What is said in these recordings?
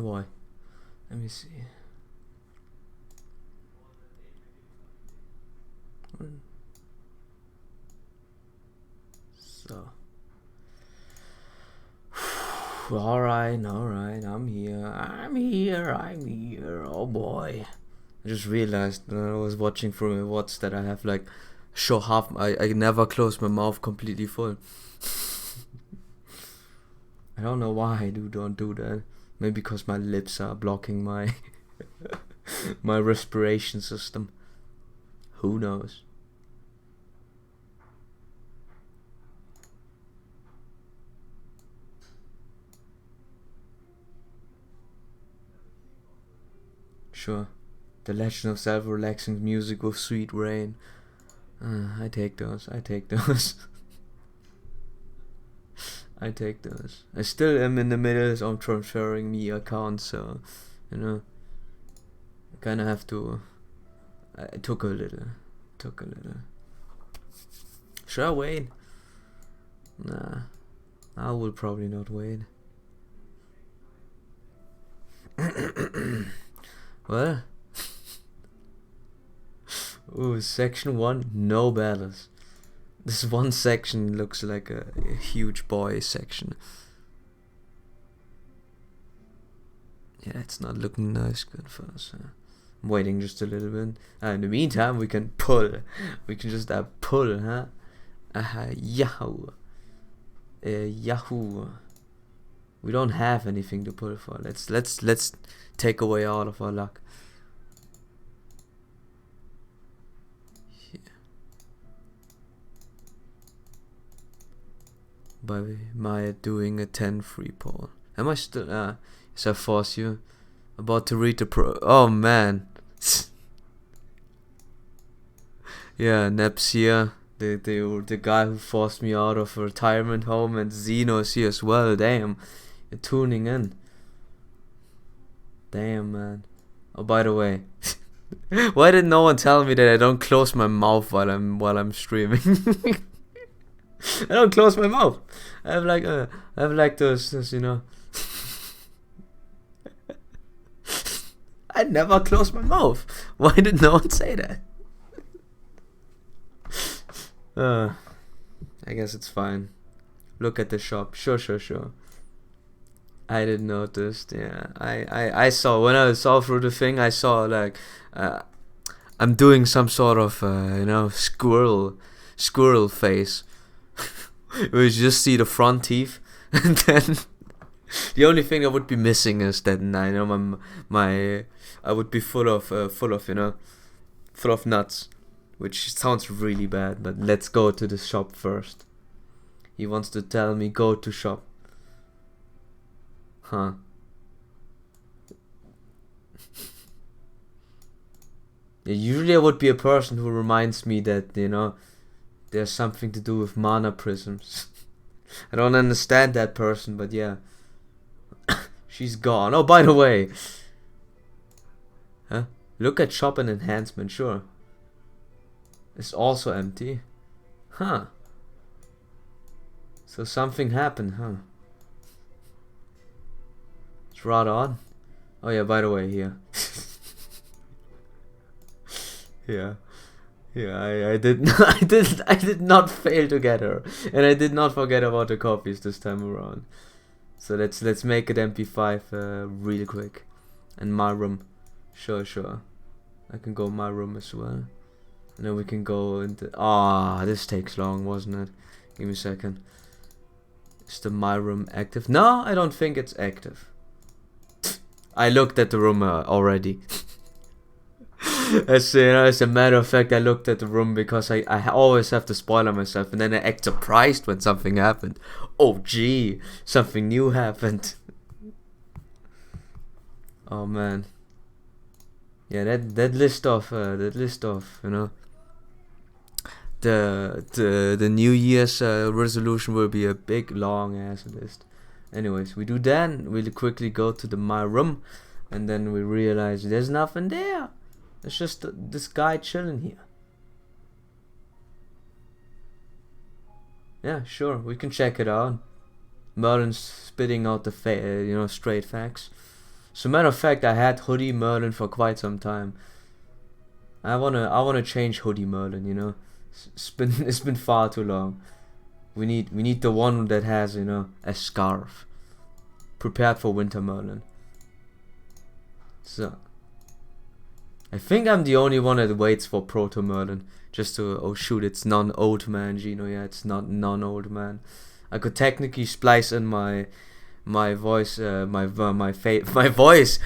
Oh boy. Let me see. So. Alright, I'm here. Oh boy. I just realized when I was watching through my watch that I have like show half. I never close my mouth completely full. I don't know why I don't do that. Maybe because my lips are blocking my my respiration system. Who knows? Sure. The Legend of Zelda relaxing music with sweet rain. I take those. I take those. I take those. I still am in the middle of transferring me accounts, so you know, I kind of have to. I took a little. Should I wait? Nah, I will probably not wait. Well, ooh, section 1, no battles. This one section looks like a huge boy section. Yeah, it's not looking nice good for us. I'm waiting just a little bit. In the meantime, we can pull. We can just pull, huh? Yahoo. Yahoo. We don't have anything to pull for. Let's take away all of our luck. By my doing a 10 free poll. Am I still? Yes, I force you. About to read the Oh man. Yeah, Neb's here. The guy who forced me out of a retirement home, and Zeno's here as well. Damn, you're tuning in. Damn, man. Oh, by the way, why did no one tell me that I don't close my mouth while I'm streaming? I don't close my mouth. I have like those, you know. I never close my mouth. Why did no one say that? I guess it's fine. Look at the shop. Sure. I didn't notice. Yeah, I saw when I saw through the thing. I saw like I'm doing some sort of you know, squirrel face. We just see the front teeth, and then the only thing I would be missing is that I know my I would be full of you know, full of nuts, which sounds really bad. But let's go to the shop first. He wants to tell me go to shop. Huh. Yeah, usually I would be a person who reminds me that, you know, there's something to do with mana prisms. I don't understand that person, but yeah. She's gone. Oh, by the way. Huh? Look at shop and enhancement, sure. It's also empty. Huh. So something happened, huh? It's rather odd. Oh yeah, by the way, here. Yeah. Yeah, I did not fail to get her. And I did not forget about the copies this time around. So let's make it MP5 real quick. And my room. Sure. I can go my room as well. And then we can go into... this takes long, wasn't it? Give me a second. Is the my room active? No, I don't think it's active. I looked at the room already. As a matter of fact, I looked at the room because I always have to spoiler myself, and then I act surprised when something happened. Oh gee, something new happened. Oh man. Yeah, that list of you know, the New Year's resolution will be a big long ass list. Anyways, we do that. We'll quickly go to my room, and then we realize there's nothing there. It's just this guy chilling here. Yeah, sure, we can check it out. Merlin's spitting out the you know, straight facts. So matter of fact, I had Hoodie Merlin for quite some time. I wanna change Hoodie Merlin, you know. It's been far too long. We need the one that has, you know, a scarf. Prepared for Winter Merlin. So I think I'm the only one that waits for Proto Merlin. Just to, oh shoot, it's non-old man, Gino. Yeah, it's not non-old man. I could technically splice in my voice, my voice.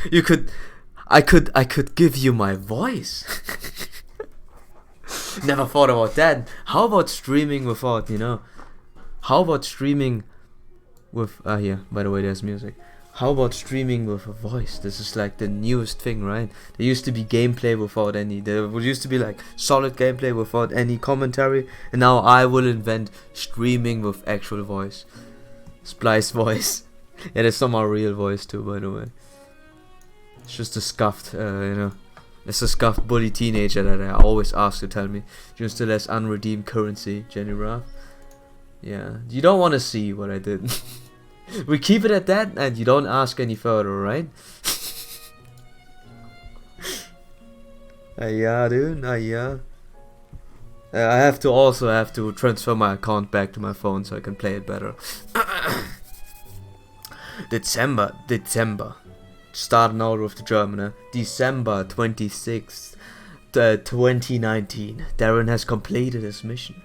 I could give you my voice. Never thought about that. How about streaming without, you know? How about streaming with, here, by the way, there's music. How about streaming with a voice? This is like the newest thing, right? There used to be gameplay without any, there used to be like solid gameplay without any commentary, and now I will invent streaming with actual voice. Splice voice. Yeah, that's not my real voice too, by the way. It's just a scuffed, you know, it's a scuffed bully teenager that I always ask to tell me you still has unredeemed currency, Jenny Raff. Yeah, you don't want to see what I did. We keep it at that, and you don't ask any further, right? Yeah, dude, yeah. I have to transfer my account back to my phone so I can play it better. December. Starting out with the German, December 26th, 2019. Darren has completed his mission.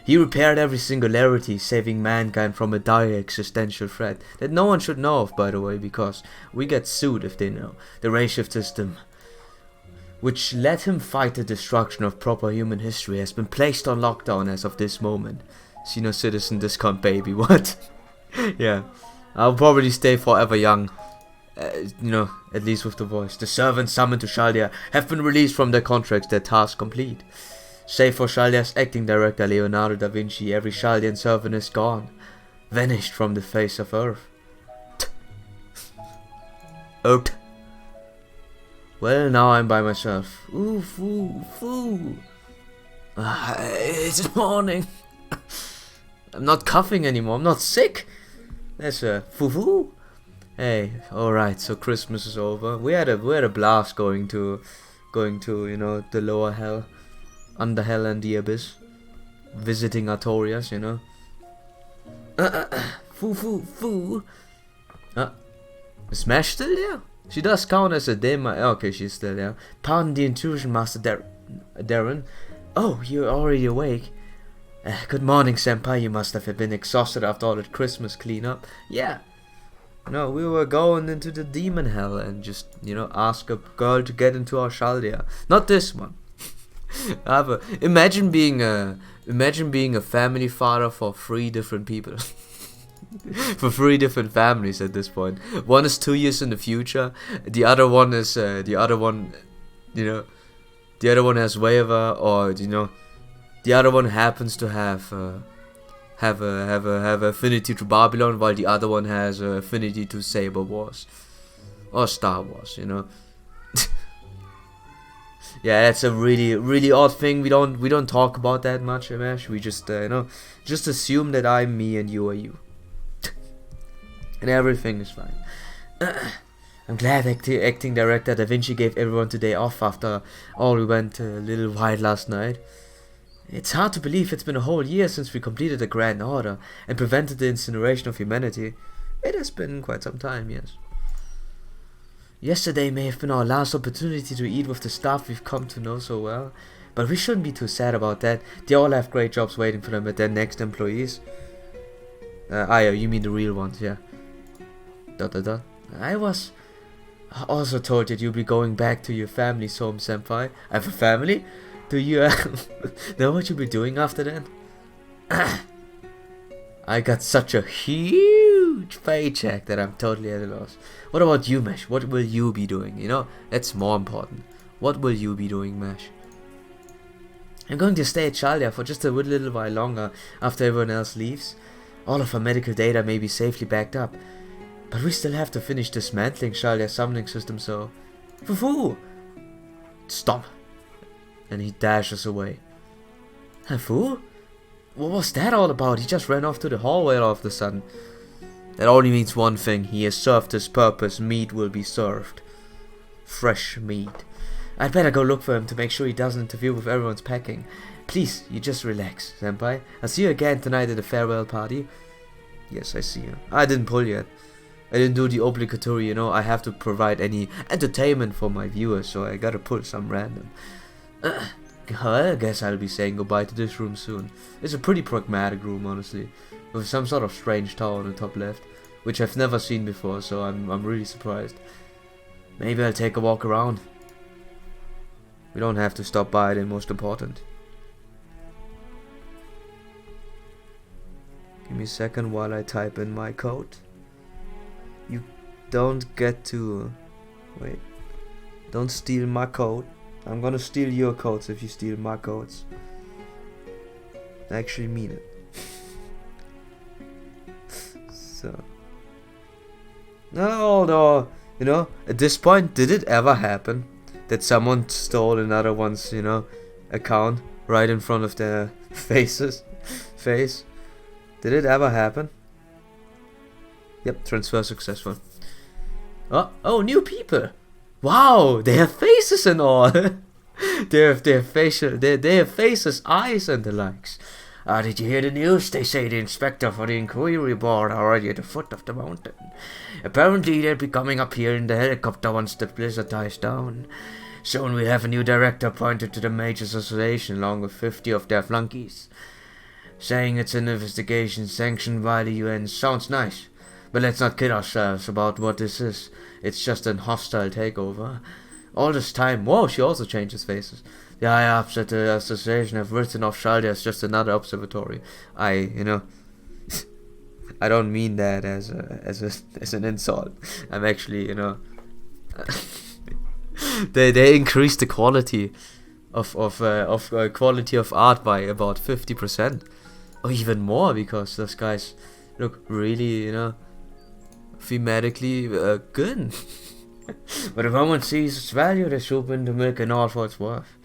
He repaired every singularity, saving mankind from a dire existential threat that no one should know of, by the way, because we get sued if they know. The raceshift system, which let him fight the destruction of proper human history, has been placed on lockdown as of this moment. Senior citizen discount baby, what? Yeah, I'll probably stay forever young. You know, at least with the voice. The servants summoned to Shaldia have been released from their contracts, their task complete. Save for Shaldia's acting director Leonardo da Vinci, every Shaldian servant is gone. Vanished from the face of Earth. Out. Well, now I'm by myself. Ooh, foo. It's morning. I'm not coughing anymore. I'm not sick. There's a foo. Hey, alright, so Christmas is over. We had a blast going to you know, the lower hell, under hell and the abyss, visiting Artorias, you know. Foo. Is Mash still there? She does count as a demo. Okay, she's still there. Pardon the intrusion, Master Darren. Oh, you're already awake. Good morning, Senpai. You must have been exhausted after all that Christmas cleanup. Yeah. No, we were going into the demon hell and just, you know, ask a girl to get into our Shaldia. Not this one. Imagine being a family father for 3 different people. For 3 different families at this point. One is 2 years in the future. The other one is the other one has waiver, or you know, the other one happens to have affinity to Babylon, while the other one has affinity to Saber Wars or Star Wars, you know. Yeah, that's a really odd thing. We don't talk about that much, Amash. We just you know, just assume that I'm me and you are you, and everything is fine. I'm glad acting director Da Vinci gave everyone today off after all we went a little wild last night. It's hard to believe it's been a whole year since we completed the Grand Order and prevented the incineration of humanity. It has been quite some time, yes. Yesterday may have been our last opportunity to eat with the staff we've come to know so well, but we shouldn't be too sad about that. They all have great jobs waiting for them at their next employees. You mean the real ones, yeah. I was also told that you'll be going back to your family's home, Senpai. I have a family? Do you know what you'll be doing after that? I got such a huge paycheck that I'm totally at a loss. What about you, Mesh? What will you be doing? You know, that's more important. What will you be doing, Mesh? I'm going to stay at Shaldia for just a little while longer after everyone else leaves. All of our medical data may be safely backed up, but we still have to finish dismantling Shaldia's summoning system, so... Foo! Stop! And he dashes away. Foo? What was that all about? He just ran off to the hallway all of a sudden. That only means one thing. He has served his purpose. Meat will be served. Fresh meat. I'd better go look for him to make sure he doesn't interfere with everyone's packing. Please, you just relax, senpai. I'll see you again tonight at the farewell party. Yes, I see you. I didn't pull yet. I didn't do the obligatory, you know. I have to provide any entertainment for my viewers, so I gotta pull some random. I guess I'll be saying goodbye to this room soon. It's a pretty pragmatic room, honestly, with some sort of strange tower on the top left, which I've never seen before, so I'm really surprised. Maybe I'll take a walk around. We don't have to stop by the most important. Give me a second while I type in my code. You don't get to... Wait. Don't steal my code. I'm gonna steal your codes if you steal my codes. I actually mean it. So... No, no. You know, at this point, did it ever happen that someone stole another one's, you know, account right in front of their face? Did it ever happen? Yep, transfer successful. Oh, new people. Wow, they have faces and all. they have faces, eyes and the likes. Did you hear the news? They say the inspector for the inquiry board are already at the foot of the mountain. Apparently they'll be coming up here in the helicopter once the blizzard dies down. Soon we'll have a new director appointed to the Mages Association along with 50 of their flunkies. Saying it's an investigation sanctioned by the UN sounds nice, but let's not kid ourselves about what this is. It's just an hostile takeover. All this time, whoa, she also changes faces. The high-ups at the association have written off Shaldia as just another observatory. You know, I don't mean that as an insult. I'm actually, you know, they increased the quality of quality of art by about 50%. Or even more, because those guys look really, you know, thematically good. But if someone sees its value, they swoop in to milk and all for its worth.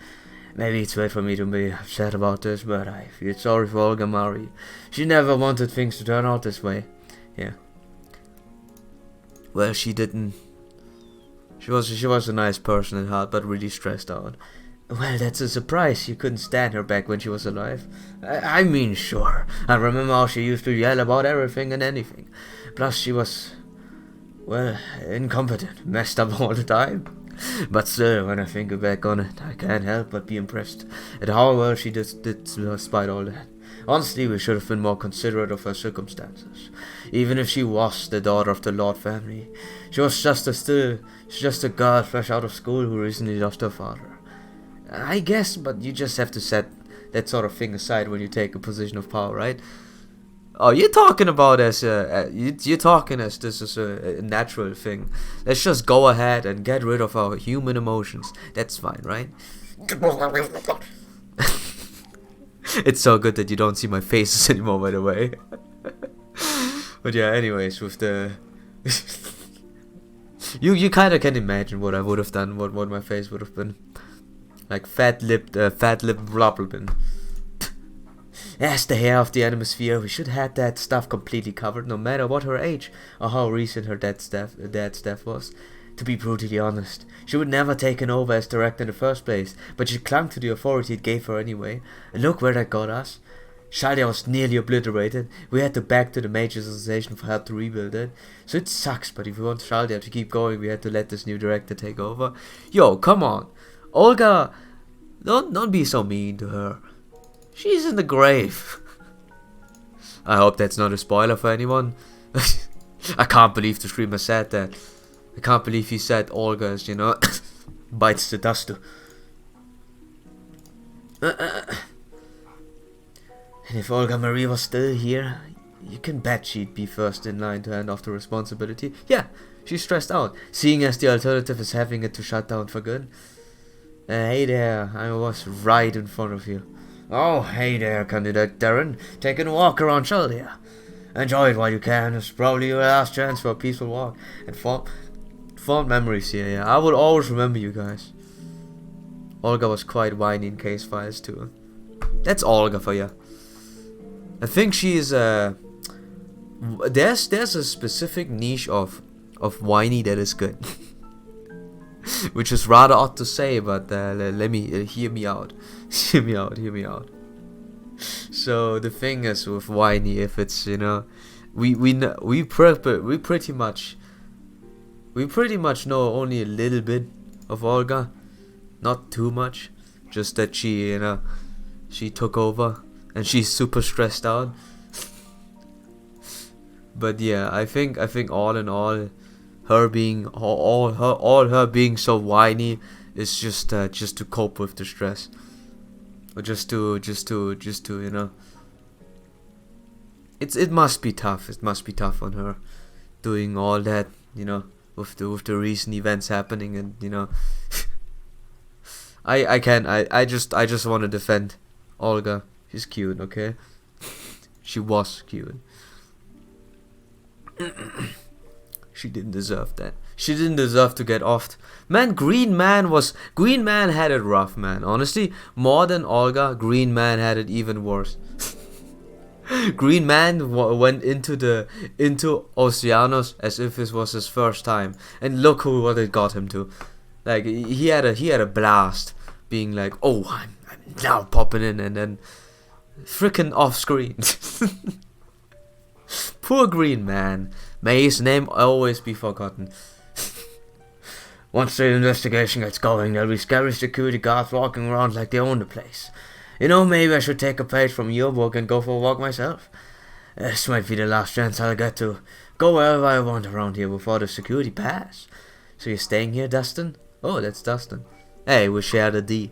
Maybe it's weird for me to be upset about this, but I feel sorry for Olga Mari. She never wanted things to turn out this way. Yeah. Well, she didn't. She was a nice person at heart, but really stressed out. Well, that's a surprise. You couldn't stand her back when she was alive. I mean, sure. I remember how she used to yell about everything and anything. Plus, she was, well, incompetent, messed up all the time. But still, when I think back on it, I can't help but be impressed at how well she did despite all that. Honestly, we should have been more considerate of her circumstances. Even if she was the daughter of the Lord family, she was just a girl fresh out of school who recently lost her father. I guess, but you just have to set that sort of thing aside when you take a position of power, right? Oh, you're talking about you're talking as this is a natural thing. Let's just go ahead and get rid of our human emotions. That's fine, right? It's so good that you don't see my faces anymore, by the way. But yeah, anyways, with the you kind of can imagine what I would have done, what my face would have been. Like fat lipped Robin. As the hair of the atmosphere, we should have that stuff completely covered, no matter what her age or how recent her dad's death was. To be brutally honest, she would never taken over as director in the first place, but she clung to the authority it gave her anyway. And look where that got us. Shaldia was nearly obliterated. We had to beg to the Mages Association for help to rebuild it. So it sucks, but if we want Shaldia to keep going, we had to let this new director take over. Yo, come on. Olga, don't be so mean to her. She's in the grave. I hope that's not a spoiler for anyone. I can't believe the streamer said that. I can't believe he said Olga is, you know, bites the dust. And if Olga Marie was still here, you can bet she'd be first in line to hand off the responsibility. Yeah, she's stressed out, seeing as the alternative is having it to shut down for good. Hey there, I was right in front of you. Oh, hey there, candidate Darren. Taking a walk around Shaldia. Enjoy it while you can. It's probably your last chance for a peaceful walk. And fond memories here, yeah. I will always remember you guys. Olga was quite whiny in case files too. That's Olga for you. I think she's there's a specific niche of whiny that is good. Which is rather odd to say, but let me hear me out. Hear me out. So the thing is with whiny, if it's, you know, we pretty much know only a little bit of Olga, not too much, just that she, you know, she took over and she's super stressed out. But yeah, I think all in all, her being her being so whiny is just to cope with the stress, or just to you know, it must be tough. It must be tough on her, doing all that, you know, with the recent events happening, and you know, I just want to defend Olga. She's cute, okay? She was cute. She didn't deserve that. She didn't deserve to get offed. Man, Green Man had it rough, man. Honestly, more than Olga, Green Man had it even worse. Green Man went into Oceanos as if this was his first time, and look what it got him to. Like, he had a blast, being like, oh, I'm now popping in, and then freaking off screen. Poor Green Man. May his name always be forgotten. Once the investigation gets going, there'll be scary security guards walking around like they own the place. You know, maybe I should take a page from your book and go for a walk myself. This might be the last chance I'll get to go wherever I want around here before the security pass. So you're staying here, Dustin? Oh, that's Dustin. Hey, we share the D.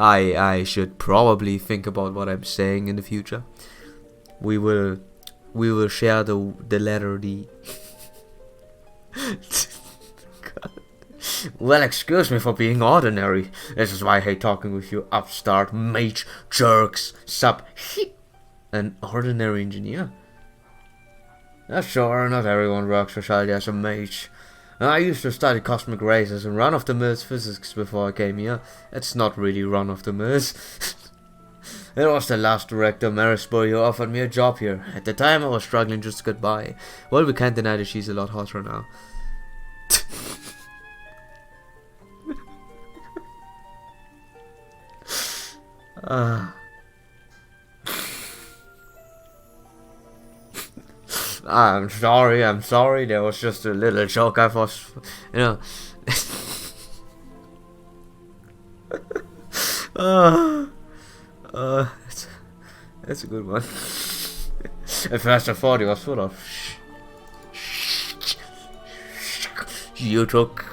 I should probably think about what I'm saying in the future. We will share the letter D. Well, excuse me for being ordinary. This is why I hate talking with you upstart mage jerks sub an ordinary engineer. Sure, not everyone works for Shaldi as a mage. I used to study cosmic races and run-of-the-mill physics before I came here. It's not really run-of-the-mills. It was the last director, Marisburg, who offered me a job here. At the time, I was struggling just to get by. Well, we can't deny that she's a lot hotter now. I'm sorry, there was just a little joke I was, you know. That's a good one. At first I thought it was full of you took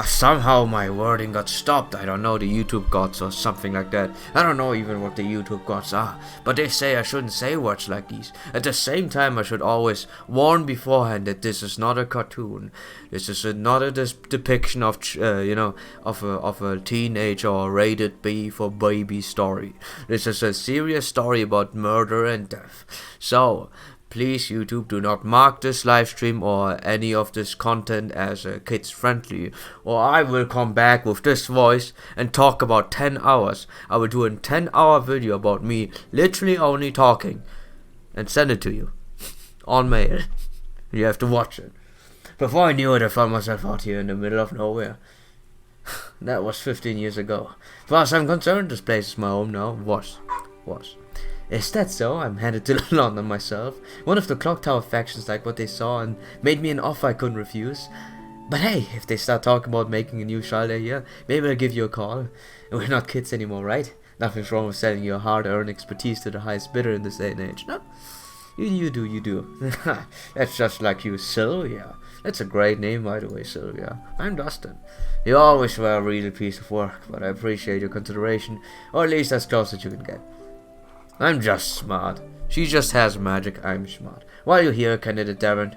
somehow my wording got stopped. I don't know, the YouTube gods or something like that. I don't know even what the YouTube gods are, but they say I shouldn't say words like these. At the same time, I should always warn beforehand that this is not a cartoon. This is not a depiction of you know, of a teenage or rated B for baby story. This is a serious story about murder and death. So please, YouTube, do not mark this live stream or any of this content as kids friendly, or I will come back with this voice and talk about 10 hours. I will do a 10-hour video about me literally only talking and send it to you on mail. You have to watch it. Before I knew it, I found myself out here in the middle of nowhere. That was 15 years ago. As far as I'm concerned, this place is my home now. Was. Is that so? I'm headed to London myself. One of the Clock Tower factions liked what they saw and made me an offer I couldn't refuse. But hey, if they start talking about making a new Shalda here, maybe I'll give you a call. And we're not kids anymore, right? Nothing's wrong with selling your hard-earned expertise to the highest bidder in this day and age, no? You do. That's just like you, Sylvia. That's a great name, by the way, Sylvia. I'm Dustin. You always were a real piece of work, but I appreciate your consideration, or at least as close as you can get. I'm just smart. She just has magic, I'm smart. While you're here, candidate Darren.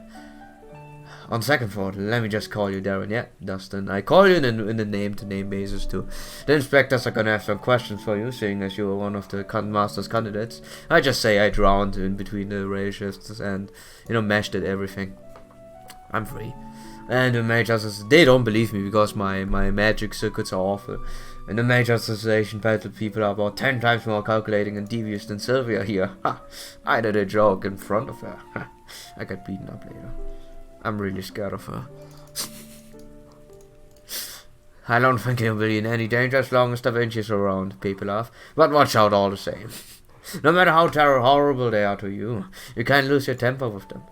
On second thought, let me just call you Darren. Yeah, Dustin. I call you in the name-to-name basis too. The inspectors are gonna have some questions for you, seeing as you were one of the master's candidates. I just say I drowned in between the rail shifts and, you know, mashed at everything. I'm free. And the managers, they don't believe me because my magic circuits are awful. In the major association battle, people are about 10 times more calculating and devious than Sylvia here. Ha! I did a joke in front of her. Ha! I get beaten up later. I'm really scared of her. I don't think he'll be in any danger as long as Da Vinci's around, people laugh. But watch out all the same. No matter how horrible they are to you, you can't lose your temper with them.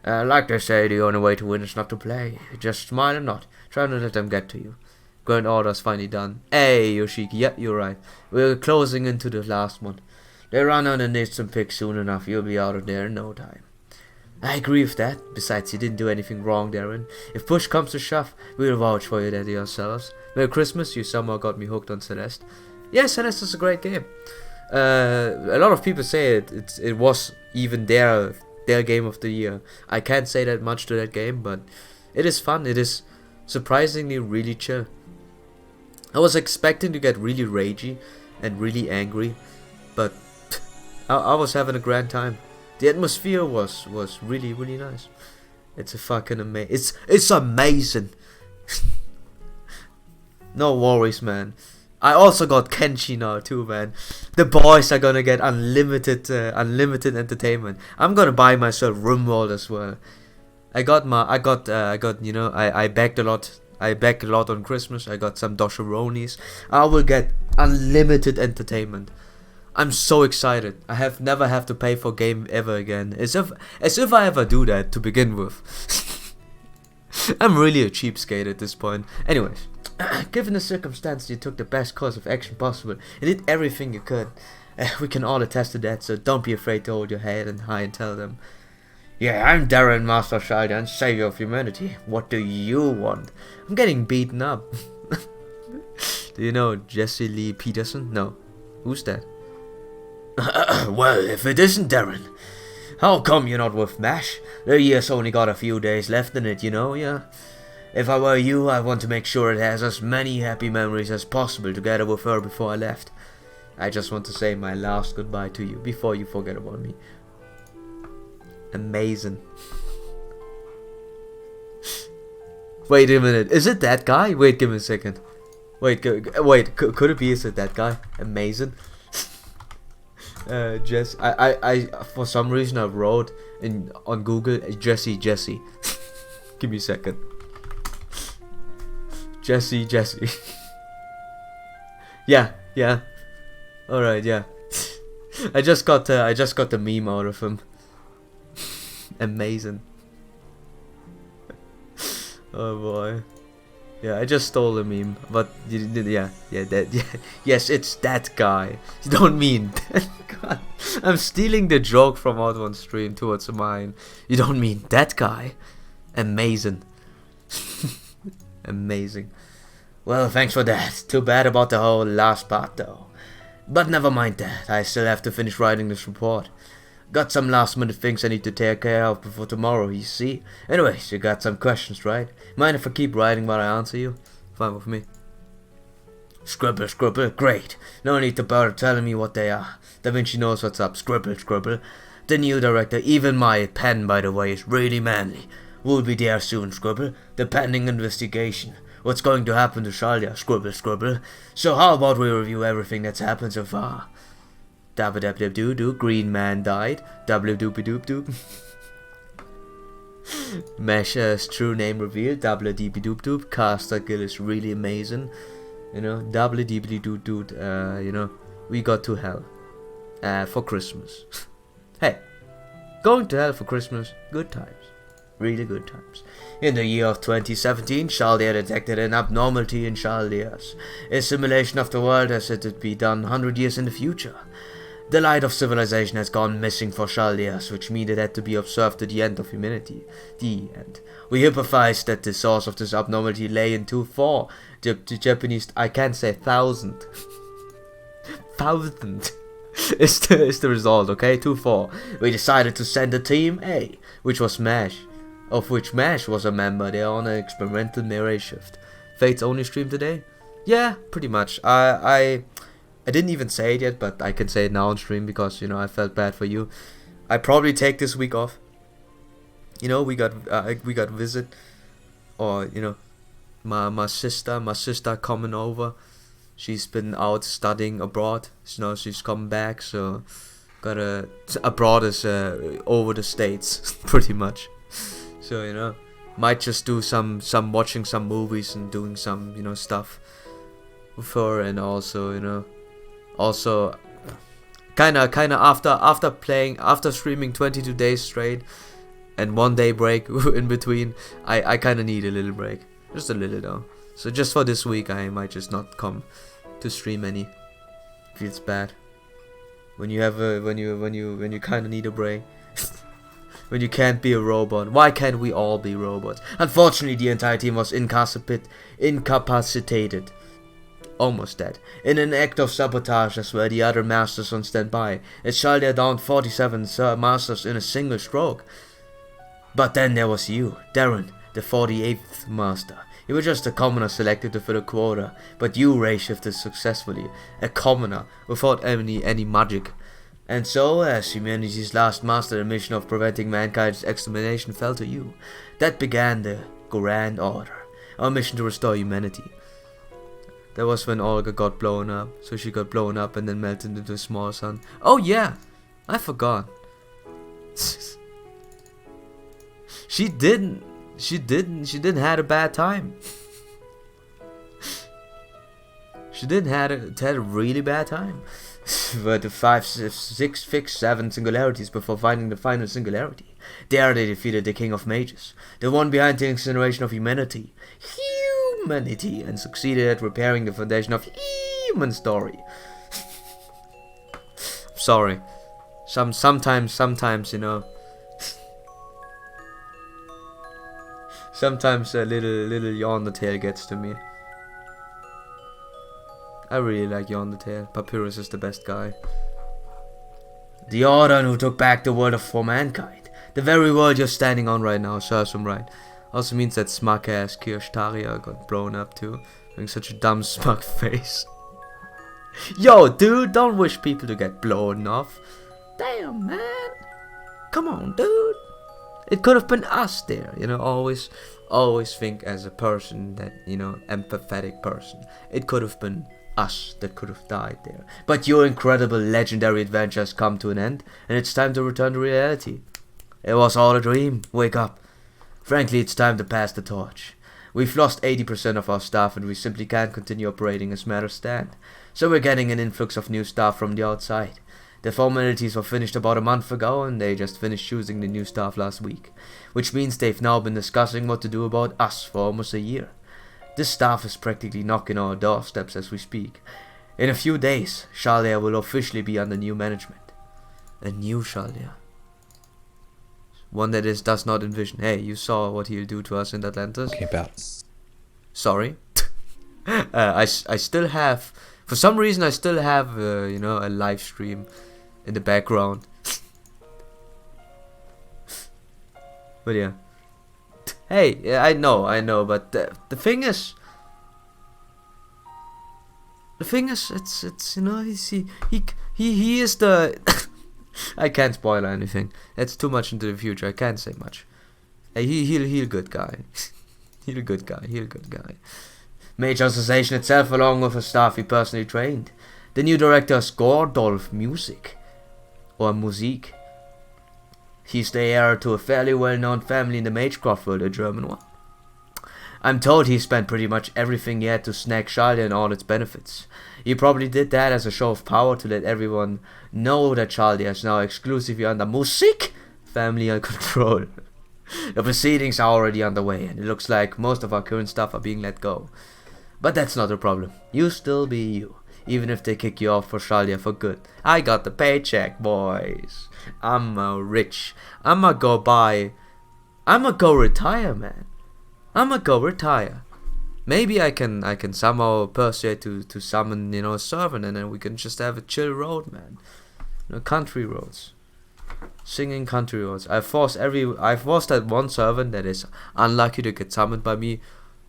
Like they say, the only way to win is not to play. Just smile and nod. Try not to let them get to you. Grand order's finally done. Hey, Yoshiki, yeah, you're right. We're closing into the last one. They run on the nits and picks soon enough. You'll be out of there in no time. I agree with that. Besides, you didn't do anything wrong, Darren. If push comes to shove, we'll vouch for you daddy ourselves. Merry Christmas, you somehow got me hooked on Celeste. Yeah, Celeste is a great game. A lot of people say it was even their game of the year. I can't say that much to that game, but it is fun. It is surprisingly really chill. I was expecting to get really ragey and really angry, but I was having a grand time. The atmosphere was really, really nice. It's a fucking amazing. It's amazing. No worries, man. I also got Kenshi now too, man. The boys are gonna get unlimited entertainment. I'm gonna buy myself RimWorld as well. I got you know, I backed a lot. I backed a lot on Christmas. I got some Dosharonis. I will get unlimited entertainment. I'm so excited. I have never have to pay for game ever again. As if I ever do that to begin with. I'm really a cheapskate at this point. Anyways, given the circumstance, you took the best course of action possible. You did everything you could. We can all attest to that, so don't be afraid to hold your head and high and tell them. Yeah, I'm Darren, Master Shida and Savior of Humanity. What do you want? I'm getting beaten up. Do you know Jesse Lee Peterson? No. Who's that? Well, if it isn't Darren, how come you're not with MASH? The year's only got a few days left in it, you know, yeah? If I were you, I want to make sure it has as many happy memories as possible together with her before I left. I just want to say my last goodbye to you before you forget about me. Amazing. Wait a minute, is it that guy? Wait, give me a second. Wait, could it be, is it that guy? Amazing. Jess, I for some reason I wrote on Google Jesse. Give me a second. Jesse. yeah. Alright, yeah. I just got the meme out of him. Amazing. Oh boy. Yeah, I just stole a meme, but yes, it's that guy. You don't mean that guy. I'm stealing the joke from out one stream towards mine. You don't mean that guy. Amazing. Amazing. Well, thanks for that. Too bad about the whole last part though. But never mind that. I still have to finish writing this report. Got some last minute things I need to take care of before tomorrow, you see. Anyways, you got some questions, right? Mind if I keep writing while I answer you? Fine with me. Scribble, great. No need to bother telling me what they are. Da Vinci knows what's up. Scribble. The new director, even my pen by the way, is really manly. We'll be there soon, Scribble. The pending investigation. What's going to happen to Shalia? Scribble. So how about we review everything that's happened so far? Dabba-dabba-doo-doo, Green Man died. Dabba-doop-doop-doop. Mesh's true name revealed. Dabba-deep-doop-doop. Caster Gill is really amazing. You know, dabba-deep-doop-doop. You know, we got to hell. For Christmas. Hey, going to hell for Christmas, good times. Really good times. In the year of 2017, Chaldea detected an abnormality in Chaldeas. A simulation of the world as it would be done 100 years in the future. The light of civilization has gone missing for Chaldeas, which means it had to be observed to the end of humanity. The end. We hypothesized that the source of this abnormality lay in 2-4. The Japanese, I can't say 1,000. 1,000 is the result, okay? 2-4. We decided to send a team A, which was MASH. Of which MASH was a member. They are on an experimental mirror shift. Fate's only stream today? Yeah, pretty much. I didn't even say it yet, but I can say it now on stream because, you know, I felt bad for you. I probably take this week off. You know, we got visit, or you know, my sister coming over. She's been out studying abroad. Now she's come back, so abroad is over the States, pretty much. So might just do some watching some movies and doing some stuff with her, and also kind of after streaming 22 days straight and 1 day break in between, I kind of need a little break, just a little though. So just for this week, I might just not come to stream any. Feels bad when you have when you kind of need a break. When you can't be a robot. Why can't we all be robots? Unfortunately, the entire team was incapacitated, almost dead, in an act of sabotage as were the other masters on standby. As Shaldia downed 47 masters in a single stroke. But then there was you, Darren, the 48th master. You were just a commoner selected to fill a quota, but you ray-shifted successfully, a commoner without any magic. And so, as humanity's last master, the mission of preventing mankind's extermination fell to you. That began the Grand Order, our mission to restore humanity. That was when Olga got blown up, so she got blown up and then melted into a small sun. Oh yeah, I forgot. She didn't had a bad time. She didn't had a really bad time. But the 5, 6, 7 singularities before finding the final singularity. There they defeated the King of Mages, the one behind the incineration of humanity, and succeeded at repairing the foundation of human story. Sorry, sometimes sometimes a little yawn the tail gets to me. I really like Yawn the Tail. Papyrus is the best guy. The Order who took back the world for mankind. The very world you're standing on right now, serves him right. Also means that smug ass Kirshtaria got blown up too. Having such a dumb smug face. Yo dude, don't wish people to get blown off. Damn man. Come on dude. It could have been us there, always think as a person that, empathetic person. It could have been us that could have died there. But your incredible legendary adventure has come to an end, and it's time to return to reality. It was all a dream. Wake up. Frankly, it's time to pass the torch. We've lost 80% of our staff and we simply can't continue operating as matters stand. So we're getting an influx of new staff from the outside. The formalities were finished about a month ago and they just finished choosing the new staff last week. Which means they've now been discussing what to do about us for almost a year. This staff is practically knocking on our doorsteps as we speak. In a few days, Shaldia will officially be under new management. A new Shaldia. One that does not envision. Hey, you saw what he'll do to us in Atlantis? Okay, about. Sorry. I still have, for some reason I still have a live stream in the background. But yeah. Hey, yeah, I know, but the thing is, it's he is the. I can't spoil anything. It's too much into the future. I can't say much. Hey, he'll a good guy. He'll a good guy. Major Association itself, along with a staff he personally trained. The new director is Gordolf Music, or Musik. He's the heir to a fairly well-known family in the Magecraft world, a German one. I'm told he spent pretty much everything he had to snag Shaldia and all its benefits. He probably did that as a show of power to let everyone know that Shaldia is now exclusively under Musik family control. The proceedings are already underway and it looks like most of our current staff are being let go. But that's not a problem. You still be you, even if they kick you off for Shaldia for good. I got the paycheck, boys. I'm rich. I'ma go retire, man. I'ma go retire. Maybe I can somehow persuade to summon, a servant, and then we can just have a chill road, man. Country roads. Singing country roads. I've forced that one servant that is unlucky to get summoned by me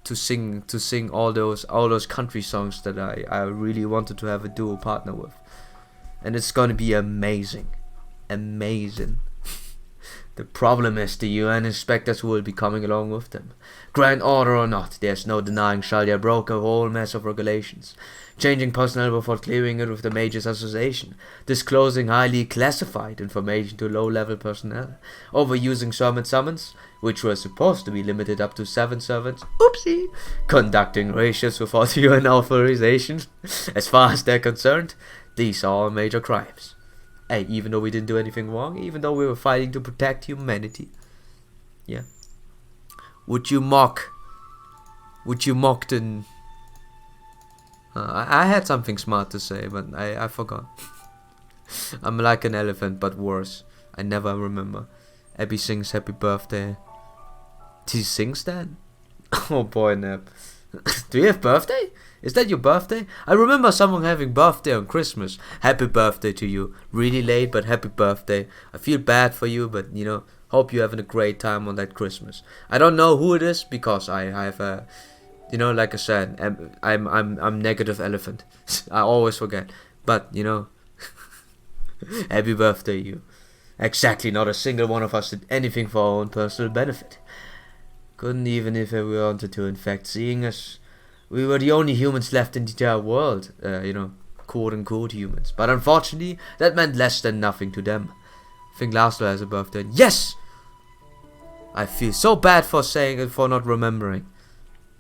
to sing all those country songs that I really wanted to have a duo partner with. And it's gonna be amazing. The problem is the UN inspectors who will be coming along with them. Grand order or not, there's no denying Shalia broke a whole mess of regulations. Changing personnel before clearing it with the Majors Association. Disclosing highly classified information to low-level personnel. Overusing servant summons, which were supposed to be limited up to 7 servants. Oopsie! Conducting ratios without UN authorization. As far as they're concerned, these are all major crimes. Hey, even though we didn't do anything wrong, even though we were fighting to protect humanity. Yeah. Would you mock the... I had something smart to say, but I forgot. I'm like an elephant, but worse. I never remember. Abby sings happy birthday. She sings that? Oh boy, Neb. Do you have birthday? Is that your birthday? I remember someone having birthday on Christmas. Happy birthday to you. Really late, but happy birthday. I feel bad for you, but you know, hope you're having a great time on that Christmas. I don't know who it is because I have a, you know, like I said, I'm negative elephant. I always forget. But you know, happy birthday, you. Exactly. Not a single one of us did anything for our own personal benefit. Couldn't even if we wanted to. In fact, seeing us. We were the only humans left in the entire world, you know, quote-unquote humans. But unfortunately, that meant less than nothing to them. I think Laszlo has a birthday. Yes! I feel so bad for saying it, for not remembering.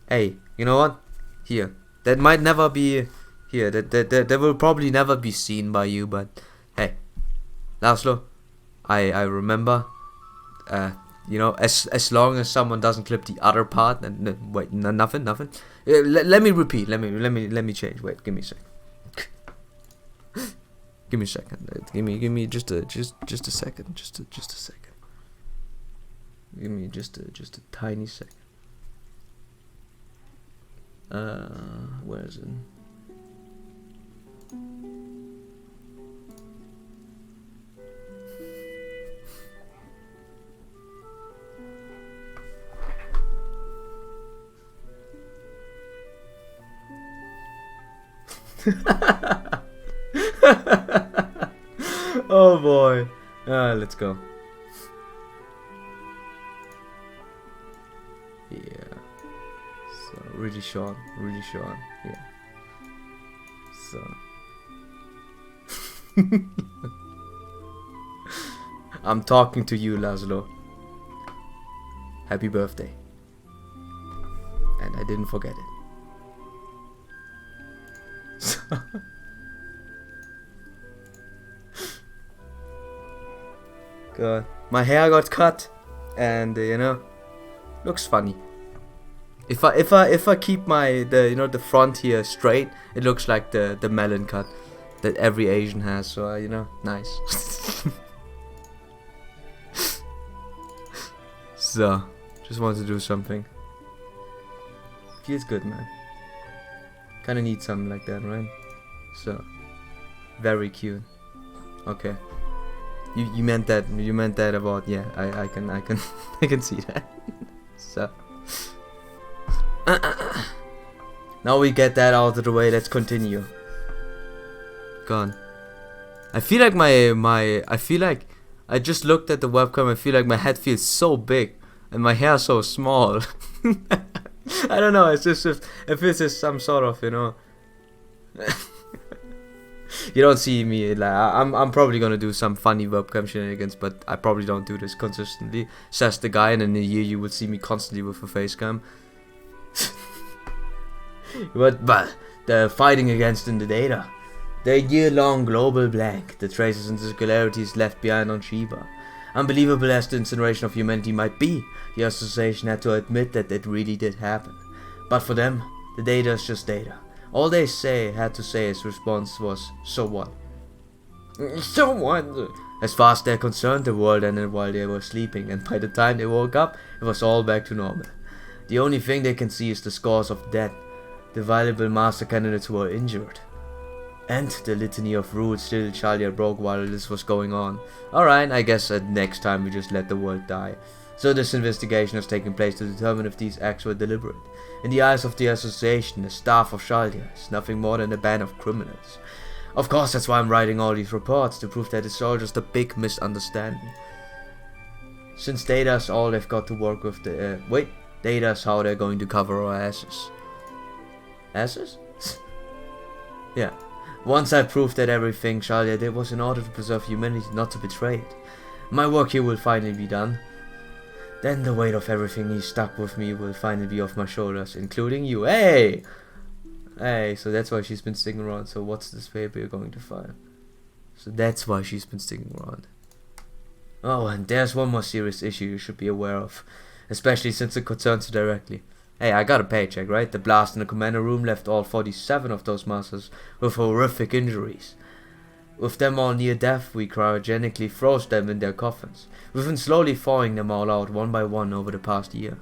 Hey, you know what? Here. That might never be... Here, that will probably never be seen by you, but... Hey, Laszlo, I remember... you know, as long as someone doesn't clip the other part, and wait, nothing. Let me repeat. Let me change. Wait, give me a second. Give me a second. Give me just a second. Just a second. Give me just a tiny second. Where is it? Oh boy. Let's go. Yeah. So really short. Yeah. So I'm talking to you, Laszlo. Happy birthday. And I didn't forget it. God, my hair got cut, and you know, looks funny. If I keep the front here straight, it looks like the melon cut that every Asian has. So you know, nice. So, just wanted to do something. Feels good, man. Kinda need something like that, right? So, very cute. Okay. You meant that about, yeah, I can I can see that. So now we get that out of the way, let's continue. Gone. I feel like I just looked at the webcam, I feel like my head feels so big and my hair so small. I don't know, it's just if it's just some sort of, you know. You don't see me, like I'm probably gonna do some funny webcam shenanigans, but I probably don't do this consistently. Says the guy, and in a year you will see me constantly with a face cam. but the fighting against in the data. The year-long global blank, the traces and circularities left behind on Shiva. Unbelievable as the incineration of humanity might be, the association had to admit that it really did happen. But for them, the data is just data. All they had to say as response was, so what? So what? As far as they're concerned, the world ended while they were sleeping, and by the time they woke up, it was all back to normal. The only thing they can see is the scores of dead, the valuable master candidates who were injured. And the litany of rules still Shalia broke while this was going on. Alright, I guess next time we just let the world die. So this investigation has taken place to determine if these acts were deliberate. In the eyes of the association, the staff of Shalia is nothing more than a band of criminals. Of course, that's why I'm writing all these reports, to prove that it's all just a big misunderstanding. Since data's all they've got to work with, data's how they're going to cover our asses. Asses? Yeah. Once I proved that everything Shalia did was in order to preserve humanity, not to betray it, my work here will finally be done. Then the weight of everything he stuck with me will finally be off my shoulders, including you. Hey! Hey, so that's why she's been sticking around. So what's this paper you're going to file? So that's why she's been sticking around. Oh, and there's one more serious issue you should be aware of, especially since it concerns you directly. Hey, I got a paycheck, right? The blast in the commander room left all 47 of those masters with horrific injuries. With them all near death, we cryogenically froze them in their coffins. We've been slowly thawing them all out one by one over the past year.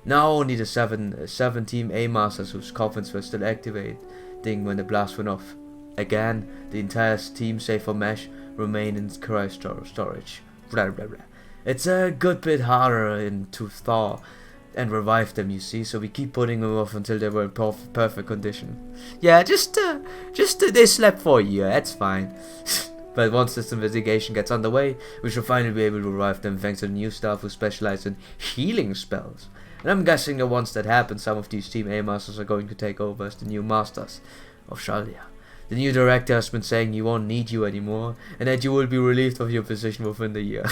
Now only the seven Team A masters whose coffins were still activating when the blast went off. Again, the entire team save for Mesh remain in cryo storage. Blah blah blah. It's a good bit harder to thaw and revive them, you see, so we keep putting them off until they were in perfect condition. Yeah, just they slept for a year, that's fine. But once this investigation gets underway, we should finally be able to revive them thanks to the new staff who specialize in healing spells. And I'm guessing that once that happens, some of these Team A masters are going to take over as the new masters of Shalia. The new director has been saying he won't need you anymore, and that you will be relieved of your position within the year.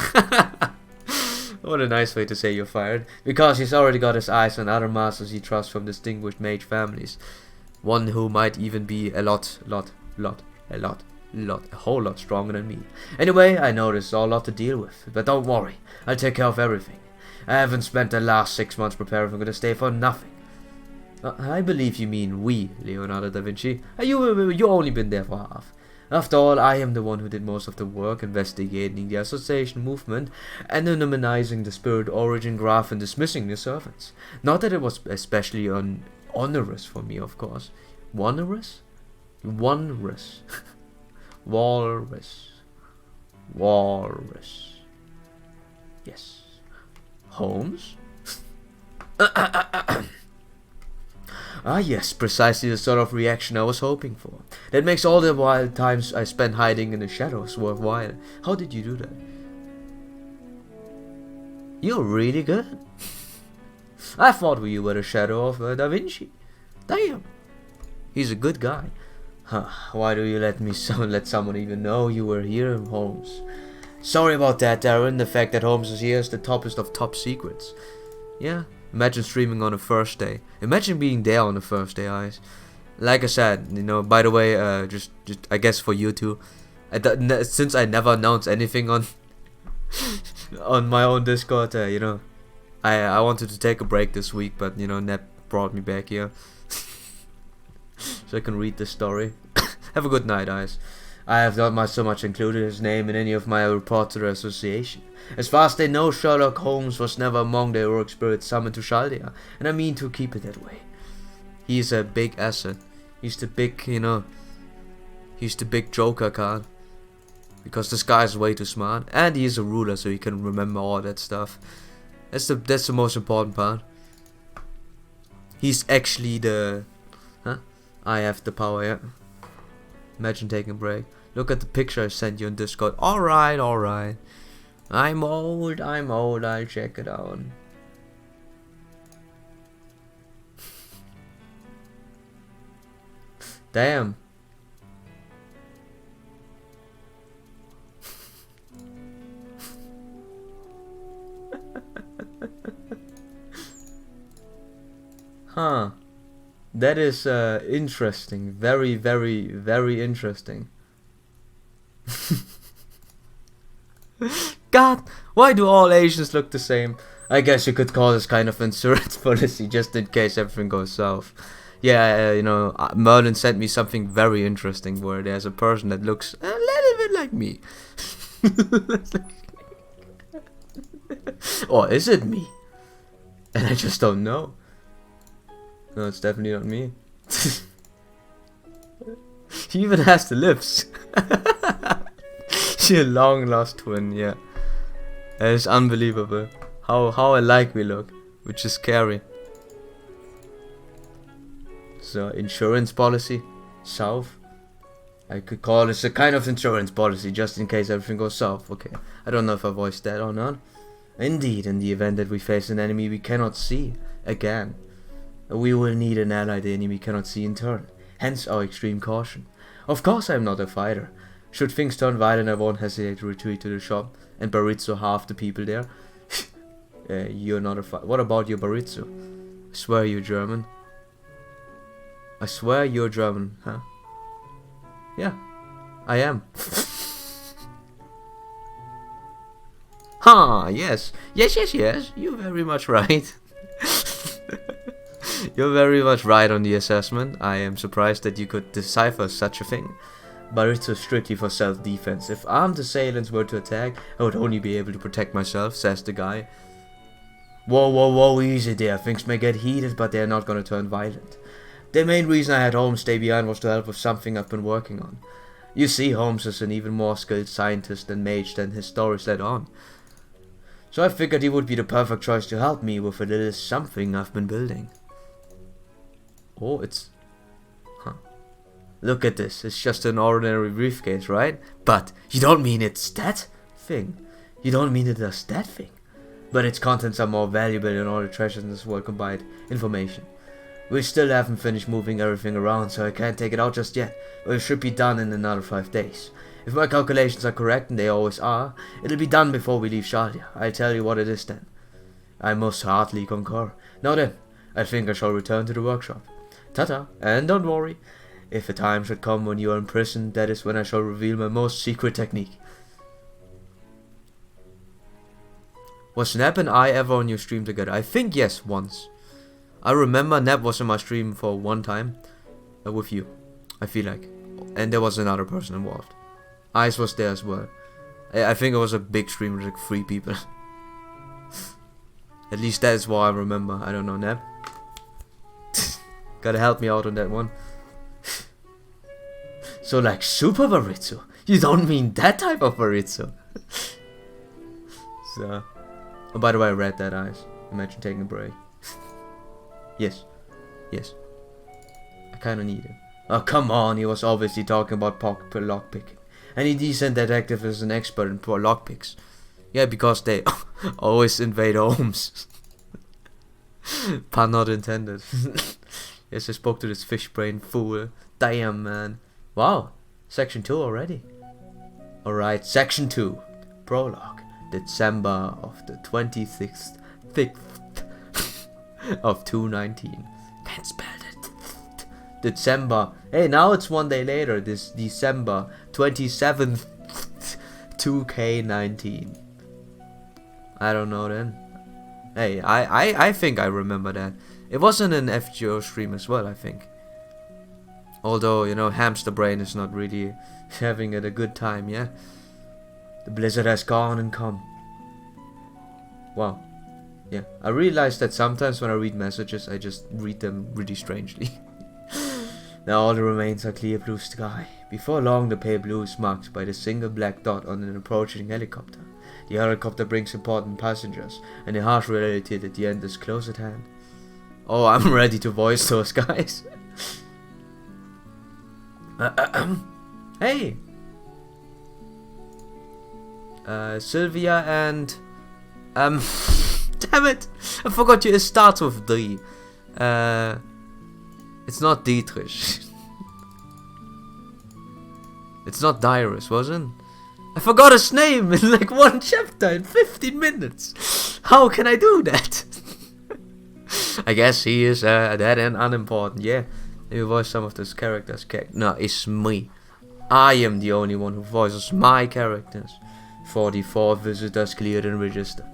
What a nice way to say you're fired. Because he's already got his eyes on other masters he trusts from distinguished mage families. One who might even be a whole lot stronger than me. Anyway, I know this is all a lot to deal with, but don't worry, I'll take care of everything. I haven't spent the last 6 months preparing for this day for nothing. I believe you mean we, Leonardo da Vinci. You only been there for half. After all, I am the one who did most of the work, investigating the association movement, anonymizing the spirit origin graph and dismissing the servants. Not that it was especially onerous for me, of course. Onerous? Walrus. Walrus. Yes. Holmes? Ah yes, precisely the sort of reaction I was hoping for. That makes all the wild times I spent hiding in the shadows worthwhile. How did you do that? You're really good. I thought you were the shadow of Da Vinci. Damn. He's a good guy. Huh, why do you let someone even know you were here, Holmes? Sorry about that, Darren. The fact that Holmes is here is the toppest of top secrets. Yeah. Imagine streaming on the first day. Imagine being there on the first day, guys. Like I said, you know, by the way, just I guess for you too. Since I never announced anything on on my own Discord, you know, I wanted to take a break this week, but you know, Ned brought me back here. So I can read the story. Have a good night, guys. I have not so much included his name in any of my reports to the association. As far as they know, Sherlock Holmes was never among the heroic spirits summoned to Chaldea, and I mean to keep it that way. He's a big asset. He's the big, you know, he's the big Joker card. Because this guy is way too smart, and he's a ruler, so he can remember all that stuff. That's the most important part. He's actually the... Huh? I have the power, yeah. Imagine taking a break. Look at the picture I sent you in Discord. Alright, alright. I'm old, I'll check it out. Damn. Huh. That is interesting. Very, very, very interesting. God, why do all Asians look the same? I guess you could call this kind of insurance policy just in case everything goes south. Yeah, you know, Merlin sent me something very interesting where there's a person that looks a little bit like me. Or is it me? And I just don't know. No, it's definitely not me. He even has the lips. She a long lost twin, yeah. That is unbelievable. How alike we look, which is scary. So insurance policy, south. I could call this a kind of insurance policy just in case everything goes south. Okay, I don't know if I voiced that or not. Indeed, in the event that we face an enemy we cannot see again, we will need an ally the enemy cannot see in turn, hence our extreme caution. Of course I am not a fighter. Should things turn violent, I won't hesitate to retreat to the shop and Baritzo half the people there. You're not a fighter. What about your Baritzo? I swear you're German. I swear you're German, huh? Yeah, I am. Ha, yes. Yes, you're very much right. You're very much right on the assessment. I am surprised that you could decipher such a thing. Baritzo strictly for self-defense. If armed assailants were to attack, I would only be able to protect myself, says the guy. Whoa, easy there. Things may get heated, but they're not gonna turn violent. The main reason I had Holmes stay behind was to help with something I've been working on. You see, Holmes is an even more skilled scientist and mage than his stories let on. So I figured he would be the perfect choice to help me with a little something I've been building. Oh, it's... Huh. Look at this. It's just an ordinary briefcase, right? But you don't mean it's that thing. You don't mean it does that thing. But its contents are more valuable than all the treasures in this world combined. Information. We still haven't finished moving everything around, so I can't take it out just yet. But it should be done in another 5 days. If my calculations are correct, and they always are, it'll be done before we leave Charlia. I'll tell you what it is then. I most heartily concur. Now then, I think I shall return to the workshop. Ta-ta, and don't worry. If a time should come when you are in prison, that is when I shall reveal my most secret technique. Was Neb and I ever on your stream together? I think yes, once. I remember Neb was on my stream for one time. With you, I feel like. And there was another person involved. Ice was there as well. I think it was a big stream with like 3 people. At least that is what I remember. I don't know, Neb. Gotta help me out on that one. So like Super Baritzo? You don't mean that type of Baritzo? So... Oh, by the way, I read that, Ice. Imagine taking a break. Yes. I kinda need it. Oh, come on, he was obviously talking about lockpicking. Any decent detective is an expert in lockpicks. Yeah, because they always invade homes. Pun not intended. Yes, I spoke to this fish brain fool. Damn, man. Wow, section 2 already. Alright, section 2. Prologue. December of the 26th of 219. Can't spell it. December. Hey, now it's 1 day later. This December 27th 2K19. I don't know then. Hey, I think I remember that. It wasn't an FGO stream as well, I think. Although, you know, Hamster Brain is not really having it a good time, yeah? The blizzard has gone and come. Wow. Yeah, I realized that sometimes when I read messages, I just read them really strangely. Now all that remains are clear blue sky. Before long, the pale blue is marked by the single black dot on an approaching helicopter. The helicopter brings important passengers, and the harsh reality that the end is close at hand. Oh, I'm ready to voice those guys. Hey! Sylvia and... damn it! I forgot you. It starts with D. It's not Dietrich. It's not Dyrus, wasn't? I forgot his name in like 1 chapter in 15 minutes. How can I do that? I guess he is dead and unimportant. Yeah, maybe voice some of those characters. No, it's me. I am the only one who voices my characters. 44 visitors cleared and registered.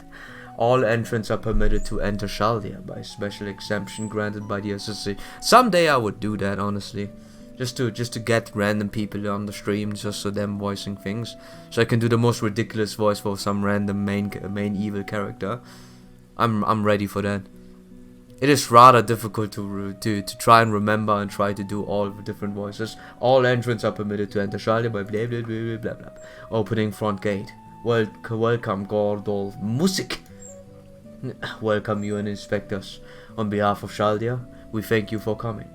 All entrants are permitted to enter Chaldia by special exemption granted by the association. Someday I would do that, honestly. Just to get random people on the stream, just so them voicing things. So I can do the most ridiculous voice for some random main evil character. I'm ready for that. It is rather difficult to try and remember and try to do all the different voices. All entrants are permitted to enter Chaldia by blah blah blah blah blah. Opening front gate. Welcome, Gordol Music. Welcome you and inspectors. On behalf of Chaldia, we thank you for coming.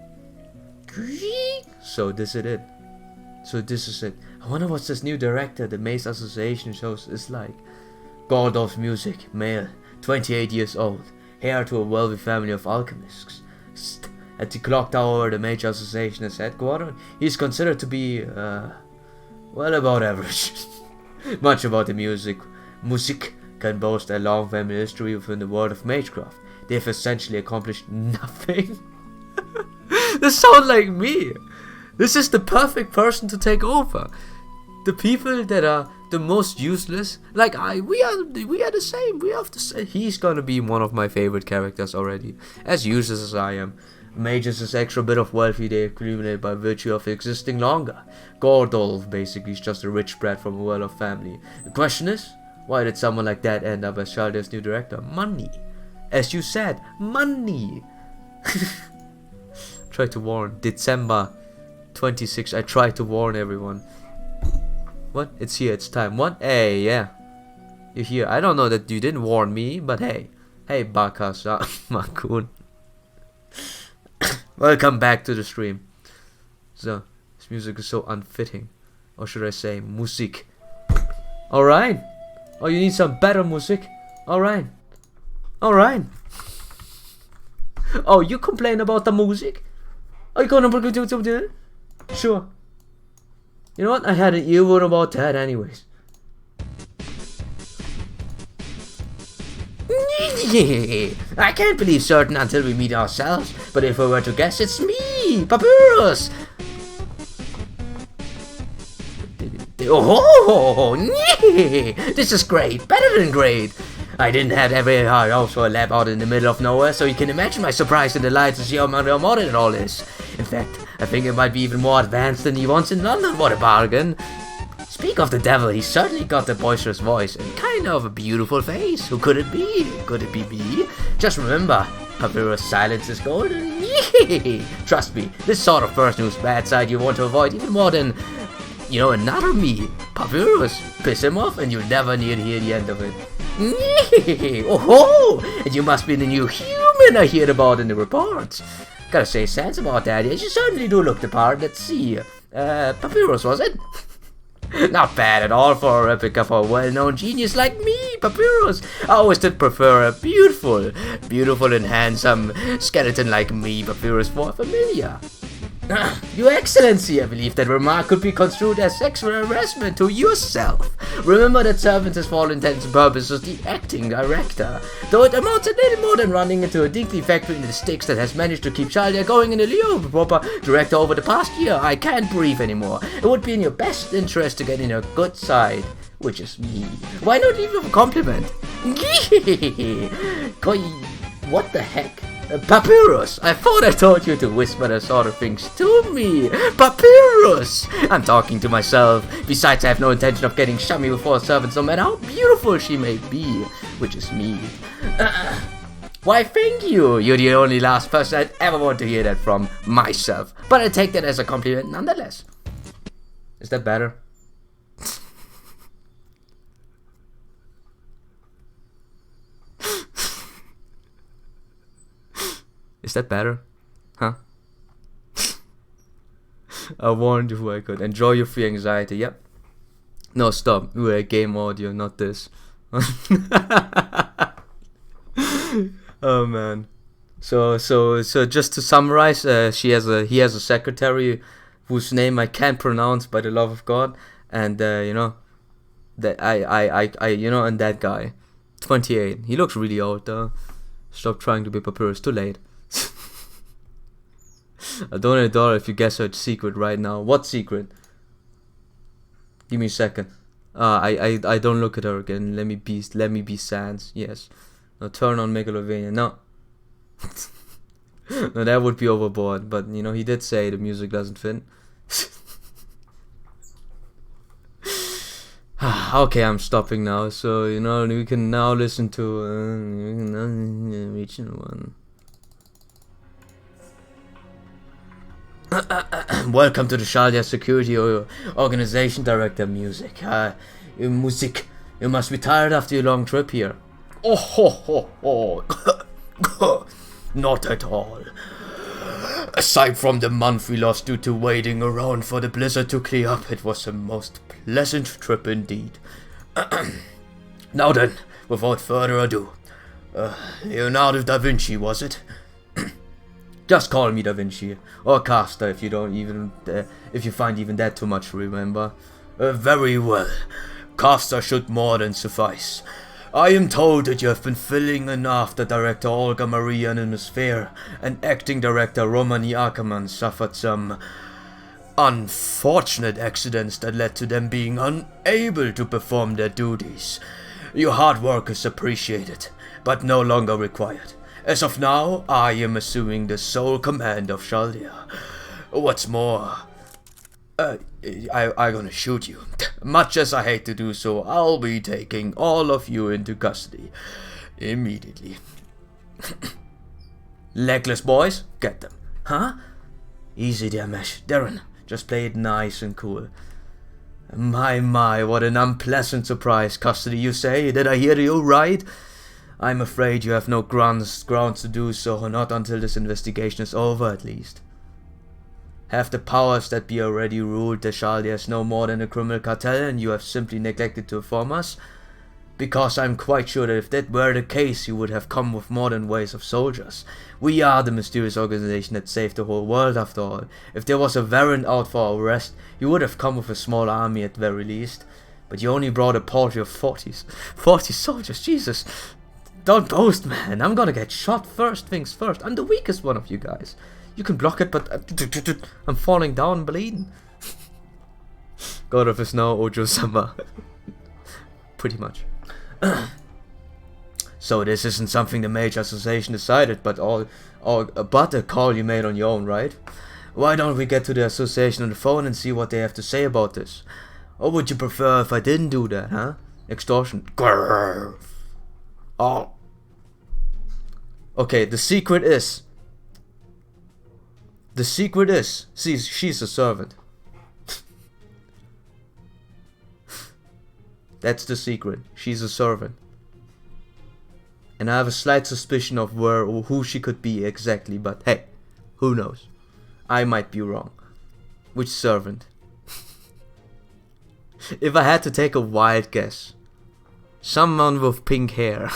So this is it. I wonder what this new director the Maze Association shows is like. Gordolf's music, male, 28 years old, heir to a wealthy family of alchemists. At the clock tower, the major association is headquartered. He is considered to be, well, about average. Much about the music. Music can boast a long family history within the world of magecraft. They have essentially accomplished nothing. This sounds like me. This is the perfect person to take over. The people that are the most useless, like we are the same. We have to say he's gonna be one of my favorite characters already, as useless as I am. Mages is extra bit of wealthy they accumulate by virtue of existing longer. Gordolf basically is just a rich brat from a well-off family. The question is, why did someone like that end up as Shaldia's new director? Money. As you said, money. Try to warn. December 26. I tried to warn everyone. What? It's here. It's time. What? Hey, yeah. You're here. I don't know that you didn't warn me, but hey. Hey, Bakasa. Makun. Welcome back to the stream. So, this music is so unfitting. Or should I say, music. Alright. Oh, you need some better music? Alright. Alright. Oh, you complain about the music? Are you gonna do something? Sure. You know what? I had an earworm about that anyways. I can't believe certain until we meet ourselves, but if I were to guess, it's me, Papyrus! Oh, this is great, better than great! I didn't have every house or a lab out in the middle of nowhere, so you can imagine my surprise and delight to see how modern it all is. In fact, I think it might be even more advanced than he wants in London, what a bargain! Speak of the devil, he's certainly got a boisterous voice and kind of a beautiful face. Who could it be? Could it be me? Just remember, Papyrus' silence is golden. Trust me, this sort of person whose bad side you want to avoid even more than, you know, another me. Papyrus, piss him off and you'll never need to hear the end of it. Oh, and you must be the new human I heard about in the reports. Gotta say sense about that, yes, you certainly do look the part. Let's see. Papyrus, was it? Not bad at all for a replica for a well-known genius like me, Papyrus. I always did prefer a beautiful and handsome skeleton like me, Papyrus, for familiar. Your Excellency, I believe that remark could be construed as sexual harassment to yourself. Remember that servant is for all intents and purposes the acting director, though it amounts a little more than running into a dinky factory in the sticks that has managed to keep Shaldia going in the Leo proper director over the past year. I can't breathe anymore. It would be in your best interest to get in your good side, which is me. Why not leave him a compliment? What the heck? Papyrus! I thought I told you to whisper that sort of things to me! Papyrus! I'm talking to myself. Besides, I have no intention of getting chummy before a servant, no matter how beautiful she may be. Which is me. Why, thank you! You're the only last person I'd ever want to hear that from. Myself. But I take that as a compliment nonetheless. Is that better? Is that better? Huh? I warned you who I could. Enjoy your free anxiety. Yep. No, stop. We're a game audio, not this. Oh man. So just to summarize, he has a secretary whose name I can't pronounce by the love of God, and you know, that I you know, and that guy, 28. He looks really old though. Stop trying to be Papyrus. Too late. I donate $1 if you guess her secret right now. What secret? Give me a second. I don't look at her again. Let me be Sans. Yes. Now turn on Megalovania. No. No, that would be overboard. But you know, he did say the music doesn't fit. Okay, I'm stopping now. So you know, we can now listen to regional one. Welcome to the Shaldia Security Organization Director. Music. Music. You must be tired after your long trip here. Oh ho ho ho. Not at all. Aside from the month we lost due to waiting around for the blizzard to clear up, it was a most pleasant trip indeed. Now then, without further ado, Leonardo da Vinci, was it? Just call me Da Vinci, or Caster if you don't even, if you find even that too much to remember. Very well. Caster should more than suffice. I am told that you have been filling in after director Olga Maria in an affair, and acting director Romani Ackerman suffered some unfortunate accidents that led to them being unable to perform their duties. Your hard work is appreciated, but no longer required. As of now, I am assuming the sole command of Chaldea. What's more, I'm gonna shoot you. Much as I hate to do so, I'll be taking all of you into custody immediately. Legless boys, get them. Huh? Easy there, Mesh. Darren, just play it nice and cool. My, what an unpleasant surprise. Custody, you say? Did I hear you right? I'm afraid you have no grounds to do so, not until this investigation is over at least. Have the powers that be already ruled the Chaldeas no more than a criminal cartel, and you have simply neglected to inform us? Because I'm quite sure that if that were the case, you would have come with more than waves of soldiers. We are the mysterious organization that saved the whole world after all. If there was a warrant out for our arrest, you would have come with a small army at the very least. But you only brought a party of 40 soldiers, Jesus. Don't boast, man. I'm gonna get shot first things first. I'm the weakest one of you guys. You can block it, but I'm falling down bleeding. God of the Snow, Ojo-sama. Pretty much. So this isn't something the Mage Association decided, but but a call you made on your own, right? Why don't we get to the association on the phone and see what they have to say about this? Or would you prefer if I didn't do that, huh? Extortion. Grrr. Oh. Okay, the secret is, she's a servant. That's the secret. She's a servant. And I have a slight suspicion of where or who she could be exactly, but hey, who knows? I might be wrong. Which servant? If I had to take a wild guess, someone with pink hair.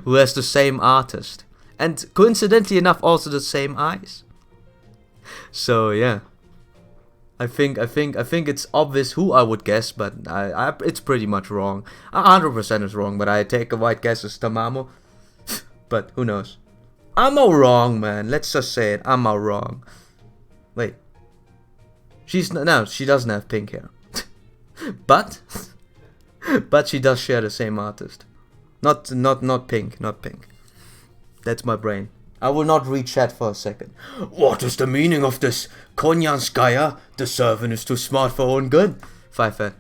Who has the same artist. And coincidentally enough also the same eyes. So yeah. I think it's obvious who I would guess, but it's pretty much wrong. 100% is wrong, but I take a white guess as Tamamo. But who knows? I'm all wrong, man. Let's just say it. I'm all wrong. Wait. No, she doesn't have pink hair. but she does share the same artist. Not pink. That's my brain. I will not read chat for a second. What is the meaning of this? Konyanskaya? The servant is too smart for her own good. Five.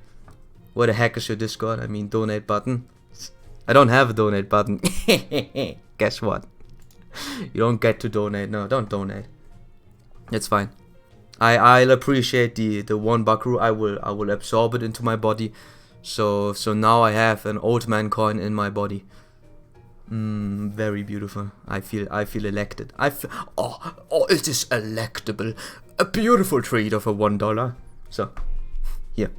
Where the heck is your Discord? I mean, donate button. I don't have a donate button. Guess what? You don't get to donate. No, don't donate. It's fine. I'll appreciate the $1 I will absorb it into my body. So now I have an old man coin in my body. Very beautiful. I feel elected. It is electable. A beautiful treat of a $1. So, here.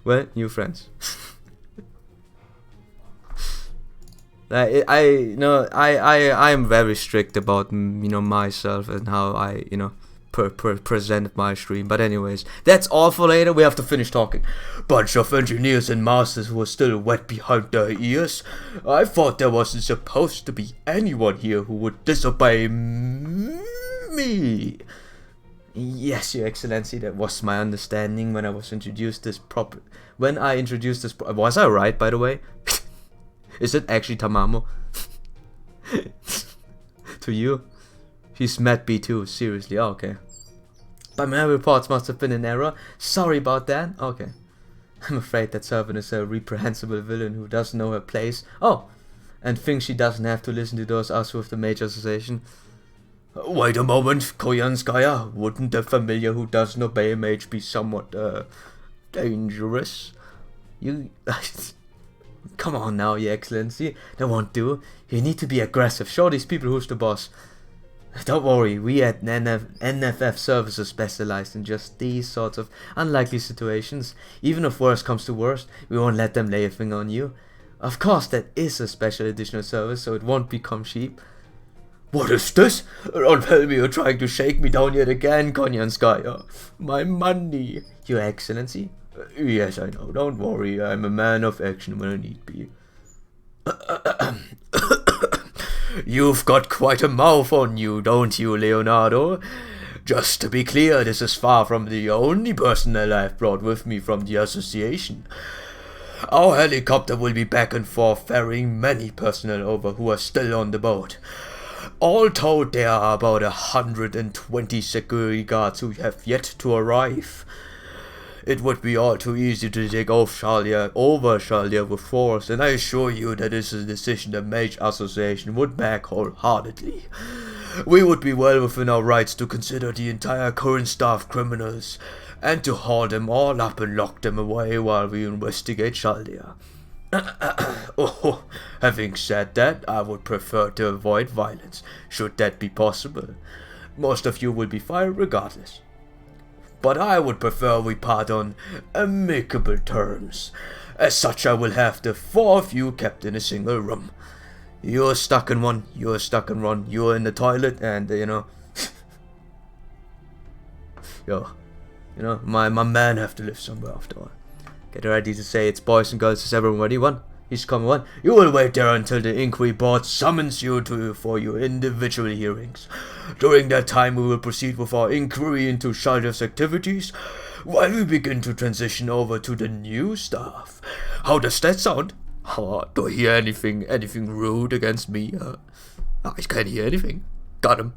Well, new friends. I am very strict about myself and how I present my stream. But anyways, that's all for later. We have to finish talking. Bunch of engineers and masters who are still wet behind their ears. I thought there wasn't supposed to be anyone here who would disobey me. Yes, Your Excellency, that was my understanding when I was introduced this was I right, by the way? Is it actually Tamamo? To you? She's Matt B2, seriously, oh, okay. But my reports must have been in error. Sorry about that. Okay. I'm afraid that servant is a reprehensible villain who doesn't know her place. Oh, and thinks she doesn't have to listen to those us with the Mage Association. Wait a moment, Koyanskaya. Wouldn't a familiar who doesn't obey a mage be somewhat, dangerous? You... Come on now, Your Excellency. That won't do. You need to be aggressive. Show these people who's the boss. Don't worry, we at NFF Services specialized in just these sorts of unlikely situations. Even if worst comes to worst, we won't let them lay a finger on you. Of course, that is a special additional service, so it won't become cheap. What is this? Don't tell me you're trying to shake me down yet again, Konyanskaya. My money. Your Excellency? Yes, I know. Don't worry. I'm a man of action when I need be. You've got quite a mouth on you, don't you, Leonardo? Just to be clear, this is far from the only personnel I've brought with me from the association. Our helicopter will be back and forth ferrying many personnel over who are still on the boat. All told, there are about 120 security guards who have yet to arrive. It would be all too easy to take over Shalia with force, and I assure you that this is a decision the Mage Association would back wholeheartedly. We would be well within our rights to consider the entire current staff criminals, and to haul them all up and lock them away while we investigate Shalia. Oh, having said that, I would prefer to avoid violence, should that be possible. Most of you will be fired regardless. But I would prefer we part on amicable terms. As such, I will have the four of you kept in a single room. You're stuck in one, you're stuck in one, you're in the toilet, and my man have to live somewhere after all. Get ready to say it's boys and girls, is everyone ready? One, he's coming one. You will wait there until the inquiry board summons you for your individual hearings. During that time, we will proceed with our inquiry into Shalia's activities, while we begin to transition over to the new staff. How does that sound? Do I hear anything rude against me? I can't hear anything. Got him.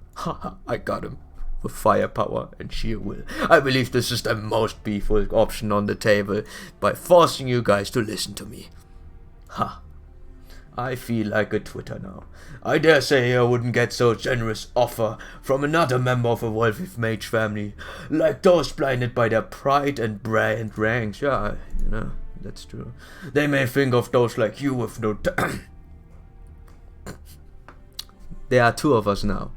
I got him. With firepower and sheer will. I believe this is the most peaceful option on the table, by forcing you guys to listen to me. I feel like a Twitter now. I dare say I wouldn't get so generous offer from another member of a wealthy mage family, like those blinded by their pride and brand ranks. Yeah, that's true. They may think of those like you with no There are two of us now,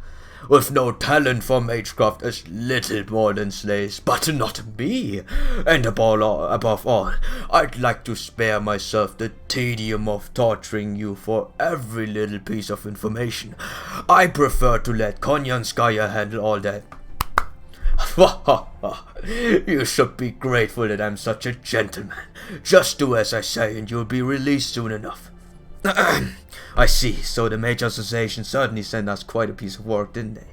with no talent for magecraft as little more than slaves, but not me. And above all, I'd like to spare myself the tedium of torturing you for every little piece of information. I prefer to let Konyanskaya handle all that. You should be grateful that I'm such a gentleman. Just do as I say and you'll be released soon enough. I see, so the Mage Association certainly sent us quite a piece of work, didn't they?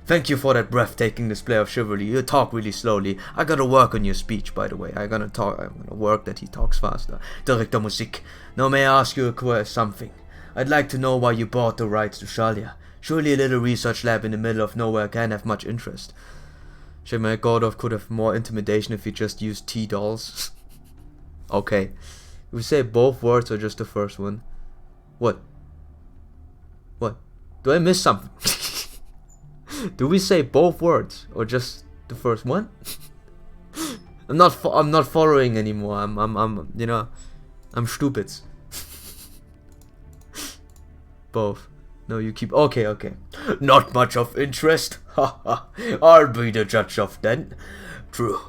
Thank you for that breathtaking display of chivalry. You talk really slowly. I gotta work on your speech, by the way. I'm gonna work that he talks faster. Director Musik. Now may I ask you something? I'd like to know why you bought the rights to Shalia. Surely a little research lab in the middle of nowhere can have much interest. Shemai Gordov could have more intimidation if he just used T-dolls. Okay. We say both words or just the first one? What? Do I miss something? Do we say both words or just the first one? I'm not following anymore. I'm stupid. Both. No, you keep. Okay. Not much of interest. I'll be the judge of then. True.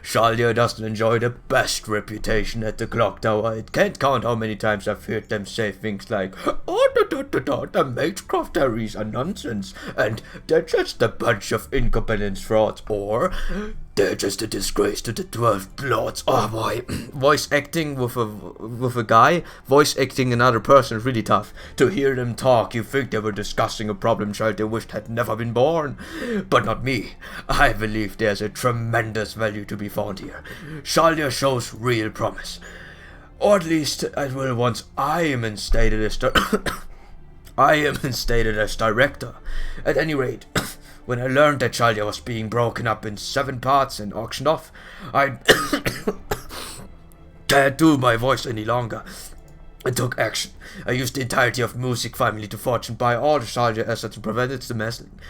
Shalia doesn't enjoy the best reputation at the clock tower. It can't count how many times I've heard them say things like, the magecrafteries are nonsense, and they're just a bunch of incompetent frauds, or they're just a disgrace to the 12 lords. Oh boy, voice acting with a guy, voice acting another person is really tough. To hear them talk, you think they were discussing a problem child they wished had never been born. But not me. I believe there's a tremendous value to be found here. Shalia shows real promise. Or at least it will once I am instated as director. At any rate, when I learned that Shalia was being broken up in 7 parts and auctioned off, I can't do my voice any longer. I took action. I used the entirety of Music family to forge and buy all the Shalia assets and prevent its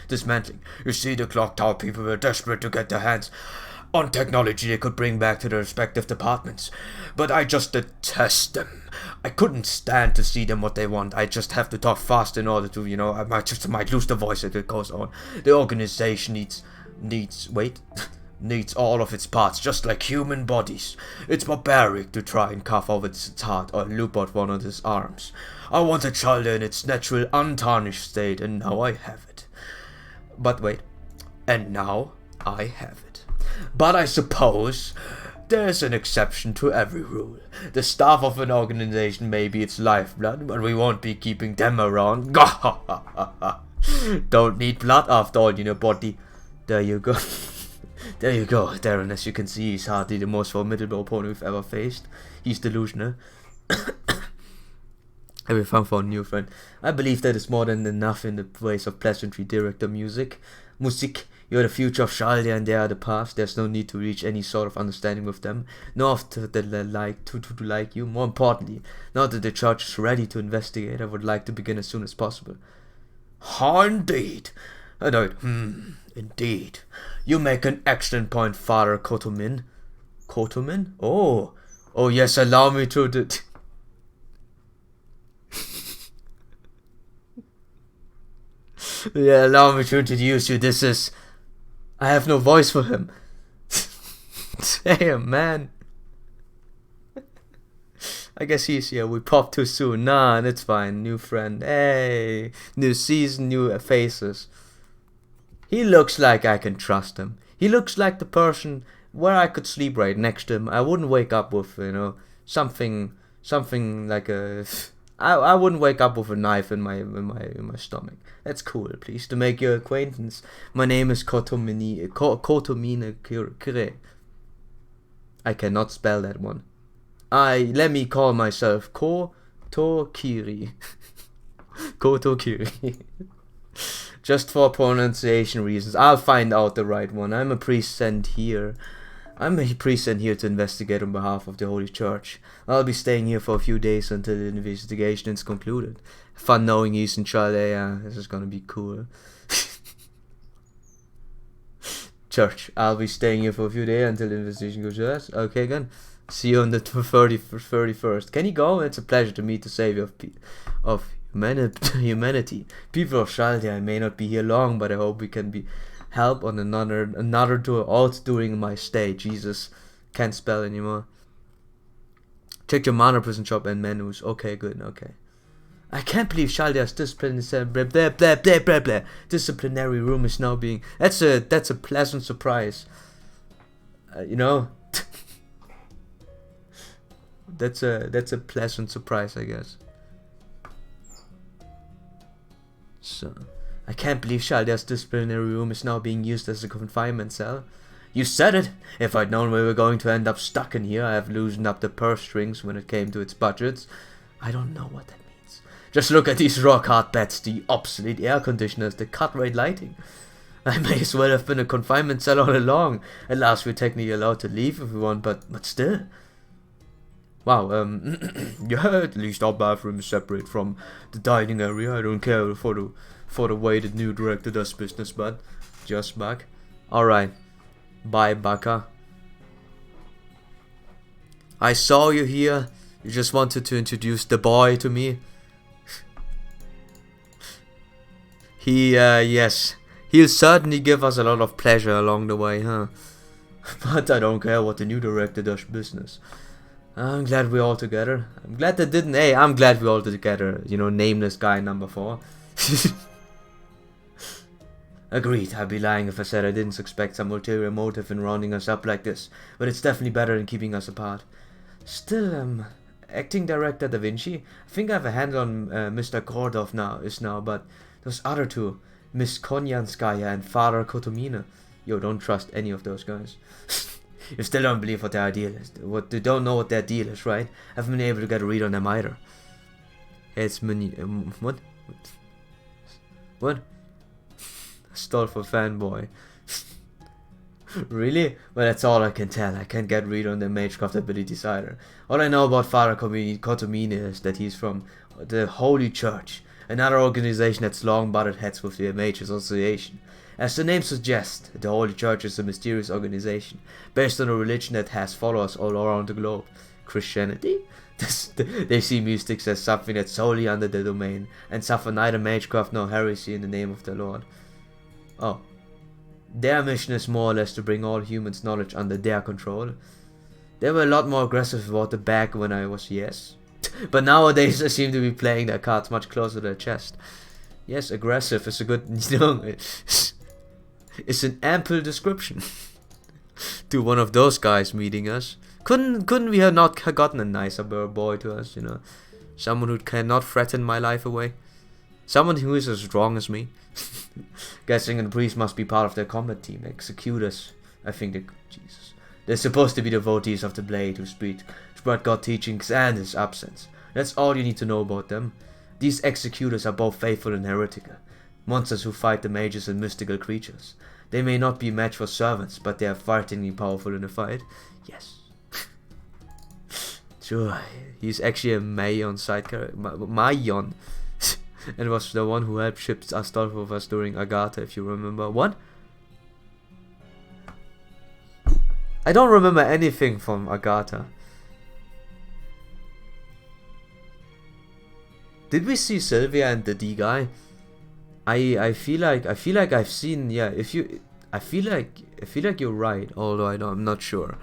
dismantling. You see, the clock tower people were desperate to get their hands. on technology they could bring back to their respective departments. But I just detest them. I couldn't stand to see them what they want. I just have to talk fast in order to, I might lose the voice as it goes on. The organization needs all of its parts, just like human bodies. It's barbaric to try and carve off its heart or loop out one of its arms. I want a child in its natural, untarnished state, and now I have it. But wait, and now I have it. But I suppose there's an exception to every rule. The staff of an organization may be its lifeblood, but we won't be keeping them around. Don't need blood after all in your body. There you go. There you go, Darren. As you can see, he's hardly the most formidable opponent we've ever faced. He's delusional. Every fun for a new friend. I believe that is more than enough in the ways of pleasantry, director, music. You're the future of Shaldia and they are the past. There's no need to reach any sort of understanding with them. Nor to like you. More importantly, now that the church is ready to investigate, I would like to begin as soon as possible. Indeed. Indeed. You make an excellent point, Father Kotomin. Kotomin? Oh, yes, allow me to... Yeah, allow me to introduce you. This is... I have no voice for him. Damn, man. I guess he's here. We popped too soon. Nah, that's fine. New friend. Hey. New season, new faces. He looks like I can trust him. He looks like the person where I could sleep right next to him. I wouldn't wake up with, something like a... I wouldn't wake up with a knife in my stomach. That's cool. Pleased to make your acquaintance. My name is Kotomine Kire. I cannot spell that one. Let me call myself Kotokiri. Kotokiri. Just for pronunciation reasons. I'll find out the right one. I'm a priest sent here to investigate on behalf of the Holy Church. I'll be staying here for a few days until the investigation is concluded. Fun knowing he's in Chile. This is gonna be cool. Church, I'll be staying here for a few days until the investigation goes yes. Okay, again. See you on the 31st. Can you go? It's a pleasure to meet the savior of humanity. People of Chaldea, I may not be here long, but I hope we can be help on another tour also during my stay. Jesus, can't spell anymore. Check your mana prison shop and menus. Okay, good, okay. I can't believe Chaldea's disciplinary room is now being... That's a pleasant surprise. That's a pleasant surprise, I guess. So, I can't believe Chaldea's disciplinary room is now being used as a confinement cell. You said it! If I'd known we were going to end up stuck in here, I have loosened up the purse strings when it came to its budgets. I don't know what that means. Just look at these rock-hard beds, the obsolete air conditioners, the cut-rate lighting. I may as well have been a confinement cell all along. At last we're technically allowed to leave if we want, but still. Wow, yeah, at least our bathroom is separate from the dining area. I don't care for the way the new director does business, but just back. Alright. Bye, Baka. I saw you here. You just wanted to introduce the boy to me. Yes. He'll certainly give us a lot of pleasure along the way, huh? But I don't care what the new director does business. I'm glad we're all together. I'm glad they didn't... Hey, I'm glad we're all together. Nameless guy number 4. Agreed, I'd be lying if I said I didn't suspect some ulterior motive in rounding us up like this. But it's definitely better than keeping us apart. Still, acting director Da Vinci? I think I have a handle on Mr. Gordov now, but those other two, Miss Konyanskaya and Father Kotomina. Yo, don't trust any of those guys. You still don't believe what their deal is. They don't know what their deal is, right? I haven't been able to get a read on them either. It's many... what? What? Stole for fanboy. Really? Well, that's all I can tell. I can't get read on their magecraft abilities either. All I know about Father Kotomina is that he's from the Holy Church, another organization that's long butted heads with the Mage Association. As the name suggests, the Holy Church is a mysterious organization based on a religion that has followers all around the globe. Christianity? They see mystics as something that's solely under their domain, and suffer neither magecraft nor heresy in the name of the Lord. Oh. Their mission is more or less to bring all humans' knowledge under their control. They were a lot more aggressive about the back when I was yes. But nowadays they seem to be playing their cards much closer to their chest. Yes, aggressive is a good, it's an ample description to one of those guys meeting us. Couldn't we have not gotten a nicer boy to us, Someone who cannot threaten my life away. Someone who is as strong as me. Guessing the priest must be part of their combat team. Executors. I think Jesus. They're supposed to be devotees of the blade who spread God teachings and his absence. That's all you need to know about them. These executors are both faithful and heretical. Monsters who fight the mages and mystical creatures. They may not be matched for servants, but they are frighteningly powerful in a fight. Yes. Sure, he's actually a Mayon side character. Mayon. And was the one who helped ship Astolfo with us during Agatha, if you remember. What? I don't remember anything from Agatha. Did we see Sylvia and the D guy? I feel like I've seen, yeah, I feel like you're right, although I'm not sure.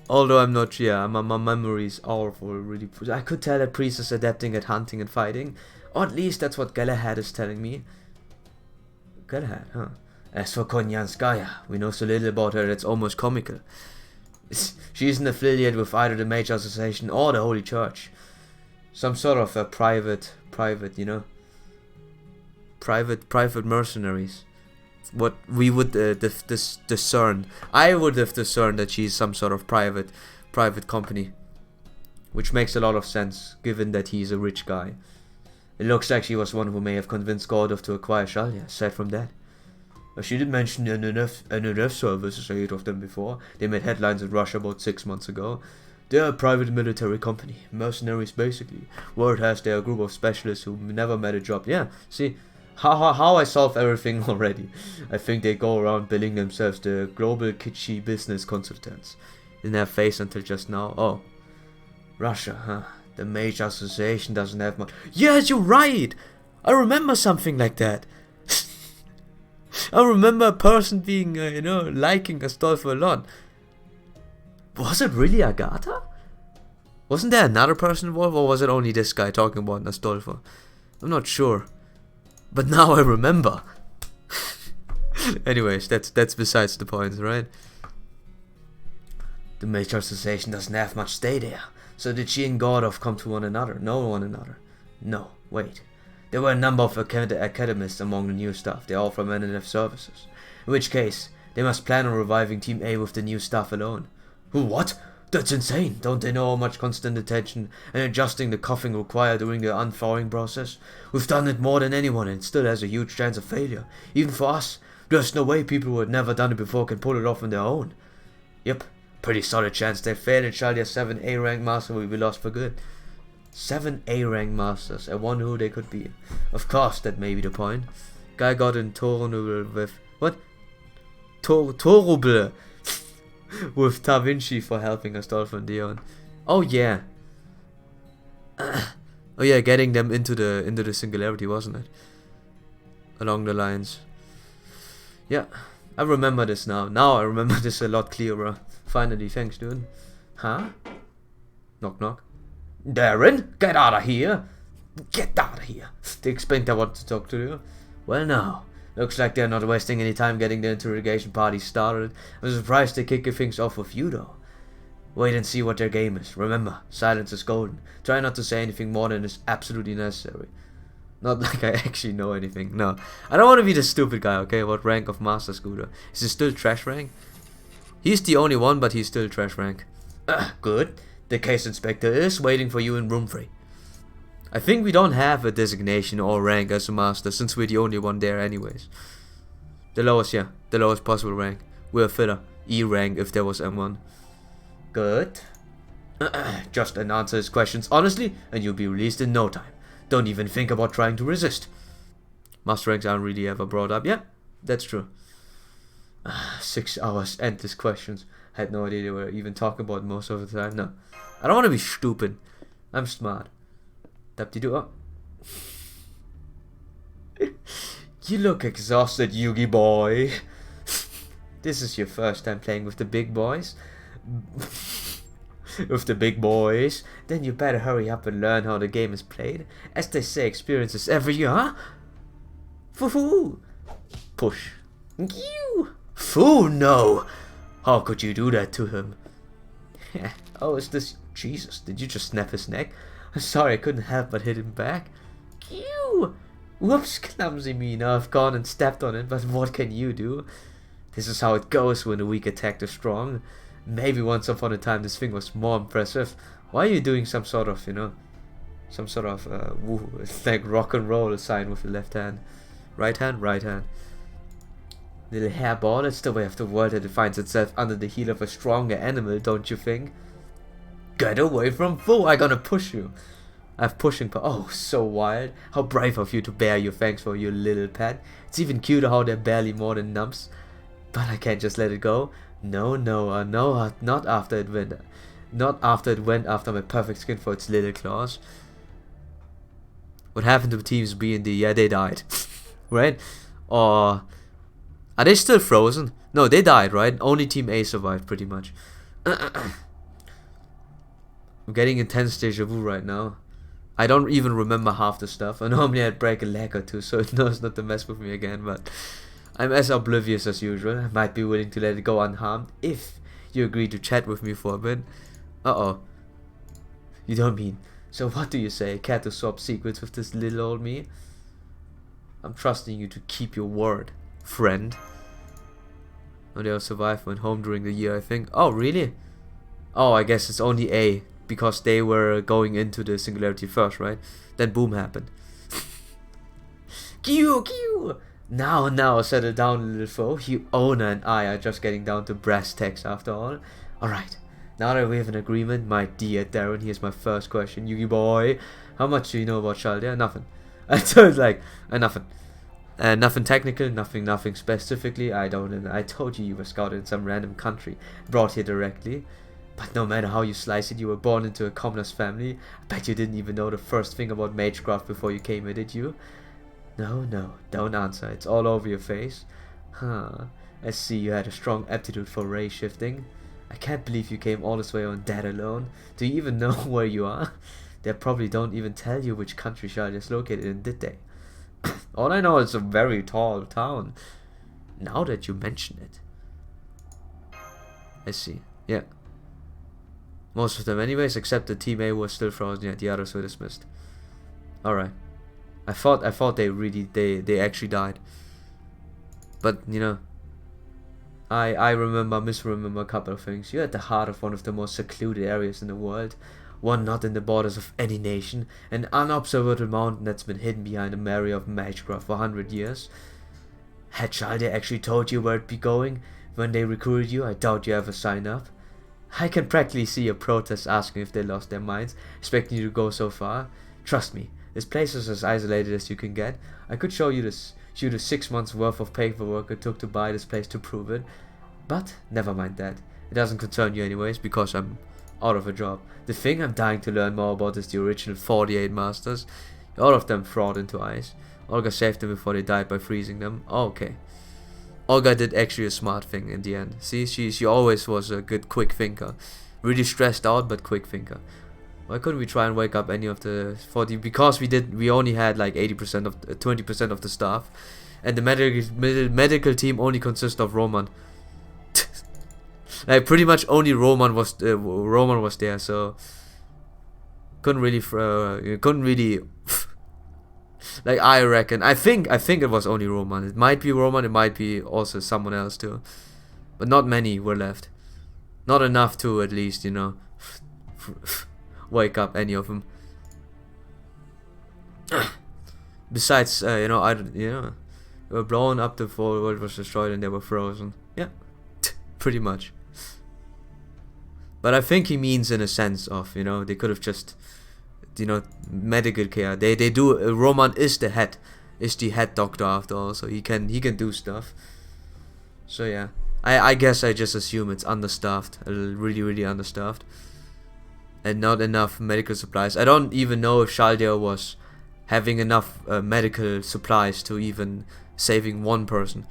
Although I'm not, yeah, my memory is awful, really. I could tell that Priest is adapting at hunting and fighting. Or at least that's what Galahad is telling me. Galahad, huh? As for Konyanskaya, we know so little about her that's almost comical. She isn't affiliated with either the Mage Association or the Holy Church. Some sort of a private, private mercenaries. What we would discern. I would have discerned that she's some sort of private company, which makes a lot of sense given that he's a rich guy. It looks like she was one who may have convinced Gordov to acquire Shalia. Aside from that, she did mention NNF services, 8 of them before. They made headlines in Russia about 6 months ago. They're a private military company, mercenaries basically. Word has they're a group of specialists who never met a job. Yeah, see. How I solve everything already. I think they go around billing themselves the global kitschy business consultants. Didn't have face until just now. Oh. Russia, huh? The Mage Association doesn't have much. Yes, you're right! I remember something like that. I remember a person being, liking Astolfo a lot. Was it really Agatha? Wasn't there another person involved, or was it only this guy talking about Astolfo? I'm not sure. But now I remember. Anyways, that's besides the point, right? The Mage Association doesn't have much stay there. So did she and Gordov come to one another? Know one another? No, wait. There were a number of academists among the new staff. They're all from NNF services. In which case, they must plan on reviving Team A with the new staff alone. What? That's insane. Don't they know how much constant attention and adjusting the coughing require during the unthawing process? We've done it more than anyone and it still has a huge chance of failure. Even for us. There's no way people who had never done it before can pull it off on their own. Yep. Pretty solid chance they fail and Shalia's 7 A rank master will be lost for good. 7 A rank masters. I wonder who they could be. Of course, that may be the point. Guy got in Tornable with... What? Torable. With Da Vinci for helping Astolfo and Dion. Oh yeah. Oh yeah, getting them into the singularity, wasn't it? Along the lines. Yeah, I remember this now. Now I remember this a lot clearer. Finally, thanks, dude. Huh? Knock knock. Darren, get out of here! Get out of here! They explained I want to talk to you. Well, now. Looks like they're not wasting any time getting the interrogation party started. I'm surprised they kick things off with you though. Wait and see what their game is. Remember, silence is golden. Try not to say anything more than is absolutely necessary. Not like I actually know anything. No. I don't want to be the stupid guy, okay? What rank of Master Scooter? Is he still trash rank? He's the only one, but he's still trash rank. Good. The case inspector is waiting for you in room 3. I think we don't have a designation or rank as a master, since we're the only one there anyways. The lowest possible rank. We're a filler. E rank if there was M1. Good. Just answer his questions honestly, and you'll be released in no time. Don't even think about trying to resist. Master ranks aren't really ever brought up. Yeah, that's true. 6 hours, endless questions. I had no idea they were even talking about most of the time. No, I don't want to be stupid. I'm smart. Dap-de-doo. You look exhausted, Yugi boy. This is your first time playing with the big boys? With the big boys? Then you better hurry up and learn how the game is played. As they say, experience is every year, huh? Foo-foo! Push. You! Foo, no! How could you do that to him? Oh, is this... Jesus, did you just snap his neck? I'm sorry, I couldn't help but hit him back. Ew! Whoops, clumsy me. Now I've gone and stepped on it, but what can you do? This is how it goes when a weak attacked a strong. Maybe once upon a time this thing was more impressive. Why are you doing some sort of, you know, some sort of, it's like rock and roll sign with the left hand. Right hand, right hand. Little hairball, it's the way of the world that it finds itself under the heel of a stronger animal, don't you think? Get away from foe, I'm gonna push you. I have pushing power. Oh, so wild. How brave of you to bare your fangs for your little pet. It's even cuter how they're barely more than nubs. But I can't just let it go. No, no, no, not after it went. Not after it went after my perfect skin for its little claws. What happened to teams B and D? Yeah, they died. Right? Or... Are they still frozen? No, they died, right? Only Team A survived, pretty much. I'm getting intense deja vu right now. I don't even remember half the stuff. I normally I'd break a leg or two, so it knows not to mess with me again, but I'm as oblivious as usual. I might be willing to let it go unharmed if you agree to chat with me for a bit. Uh-oh. You don't mean... So what do you say? Care to swap secrets with this little old me? I'm trusting you to keep your word, friend. Oh, they all survived, went home during the year, I think. Oh, really? Oh, I guess it's only A, because they were going into the singularity first, right? Then boom happened. Q! Now, settle down, little foe. You owner and I are just getting down to brass tacks after all. Alright, now that we have an agreement, my dear Darren, here's my first question. Yugi boy, how much do you know about Chaldea? Nothing. I told nothing. Nothing technical, nothing specifically. I told you were scouted in some random country, brought here directly. But no matter how you slice it, you were born into a commoner's family. I bet you didn't even know the first thing about magecraft before you came here, did you? No, don't answer. It's all over your face. Huh. I see you had a strong aptitude for ray shifting. I can't believe you came all this way on that alone. Do you even know where you are? They probably don't even tell you which country Chaldea is located in, did they? All I know is a very tall town. Now that you mention it. I see. Yeah. Most of them anyways, except the Team A was still frozen, yet the others were dismissed. Alright. I thought they actually died. But, you know, I misremember a couple of things. You're at the heart of one of the most secluded areas in the world. One not in the borders of any nation. An unobservable mountain that's been hidden behind a barrier of magecraft for 100 years. Had Chaldea actually told you where it'd be going when they recruited you? I doubt you ever signed up. I can practically see your protests asking if they lost their minds, expecting you to go so far. Trust me, this place is as isolated as you can get. I could show you the 6 months worth of paperwork it took to buy this place to prove it. But never mind that. It doesn't concern you anyways, because I'm out of a job. The thing I'm dying to learn more about is the original 48 masters. All of them fraud into ice. Olga saved them before they died by freezing them. Oh, okay. Olga did actually a smart thing in the end. See, she always was a good quick thinker. Really stressed out, but quick thinker. Why couldn't we try and wake up any of the 40? Because we only had like 80% of 20% of the staff, and the medical team only consists of Roman. Like pretty much only Roman was there, so couldn't really like I reckon. I think it was only Roman. It might be Roman. It might be also someone else too, but not many were left. Not enough to at least, you know, wake up any of them. Besides, you know, they were blown up before the world was destroyed and they were frozen. Yeah, pretty much. But I think he means in a sense of, you know, they could have just, you know, medical care. They do. Roman is the head. is the head doctor after all, so he can do stuff. So yeah, I guess I just assume it's understaffed, really understaffed, and not enough medical supplies. I don't even know if Shaldia was having enough medical supplies to even saving one person.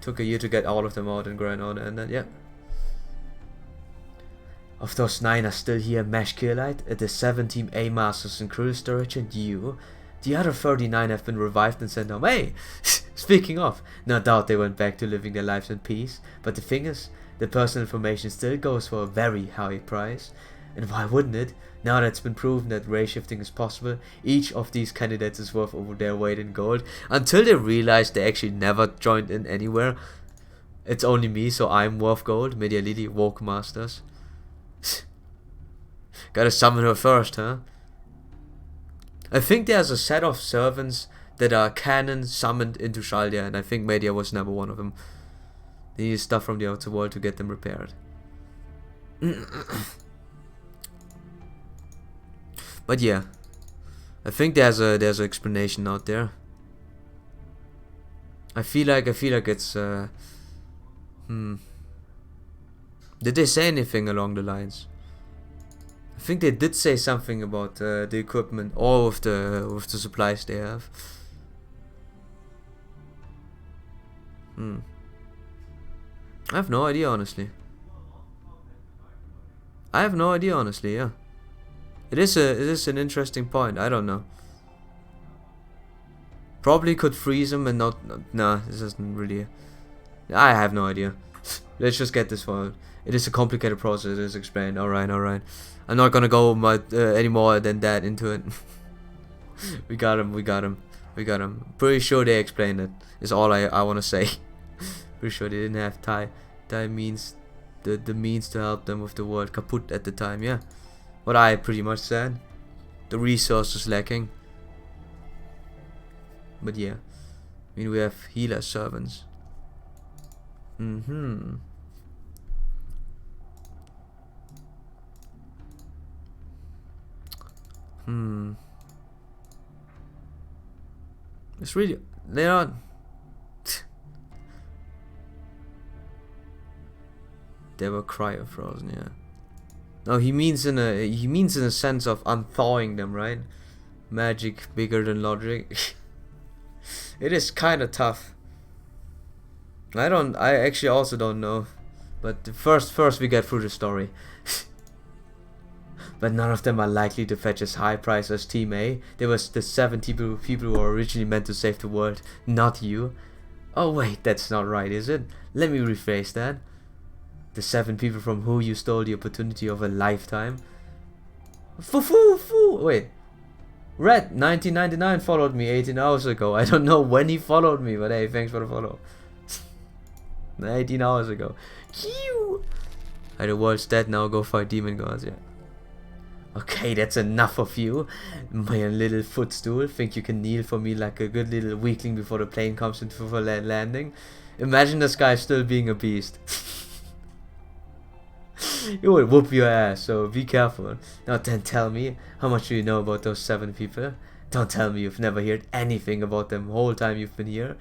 Took a year to get all of them out in Grand Order, and then yeah. Of those 9 are still here, Meshkirlite, the 7 Team A Masters and Cruel Storage, and you. The other 39 have been revived and sent home. Hey! Speaking of, no doubt they went back to living their lives in peace. But the thing is, the personal information still goes for a very high price. And why wouldn't it? Now that it's been proven that race shifting is possible, each of these candidates is worth over their weight in gold. Until they realize they actually never joined in anywhere. It's only me, so I'm worth gold. Media Lily, Woke Masters. Gotta summon her first, huh? I think there's a set of servants that are canon summoned into Shaldia, and I think Media was never one of them. They need stuff from the outer world to get them repaired. But yeah, I think there's an explanation out there. I feel like it's Did they say anything along the lines? I think they did say something about the equipment or with the supplies they have. I have no idea, honestly. Yeah. It is an interesting point. I don't know. Probably could freeze them and not. Nah, this isn't really. I have no idea. Let's just get this forward. It is a complicated process, as explained. Alright. I'm not gonna go much any more than that into it. We got him. Pretty sure they explained it. Is all I wanna say. Pretty sure they didn't have time means the means to help them with the word kaput at the time. Yeah, what I pretty much said. The resources lacking. But yeah, I mean we have healer servants. It's really they're not. They were cryo-frozen, yeah. No, he means in a sense of unthawing them, right? Magic bigger than logic. It is kind of tough. I actually also don't know. But first we get through the story. But none of them are likely to fetch as high price as Team A. There was the 7 people who were originally meant to save the world, not you. Oh wait, that's not right, is it? Let me rephrase that. The 7 people from who you stole the opportunity of a lifetime. Wait. Red 1999 followed me 18 hours ago. I don't know when he followed me, but hey, thanks for the follow. 18 hours ago. Phew. Hey, the world's dead now. Go fight demon gods. Yeah. Okay, that's enough of you, my little footstool. Think you can kneel for me like a good little weakling before the plane comes into for landing? Imagine this guy still being a beast. He will whoop your ass, so be careful. Now then tell me, how much do you know about those 7 people? Don't tell me you've never heard anything about them the whole time you've been here.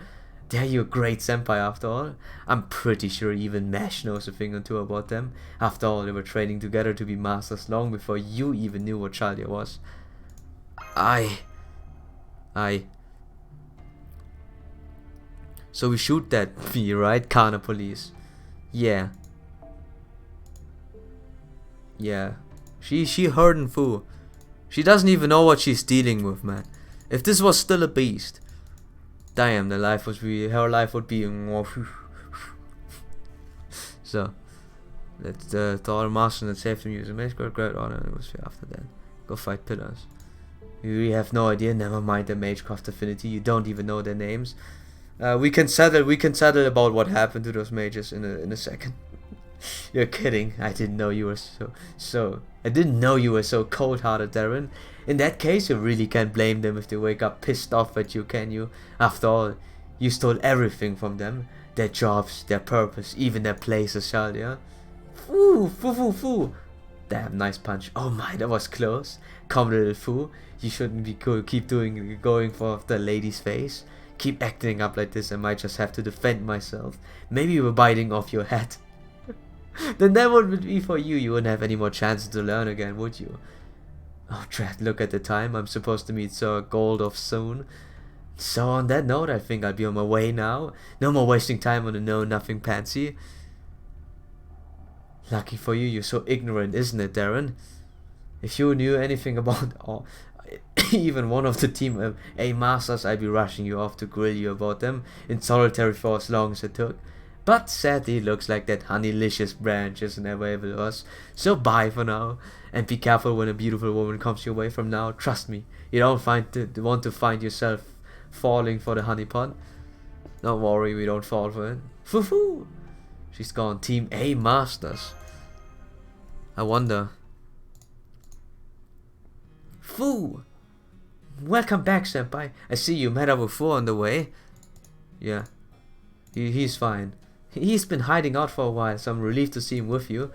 They're your great senpai after all. I'm pretty sure even Mesh knows a thing or two about them. After all, they were training together to be masters long before you even knew what Shaldia was. Aye. So we shoot that bee, right? Kana police. Yeah. She hurting fool. She doesn't even know what she's dealing with, man. If this was still a beast, damn, her life would be. So, let's the Thor master and save the museum. Make great honor. It was after that. Go fight pillars. We have no idea. Never mind the Magecraft affinity. You don't even know their names. We can settle about what happened to those mages in a second. You're kidding. I didn't know you were I didn't know you were so cold-hearted, Darren. In that case, you really can't blame them if they wake up pissed off at you, can you? After all, you stole everything from them. Their jobs, their purpose, even their place as Shaldia. Foo. Damn, nice punch. Oh my, that was close. Come, little fool. You shouldn't be keep going for the lady's face. Keep acting up like this, I might just have to defend myself. Maybe you were biting off your head. Then that would be for you. You wouldn't have any more chances to learn again, would you? Oh, drat, look at the time. I'm supposed to meet Sir Goldorf soon. So on that note, I think I'll be on my way now. No more wasting time on a know-nothing pansy. Lucky for you, you're so ignorant, isn't it, Darren? If you knew anything about even one of the Team A Masters, I'd be rushing you off to grill you about them in solitary for as long as it took. But sadly, it looks like that honeylicious branch isn't available to us. So bye for now, and be careful when a beautiful woman comes your way from now. Trust me, you don't want to find yourself falling for the honeypot. Don't worry, we don't fall for it. Foo-foo! She's gone. Team A Masters. I wonder. Foo! Welcome back, senpai. I see you met up with Fu on the way. Yeah. He's fine. He's been hiding out for a while, so I'm relieved to see him with you.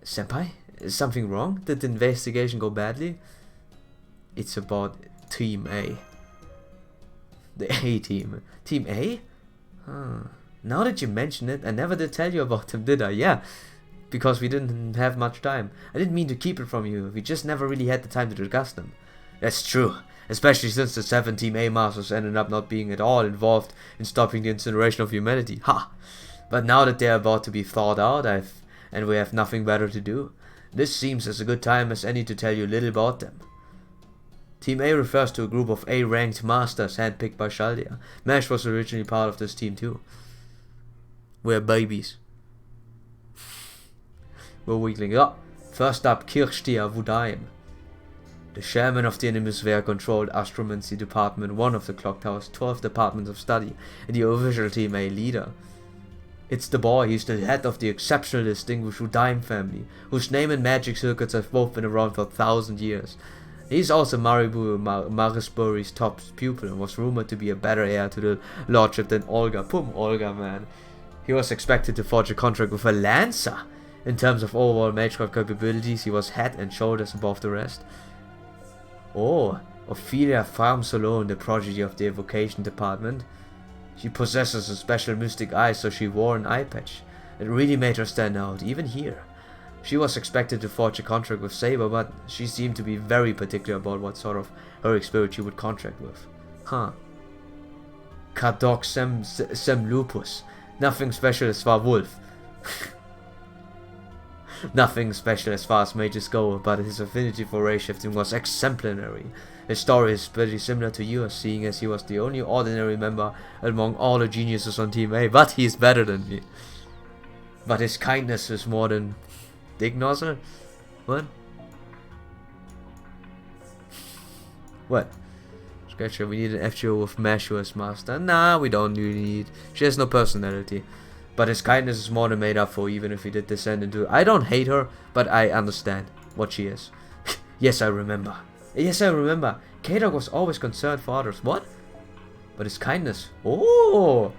Senpai? Is something wrong? Did the investigation go badly? It's about Team A. The A team. Team A? Huh. Now that you mention it, I never did tell you about them, did I? Yeah. Because we didn't have much time. I didn't mean to keep it from you. We just never really had the time to discuss them. That's true. Especially since the 7 Team A Masters ended up not being at all involved in stopping the incineration of humanity. Ha! But now that they're about to be thawed out, and we have nothing better to do, this seems as a good time as any to tell you a little about them. Team A refers to a group of A-ranked masters handpicked by Shaldia. Mesh was originally part of this team too. We're babies. We're weaklings. Oh, first up, Kirchstier Wudaim. The chairman of the Hemisphere-controlled astromancy department, one of the clock tower's 12 departments of study, and the official Team A leader. It's the boy. He's the head of the exceptionally distinguished Wudaim family, whose name and magic circuits have both been around for 1,000 years. He's also Maribu Marisbury's top pupil and was rumored to be a better heir to the lordship than Olga. Pum, Olga, man. He was expected to forge a contract with a Lancer. In terms of overall magecraft capabilities, he was head and shoulders above the rest. Oh, Ophelia farms alone, the prodigy of the evocation department. She possesses a special mystic eye, so she wore an eye patch. It really made her stand out, even here. She was expected to forge a contract with Saber, but she seemed to be very particular about what sort of heroic spirit she would contract with. Huh. Kadok Sem Lupus. Nothing special as far Wolf. Nothing special as far as mages go, but his affinity for ray shifting was exemplary. His story is pretty similar to yours, seeing as he was the only ordinary member among all the geniuses on Team A, but he's better than me. But his kindness is more than Dick Nozzle? What? What? Scratcher, we need an FGO with Mashu as master. Nah, we don't really need. She has no personality. But his kindness is more than made up for, even if he did descend into... I don't hate her, but I understand what she is. Yes, I remember. Yes, I remember. K-Dog was always concerned for others. What? But his kindness... Oh!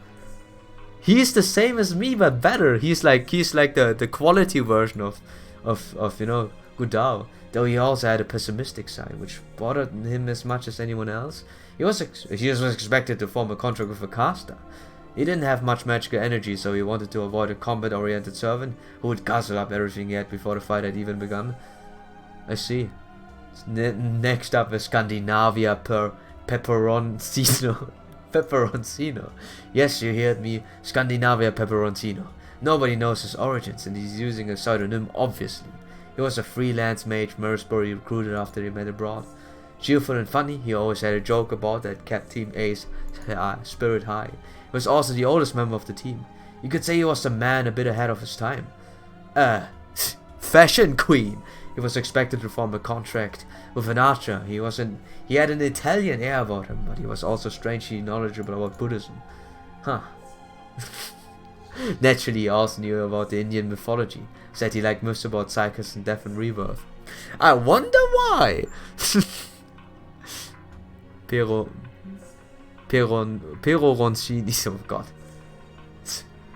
He's the same as me, but better. He's like the quality version of you know, Gudao. Though he also had a pessimistic side, which bothered him as much as anyone else. He was expected to form a contract with a caster. He didn't have much magical energy, so he wanted to avoid a combat-oriented servant who would guzzle up everything he had before the fight had even begun. I see. Next up is Scandinavia Peperoncino. Peperoncino. Yes, you heard me. Scandinavia Peperoncino. Nobody knows his origins, and he's using a pseudonym, obviously. He was a freelance mage Marisbury recruited after they met abroad. Cheerful and funny, he always had a joke about that kept Team A's spirit high. He was also the oldest member of the team. You could say he was a man a bit ahead of his time. Fashion queen! He was expected to form a contract with an archer. He had an Italian air about him, but he was also strangely knowledgeable about Buddhism. Huh. Naturally, he also knew about the Indian mythology. Said he liked myths about cycles and death and rebirth. I wonder why! Roncino, oh god.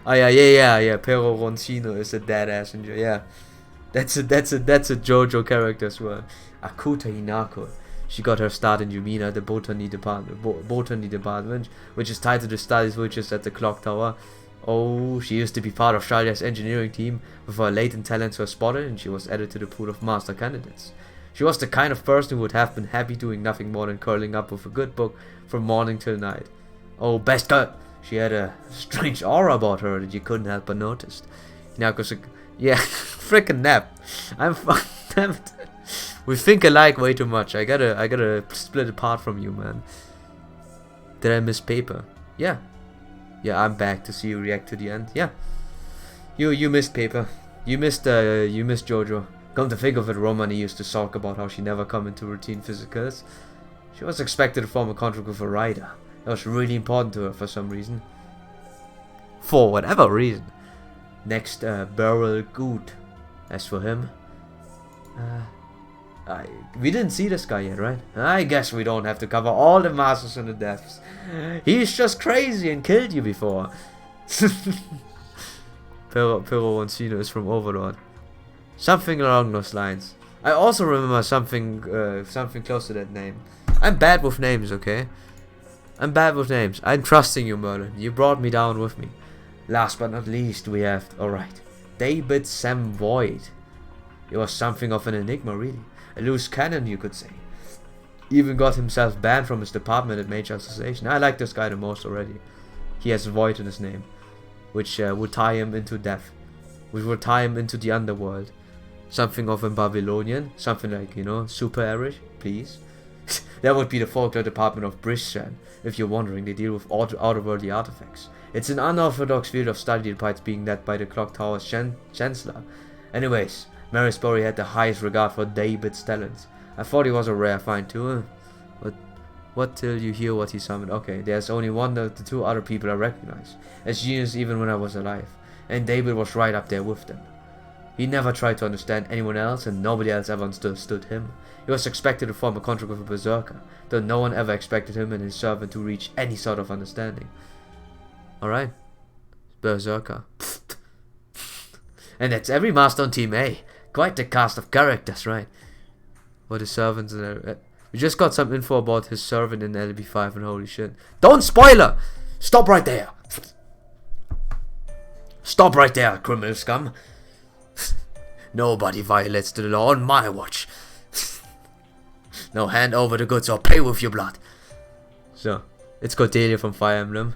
Oh yeah, Pero Roncino is a dead-ass ninja, yeah. That's a JoJo character as well. Akuta Hinako. She got her start in Yumina, the botany department, which is tied to the studies which is at the clock tower. Oh, she used to be part of Shalia's engineering team before her latent talents were spotted and she was added to the pool of master candidates. She was the kind of person who would have been happy doing nothing more than curling up with a good book from morning till night. Oh, best girl! She had a strange aura about her that you couldn't help but notice. Hinako's yeah, frickin' nap. I'm damn it. We think alike way too much. I gotta split apart from you, man. Did I miss paper? Yeah. Yeah, I'm back to see you react to the end. Yeah. You missed paper. You missed JoJo. Come to think of it, Romani used to sulk about how she never come into routine physicals. She was expected to form a contract with a rider. That was really important to her for some reason. For whatever reason. Next, Beryl Good. As for him, we didn't see this guy yet, right? I guess we don't have to cover all the masters and the deaths. He's just crazy and killed you before. Pero Oncino is from Overlord. Something along those lines. I also remember something close to that name. I'm bad with names, okay? I'm bad with names. I'm trusting you, Merlin. You brought me down with me. Last but not least, we have... Alright. David Sam Void. He was something of an enigma, really. A loose cannon, you could say. Even got himself banned from his department at Major Association. I like this guy the most already. He has Void in his name. Which would tie him into death. Which would tie him into the underworld. Something of a Babylonian. Something like, you know, super Irish. Please. That would be the folklore department of Brishan. If you're wondering, they deal with outerworldly artifacts. It's an unorthodox field of study despite being led by the Clock Tower's Chancellor. Anyways, Marisbury had the highest regard for David's talents. I thought he was a rare find too. But what till you hear what he summoned? Okay, there's only one of the two other people I recognize. As genius even when I was alive. And David was right up there with them. He never tried to understand anyone else and nobody else ever understood him. He was expected to form a contract with a berserker, though no one ever expected him and his servant to reach any sort of understanding. Alright. Berserker. And that's every master on Team A. Quite the cast of characters, right? What his servants and we just got some info about his servant in LB5 and holy shit. Don't spoiler! Stop right there! Stop right there, criminal scum. Nobody violates the law on my watch. Now hand over the goods or pay with your blood. So, it's Cordelia from Fire Emblem.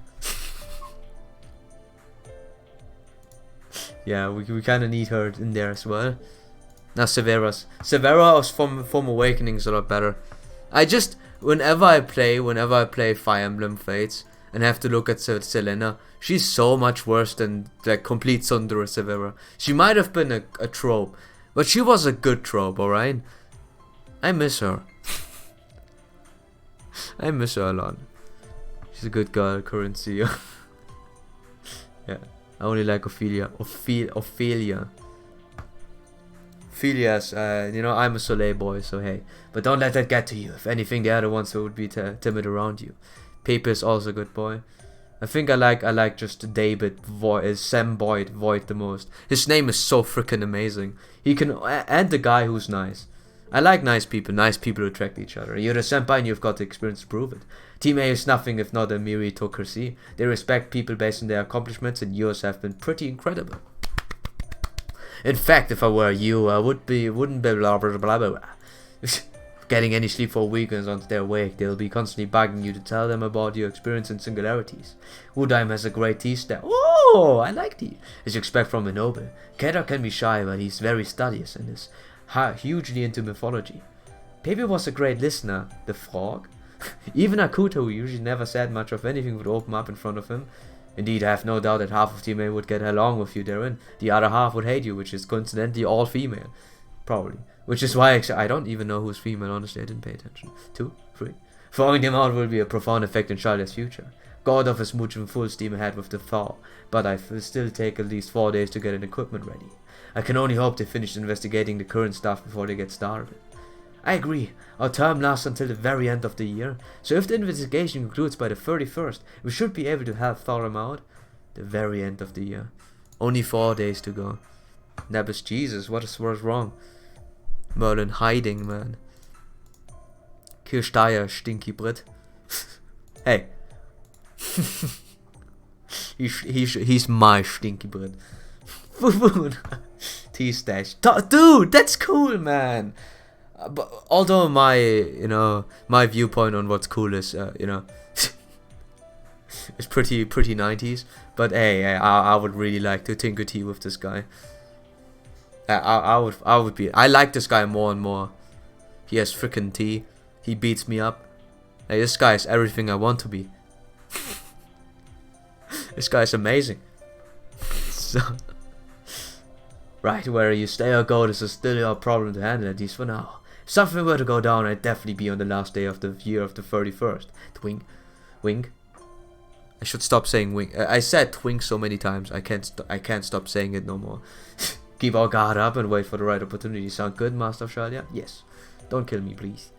Yeah, we kind of need her in there as well. Now Severa from Awakening is a lot better. I just, whenever I play Fire Emblem Fates and have to look at Selena, she's so much worse than like complete Sundara Severa. She might have been a trope, but she was a good trope, alright? I miss her. I miss her a lot. She's a good girl, currency. Yeah, I only like Ophelia. Ophelia's, you know, I'm a Soleil boy, so hey. But don't let that get to you. If anything, the other ones would be timid around you. Paper is also a good boy. I think I like just David Sam Void the most. His name is so freaking amazing. He can, and the guy who's nice. I like nice people who attract each other. You're the senpai and you've got the experience to prove it. Team A is nothing if not a meritocracy. They respect people based on their accomplishments and yours have been pretty incredible. In fact, if I were you, I wouldn't be blah blah blah blah. Getting any sleep for weekends once they're awake, they'll be constantly bugging you to tell them about your experience and singularities. Udime has a great teeth style. Oh, I like thee. As you expect from a noble. Keter can be shy, but he's very studious and is hugely into mythology. Pepe was a great listener. The frog? Even Akuto, who usually never said much of anything, would open up in front of him. Indeed, I have no doubt that half of Team A would get along with you, Darren. The other half would hate you, which is coincidentally all female. Probably. Which is why I don't even know who's female, honestly, I didn't pay attention. 2, 3. Throwing them out will be a profound effect in Charlie's future. God of is moving full steam ahead with the thaw, but I will still take at least 4 days to get an equipment ready. I can only hope they finish investigating the current stuff before they get started. I agree. Our term lasts until the very end of the year, so if the investigation concludes by the 31st, we should be able to help thaw them out. The very end of the year. Only 4 days to go. Nebus, Jesus, what is wrong? Merlin hiding, man. Kirsteier, stinky Brit. Hey. he's my stinky Brit. T-stash. Dude, that's cool, man. But although my viewpoint on what's cool is, it's pretty 90s. But hey, I would really like to tinker tea with this guy. I like this guy more and more. He has frickin' tea. He beats me up. Hey, this guy is everything I want to be. This guy is amazing. So, right, whether you stay or go, this is still your problem to handle, at least for now. If something were to go down, I'd definitely be on the last day of the year of the 31st. Twink. I should stop saying wink. I said twink so many times. I can't stop saying it no more. Keep our guard up and wait for the right opportunity. Sound good, Master of Shalia? Yes. Don't kill me, please.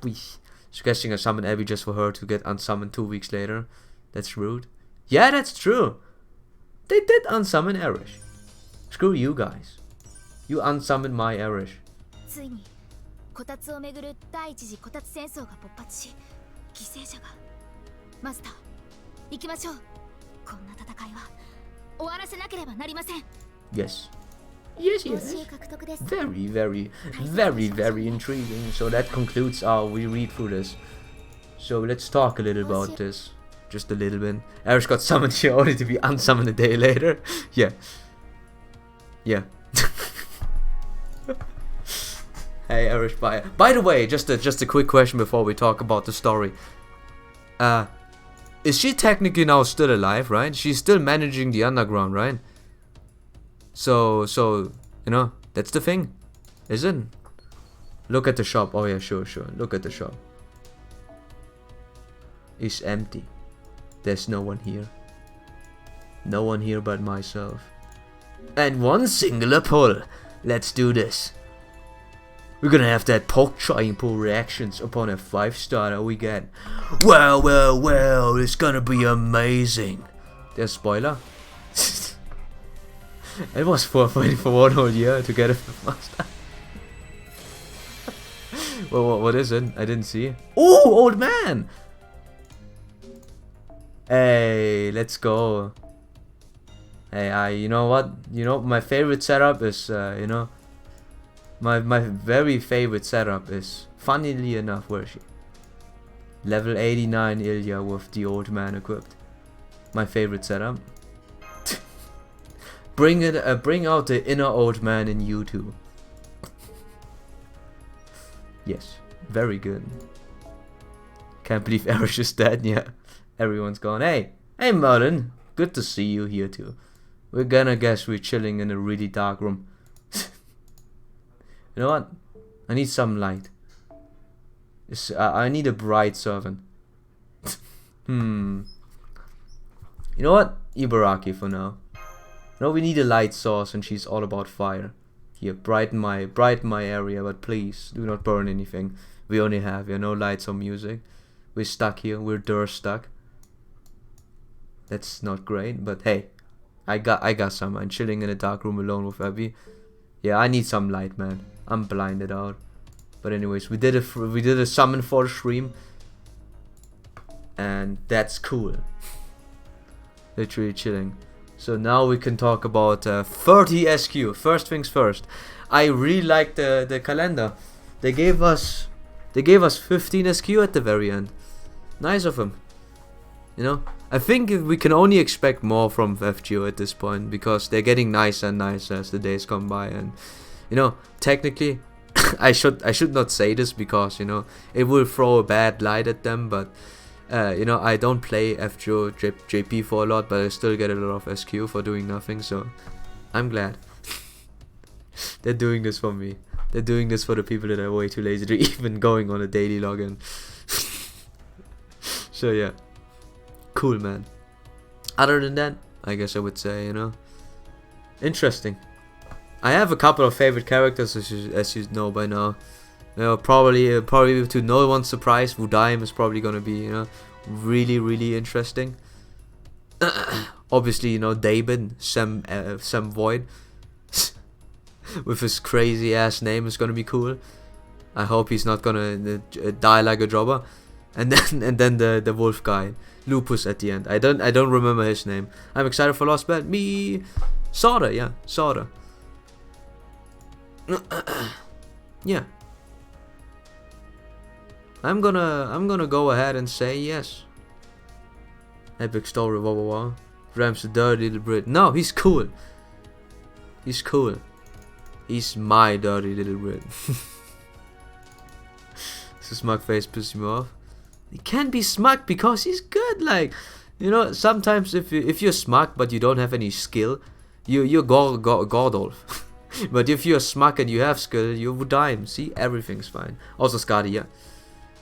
Please. Suggesting I summon Abby just for her to get unsummoned 2 weeks later. That's rude. Yeah, that's true. They did unsummon Erish. Screw you guys. You unsummoned my Erish. ついにこたつをめぐる第一次こたつ戦争が勃発し、犠牲者が。マスター、行きましょう。こんな戦いは終わらせなければなりません。Yes. Yes. Very intriguing. So that concludes our we read through this. So let's talk a little about this. Just a little bit. Erish got summoned here only to be unsummoned a day later. Yeah. Hey Erish, bye. By the way, just a quick question before we talk about the story. Is she technically now still alive, right? She's still managing the underground, right? So that's the thing, isn't? Look at the shop. Oh yeah, sure. Look at the shop. It's empty. There's no one here. No one here but myself. And one singular pull. Let's do this. We're gonna have that pork giant pull reactions upon a 5-star that we get. Well, it's gonna be amazing. There's spoiler. It was 440 for 1 whole year to get a master. Well, what is it? I didn't see. Oh, old man! Hey, let's go. Hey, you know what? My favorite setup is, my very favorite setup is, funnily enough, where is she? Level 89 Ilya with the old man equipped. My favorite setup. Bring out the inner old man in you too. Yes, very good. Can't believe Erish is dead. Yeah, everyone's gone. Hey Merlin, good to see you here too. We're gonna guess we're chilling in a really dark room. You know what? I need some light. I need a bright servant. You know what? Ibaraki for now. No, we need a light source, and she's all about fire. Here, brighten my area, but please do not burn anything. We only have no lights or music. We're stuck here. We're stuck. That's not great, but hey, I got some. I'm chilling in a dark room alone with Abby. Yeah, I need some light, man. I'm blinded out. But anyways, we did a summon for the stream, and that's cool. Literally chilling. So now we can talk about 30 SQ. First things first. I really like the calendar. They gave us 15 SQ at the very end. Nice of them. I think we can only expect more from FGO at this point, because they're getting nicer and nicer as the days come by. And technically, I should not say this because it will throw a bad light at them, but I don't play FGO JP for a lot, but I still get a lot of SQ for doing nothing, so I'm glad. They're doing this for me. They're doing this for the people that are way too lazy to even going on a daily login. So yeah, cool, man. Other than that, I guess I would say, interesting. I have a couple of favorite characters, as you know by now. Probably to no one's surprise, Vudaim is probably gonna be, really interesting. Obviously, David, Sam Void. with his crazy ass name is gonna be cool. I hope he's not gonna die like a jobber. And then the wolf guy, Lupus at the end. I don't remember his name. I'm excited for Lost Belt. Me, sorta, yeah, sorta. Yeah. I'm gonna go ahead and say yes. Epic story, wah wah wah. Ram's a dirty little Brit. No, he's cool. He's cool. He's my dirty little Brit. This smug face pisses me off. He can't be smug because he's good. Like, you know, sometimes if you're smug but you don't have any skill, you're Gordolf. But if you're smug and you have skill, you're dime. See, everything's fine. Also, Skadi, yeah.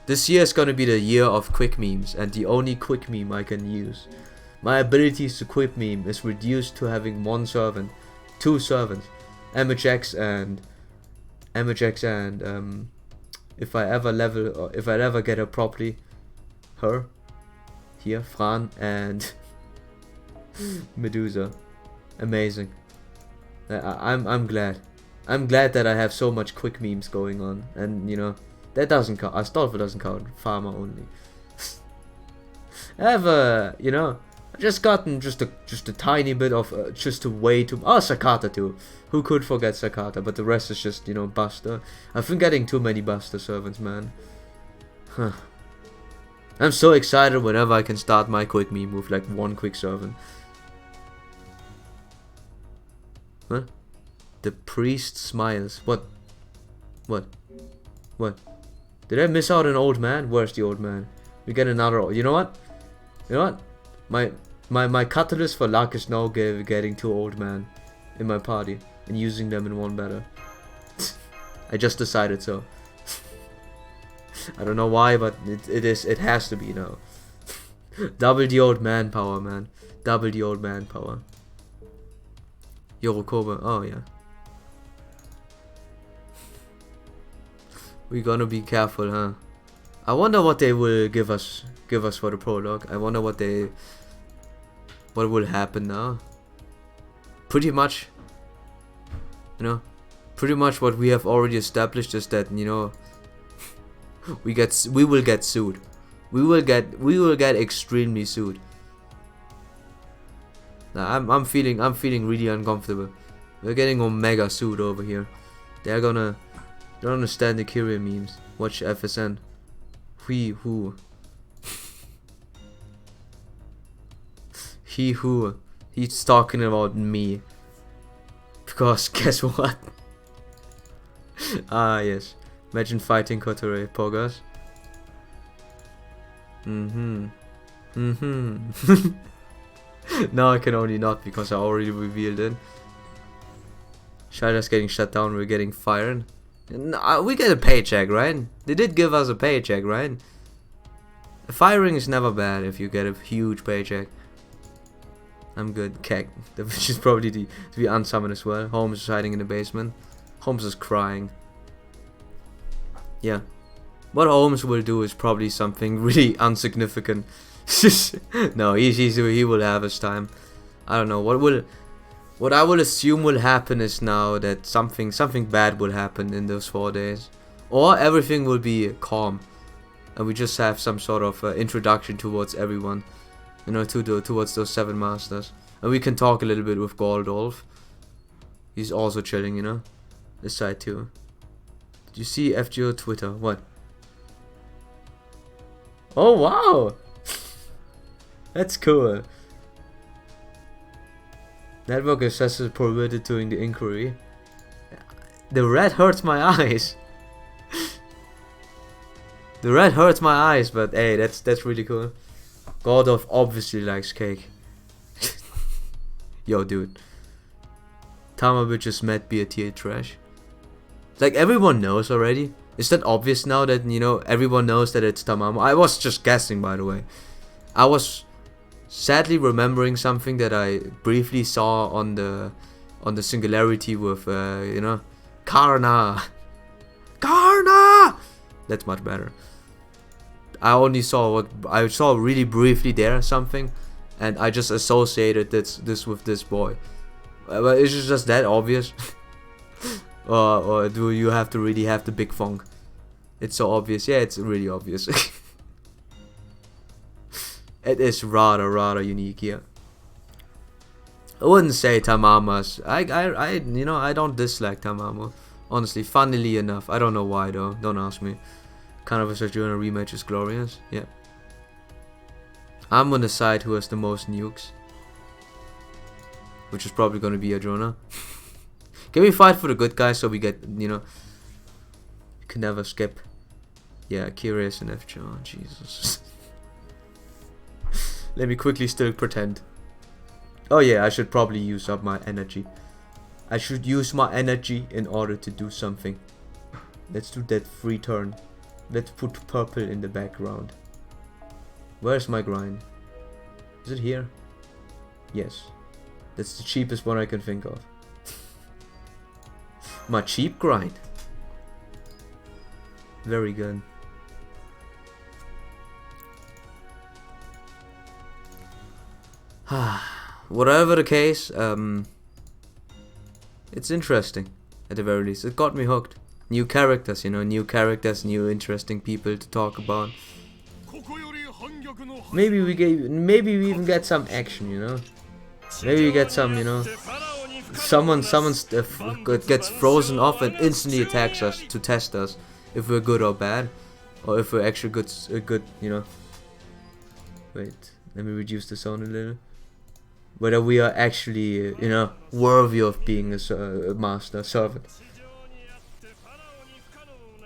This year is gonna be the year of quick memes, and the only quick meme I can use. My abilities to quick meme is reduced to having one servant, two servants, Emajax and if I ever get her properly, her, here, Fran and Medusa, amazing. I'm glad. I'm glad that I have so much quick memes going on, and you know. That doesn't count. Astolfo doesn't count. Farmer only. I have you know, I've just gotten just a tiny bit of just a way too. Oh, Sakata too. Who could forget Sakata? But the rest is just, you know, Buster. I've been getting too many Buster servants, man. Huh. I'm so excited whenever I can start my quick meme with like one quick servant. Huh? The priest smiles. What? What? What? Did I miss out an old man? Where's the old man? We get another. You know what? You know what? My catalyst for luck is now getting two old men in my party and using them in one battle. I just decided so. I don't know why, but it has to be now. Double the old man power, man. Double the old man power. Yorokoba. Oh yeah. We're gonna be careful, huh? I wonder what they will give us for the prologue. I wonder what will happen now. Pretty much, you know, pretty much what we have already established is that, you know, we will get sued. We will get extremely sued. Now, I'm feeling really uncomfortable. We're getting Omega sued over here. They're gonna. Don't understand the Kyria memes. Watch FSN. He who. He who. He's talking about me. Because guess what? Ah yes. Imagine fighting Kotere Pogas. Now I can only not because I already revealed it. Shada's getting shut down, we're getting fired. We get a paycheck, right? They did give us a paycheck, right? Firing is never bad if you get a huge paycheck. I'm good. Keg. Which is probably to be unsummoned as well. Holmes is hiding in the basement. Holmes is crying. Yeah. What Holmes will do is probably something really insignificant. No, he will have his time. I don't know. What I will assume will happen is now that something bad will happen in those 4 days. Or everything will be calm. And we just have some sort of introduction towards everyone. You know, towards those 7 masters. And we can talk a little bit with Gordolf. He's also chilling, you know. This side too. Did you see FGO Twitter? What? Oh wow! That's cool. Network assessor prohibited doing the inquiry. The red hurts my eyes. The red hurts my eyes, but hey, that's really cool. Gordolf obviously likes cake. Yo, dude. Tama just met be a tier trash. Like everyone knows already. Is that obvious now that, you know, everyone knows that it's Tamamo? I was just guessing, by the way. I was sadly remembering something that I briefly saw on the Singularity with you know, Karna. That's much better. I only saw really briefly there something, and I just associated this with this boy. But it's just that obvious. Or do you have to really have the big funk? It's so obvious. Yeah, it's really obvious. It is rather unique here. I wouldn't say Tamama's. I don't dislike Tamamo. Honestly, funnily enough. I don't know why though. Don't ask me. Kind of a Sojourner rematch is glorious. Yeah. I'm on the side who has the most nukes. Which is probably gonna be Adrona. Can we fight for the good guys so we get, you can never skip. Yeah, Curious and FJ. Oh, Jesus. Let me quickly still pretend. Oh yeah, I should probably use up my energy. I should use my energy in order to do something. Let's do that free turn. Let's put purple in the background. Where's my grind? Is it here? Yes. That's the cheapest one I can think of. My cheap grind. Very good. Whatever the case, it's interesting at the very least. It got me hooked. New characters, new characters, new interesting people to talk about. Maybe we even get some action, Maybe we get some, someone gets frozen off and instantly attacks us to test us if we're good or bad, or if we're actually good, Wait, let me reduce the sound a little. Whether we are actually, worthy of being a master servant.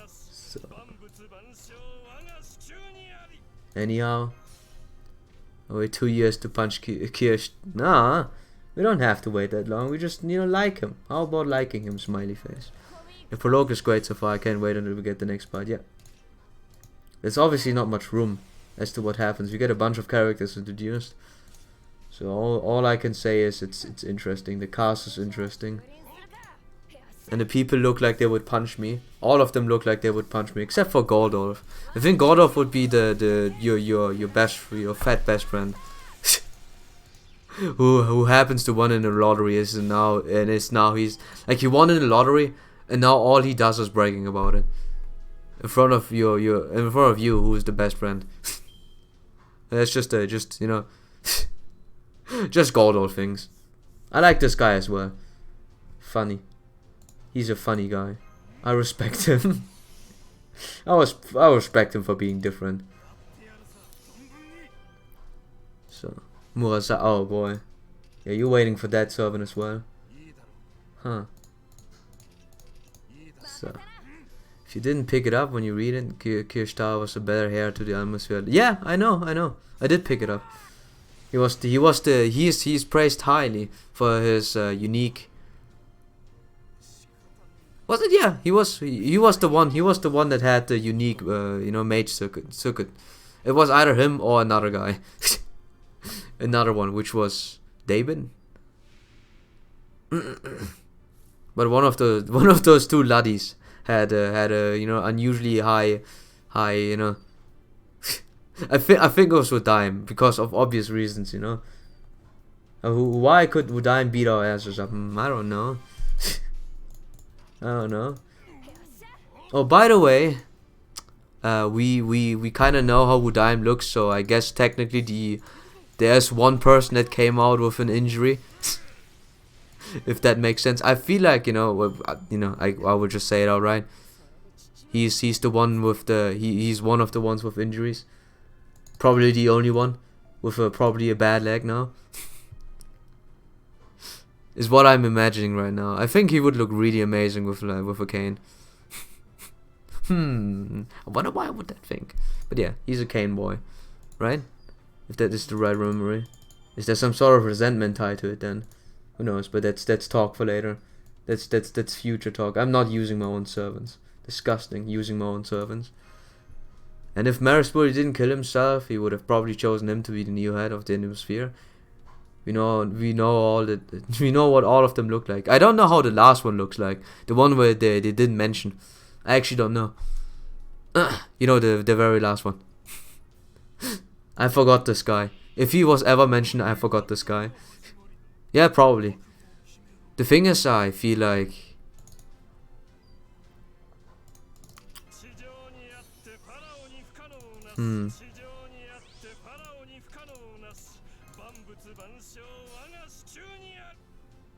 So. Anyhow, I wait 2 years to punch Kirsch. Nah, we don't have to wait that long. We just, like him. How about liking him, smiley face? The prologue is great so far. I can't wait until we get the next part. Yeah. There's obviously not much room as to what happens. We get a bunch of characters introduced. So all I can say is it's interesting. The cast is interesting. And the people look like they would punch me. All of them look like they would punch me, except for Gordolf. I think Gordolf would be your fat best friend. who happens to win in the lottery is now he's like, he won in the lottery and now all he does is bragging about it. In front of you who is the best friend. That's just just Gordolf things. I like this guy as well. Funny. He's a funny guy. I respect him. I respect him for being different. So, Murasa. Oh boy. Yeah, you're waiting for that servant as well. Huh. So, if you didn't pick it up when you read it, Kirshtar was a better heir to the atmosphere. Yeah, I know. I did pick it up. He's praised highly for his unique. Was it? Yeah, he was the one that had the unique mage circuit. It was either him or another guy. Another one, which was David. But one of those two laddies had a unusually high I think it was Udaim because of obvious reasons, Why could Udaim beat our asses up? I don't know. Oh, by the way, we kind of know how Udaim looks, so I guess technically there's one person that came out with an injury. If that makes sense. I feel like, I would just say it outright. He's the one with he's one of the ones with injuries. Probably the only one with probably a bad leg now. Is what I'm imagining right now. I think he would look really amazing with a cane. I wonder why I would that think. But yeah, he's a cane boy, right? If that is the right memory. Is there some sort of resentment tied to it then? Who knows? But that's talk for later. That's future talk. I'm not using my own servants. Disgusting, using my own servants. And if Marispuri didn't kill himself, he would have probably chosen him to be the new head of the Endosphere. We know what all of them look like. I don't know how the last one looks like. The one where they didn't mention. I actually don't know. The very last one. I forgot this guy. If he was ever mentioned, I forgot this guy. Yeah, probably. The thing is, I feel like Hmm.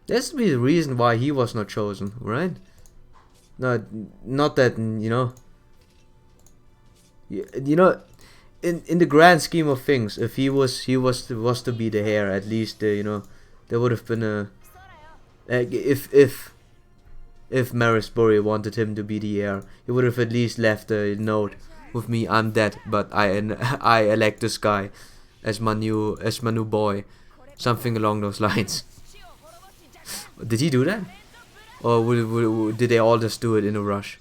There's to be a reason why he was not chosen, right? No, not that, you know. You know, in the grand scheme of things, if he was to be the heir, at least you know, there would have been a if Marisbury wanted him to be the heir, he would have at least left a note with me. I'm dead, but I elect this guy as my new boy, something along those lines. Did he do that, or did they all just do it in a rush?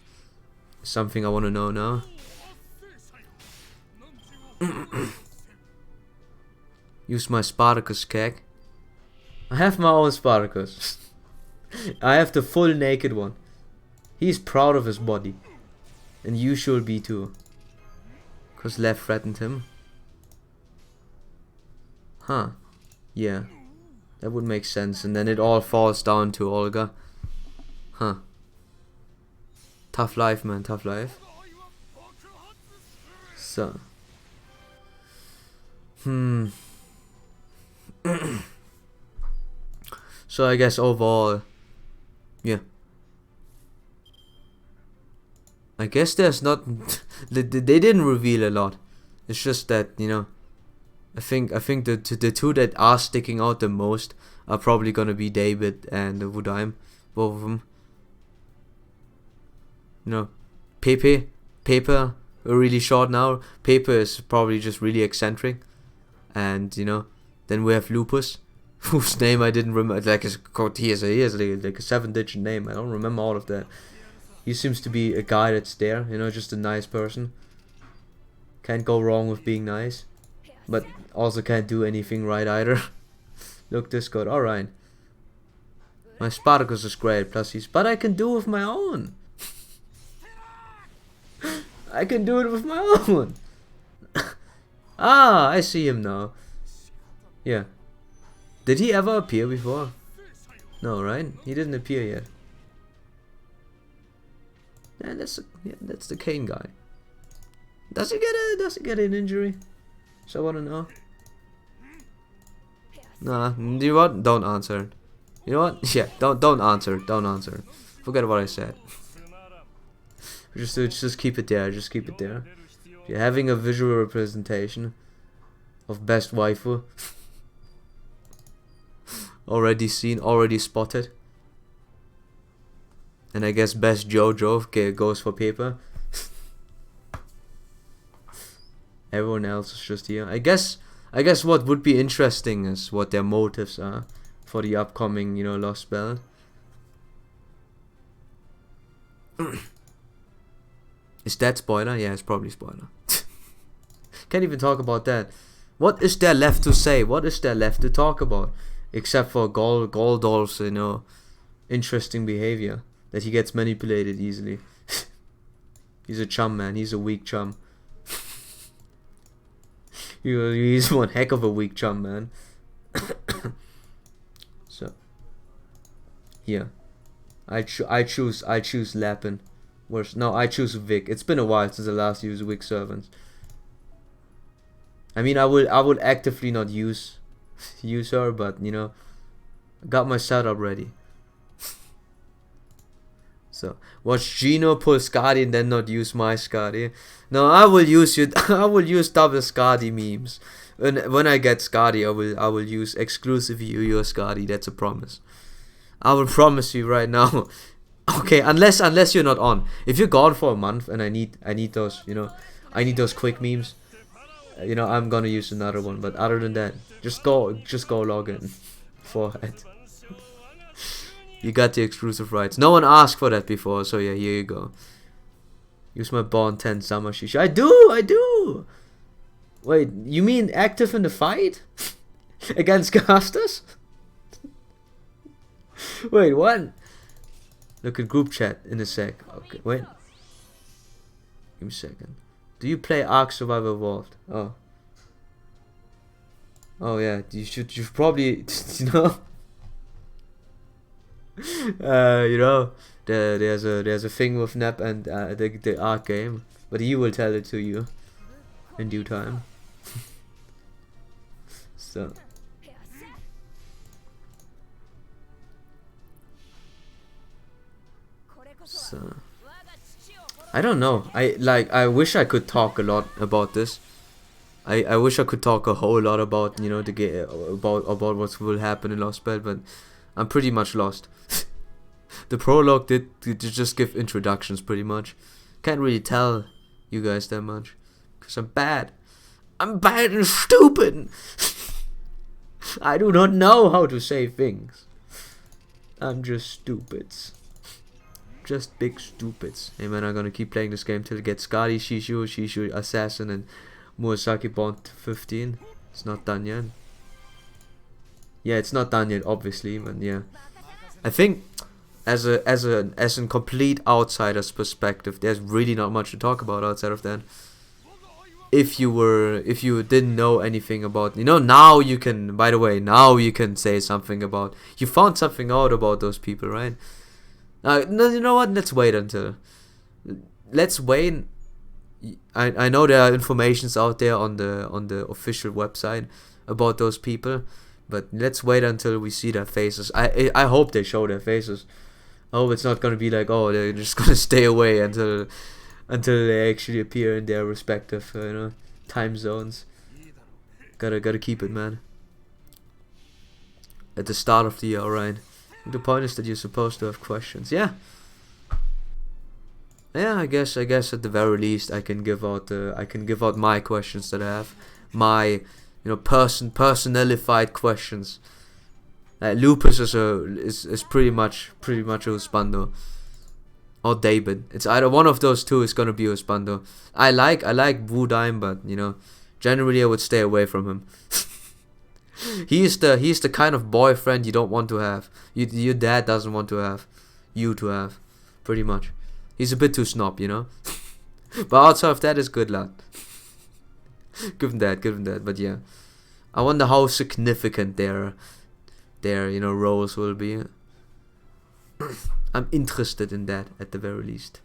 Something I want to know now. Use my Spartacus keg. I have my own Spartacus. I have the full naked one. He's proud of his body. And you should be too. Cause Lev threatened him. Huh. Yeah. That would make sense. And then it all falls down to Olga. Huh. Tough life, man. Tough life. So. So I guess overall, yeah. I guess there's not they didn't reveal a lot. It's just that, you know, I think the two that are sticking out the most are probably gonna be David and Wudaim, both of them. You know, Pepe are really short now. Pepe is probably just really eccentric, and you know, then we have Lupus, whose name I didn't remember. Like he has like a 7-digit name. I don't remember all of that. He seems to be a guy that's there, you know, just a nice person. Can't go wrong with being nice, but also can't do anything right either. Look, this good. All right. My Spartacus is great. Plus but I can do with my own. I can do it with my own. Ah, I see him now. Yeah. Did he ever appear before? No, right? He didn't appear yet. Yeah, that's the Kane guy. Does he get an injury? So I wanna know. Nah, you know what? Don't answer. You know what? Yeah, don't answer. Don't answer. Forget what I said. Just keep it there. Just keep it there. If you're having a visual representation of best waifu, already seen, already spotted. And I guess best JoJo goes for paper. Everyone else is just here. I guess what would be interesting is what their motives are for the upcoming, you know, Lost Spell. Is that spoiler? Yeah, it's probably spoiler. Can't even talk about that. What is there left to say? What is there left to talk about? Except for Goldolf's, you know, interesting behavior. That he gets manipulated easily. He's a chum, man. He's a weak chum. He's one heck of a weak chum, man. So, yeah, I choose Lapin. No, I choose Vic. It's been a while since I last used Vic servants. I mean, I would actively not use her, but you know, I got my setup ready. So watch Gino pull Skadi and then not use my Skadi. No, I will use I will use double Skadi memes. When I get Skadi, I will use exclusively your Skadi. That's a promise. I will promise you right now. Okay, unless you're not on. If you're gone for a month and I need those, you know, I need those quick memes. You know, I'm gonna use another one. But other than that, just go log in for it. You got the exclusive rights. No one asked for that before, so yeah, here you go. Use my Bond 10 Summer Shisha. I do! Wait, you mean active in the fight? Against casters? Wait, what? Look at group chat in a sec. Okay, wait. Give me a second. Do you play Ark Survivor Evolved? Oh. Oh yeah, you should probably, you know. You know, there's a thing with Nep and the Ark game. but he will tell it to you in due time. So I don't know. I wish I could talk a lot about this. I wish I could talk a whole lot about, you know, the game, about what will happen in Lost Belt, but I'm pretty much lost. The prologue did just give introductions pretty much. Can't really tell you guys that much, cause I'm bad. I'm bad and stupid. I do not know how to say things. I'm just stupids. Just big stupids. Hey man, I'm gonna keep playing this game till it gets Skadi, Shishu, Assassin, and Murasaki Bond 15. It's not done yet. Yeah, it's not done yet, obviously, but yeah. I think as a complete outsider's perspective, there's really not much to talk about outside of that. If you didn't know anything about, you know, now you can, by the way, now you can say something about, you found something out about those people, right? No, you know what, let's wait. I know there are informations out there on the official website about those people, but let's wait until we see their faces. I hope they show their faces. I hope it's not gonna be like, oh, they're just gonna stay away until they actually appear in their respective time zones. Gotta keep it, man. At the start of the year, alright. The point is that you're supposed to have questions. Yeah, I guess at the very least I can give out my questions that I have, my personalified questions. Lupus is pretty much Uspando or David. It's either one of those two is gonna be Uspando. I like Wu Daim, but generally I would stay away from him. He's the kind of boyfriend you don't want to have. Your dad doesn't want to have. You to have, pretty much. He's a bit too snob, But outside of that, is good lad. Give him that. But yeah, I wonder how significant their roles will be. I'm interested in that at the very least.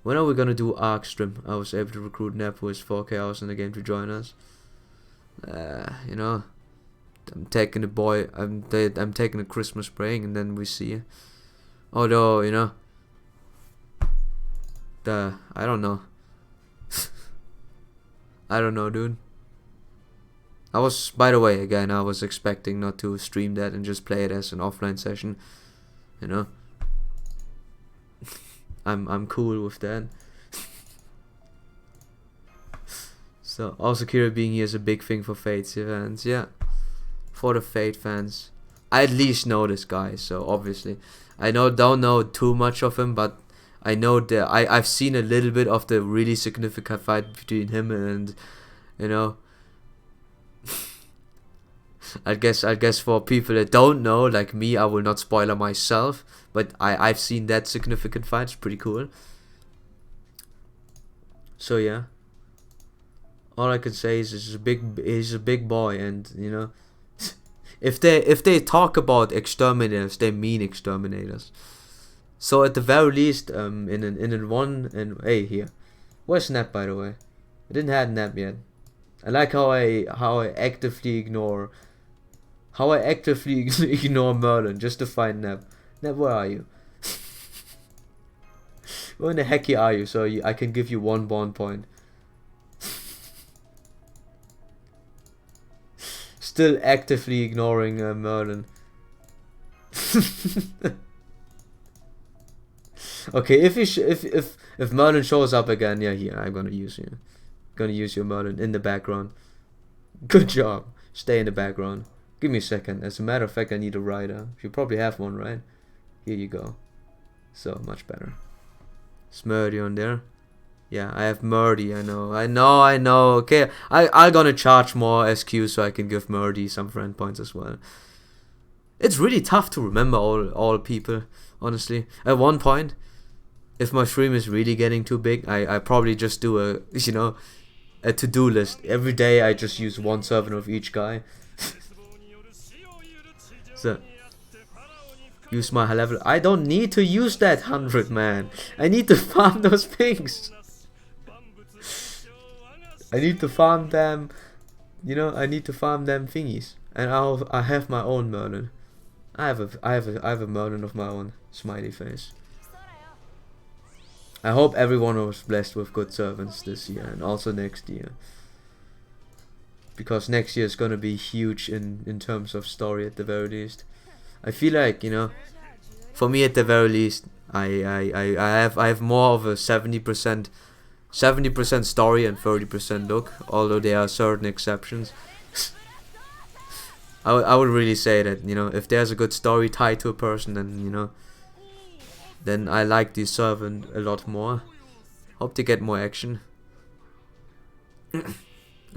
When are we gonna do Arc Stream? I was able to recruit Nep, who is 4K hours in the game, to join us. I'm taking I'm taking a Christmas break, and then we see. Although I don't know. I don't know, dude. By the way, again, I was expecting not to stream that and just play it as an offline session. I'm cool with that. So also Kira being here is a big thing for Fate's fans, yeah. For the Fate fans, I at least know this guy, so obviously I don't know too much of him, but I know that I've seen a little bit of the really significant fight between him and I guess for people that don't know, like me, I will not spoiler myself, but I've seen that significant fight. It's pretty cool. So yeah, all I can say is he's a big boy, and if they talk about exterminators, they mean exterminators. So at the very least, hey, here, where's Nap, by the way? I didn't have Nap yet. I like how I actively ignore Merlin just to find Nap. Nap, where are you? Where in the heck are you? So I can give you 1 bond point. Still actively ignoring Merlin. Okay, if Merlin shows up again, yeah, here I'm gonna use you. Gonna use your Merlin in the background. Good job. Stay in the background. Give me a second. As a matter of fact, I need a rider. You probably have one, right? Here you go. So much better. Smurdy on there. Yeah, I have Murdy. I know. Okay, I'm gonna charge more SQ so I can give Murdy some friend points as well. It's really tough to remember all people, honestly. At one point, if my stream is really getting too big, I probably just do a to-do list. Every day I just use 1 servant of each guy. So use my high level. I don't need to use that 100, man. I need to farm those things. I need to farm them, you know, I need to farm them thingies. And I have my own Merlin. I have a Merlin of my own. Smiley face. I hope everyone was blessed with good servants this year and also next year. Because next year is gonna be huge in terms of story at the very least. I feel like, you know, for me at the very least, I have more of a 70% story and 30% look, although there are certain exceptions. I would really say that, you know, if there's a good story tied to a person, then, you know, then I like the servant a lot more. Hope to get more action.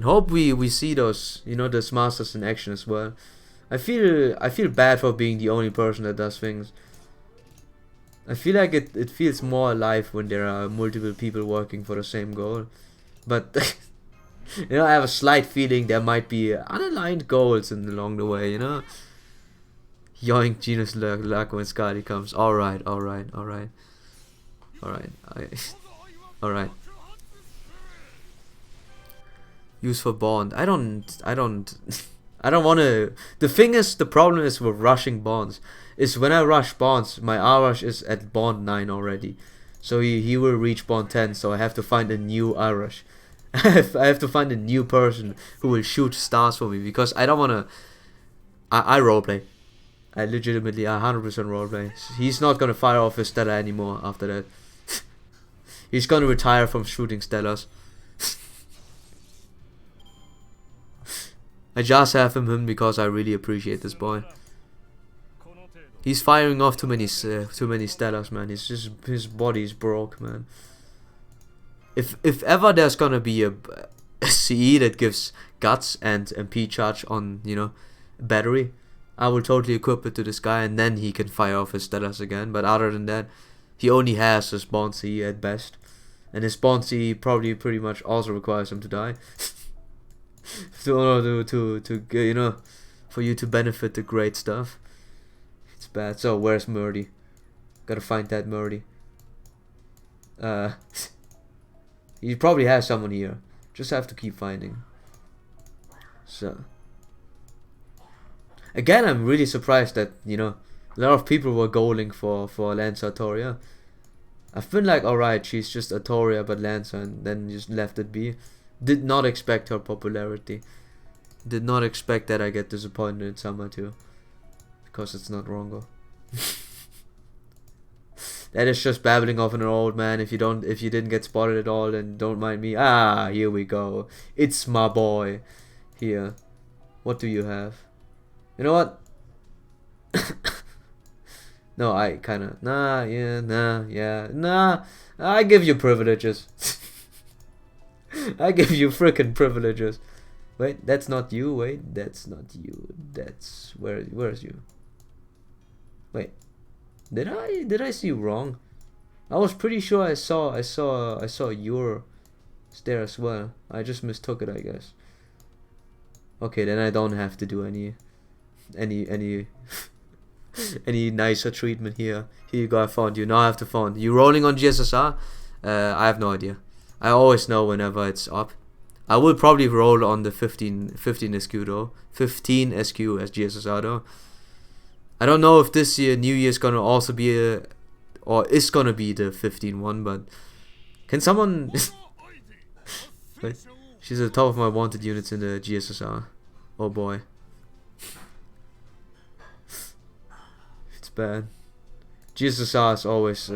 Hope we see those, you know, those masters in action as well. I feel bad for being the only person that does things. I feel like it feels more alive when there are multiple people working for the same goal. But you know, I have a slight feeling there might be unaligned goals along the way, you know. Yoink, Genus luck when Skadi comes. Alright. Alright. Use for bond. I don't want to. The thing is, the problem is with rushing bonds. Is when I rush bonds, my R-rush is at bond 9 already. So he will reach bond 10, so I have to find a new R-rush. I have to find a new person who will shoot stars for me, because I don't want to. I roleplay. I 100% roleplay. He's not gonna fire off his Stella anymore after that. He's gonna retire from shooting Stellas. I just have him because I really appreciate this boy. He's firing off too many Stellas, man. His body's broke, man. If ever there's gonna be a CE that gives guts and MP charge on, you know, battery, I will totally equip it to this guy, and then he can fire off his Stellas again. But other than that, he only has his Bond CE at best, and his Bond CE probably pretty much also requires him to die. to you know, for you to benefit the great stuff. It's bad. So where's Murdy? Gotta find that Murdy. He probably has someone here. Just have to keep finding. So again, I'm really surprised that, you know, a lot of people were goaling for Lancer Artoria. I've been like, alright, she's just Artoria but Lancer, and then just left it be. Did not expect her popularity. Did not expect that I get disappointed in Summer too. Because it's not Rongo. That is just babbling off an old man. If you didn't get spotted at all, then don't mind me. Ah, here we go. It's my boy. Here. What do you have? You know what? No, I kinda nah. I give you privileges. I give you frickin' privileges. Wait, that's not you. Wait, that's not you. That's where's you? Wait, did I see wrong? I was pretty sure I saw your there as well. I just mistook it, I guess. Okay, then I don't have to do any nicer treatment here. Here you go, I found you. Now I have to find you. Rolling on GSSR? I have no idea. I always know whenever it's up. I will probably roll on the 15 SQ though. 15 SQ as GSSR though. I don't know if this year New Year's gonna also be or is gonna be the 15 one, but can someone wait, she's at the top of my wanted units in the GSSR. Oh boy. It's bad. GSSR is always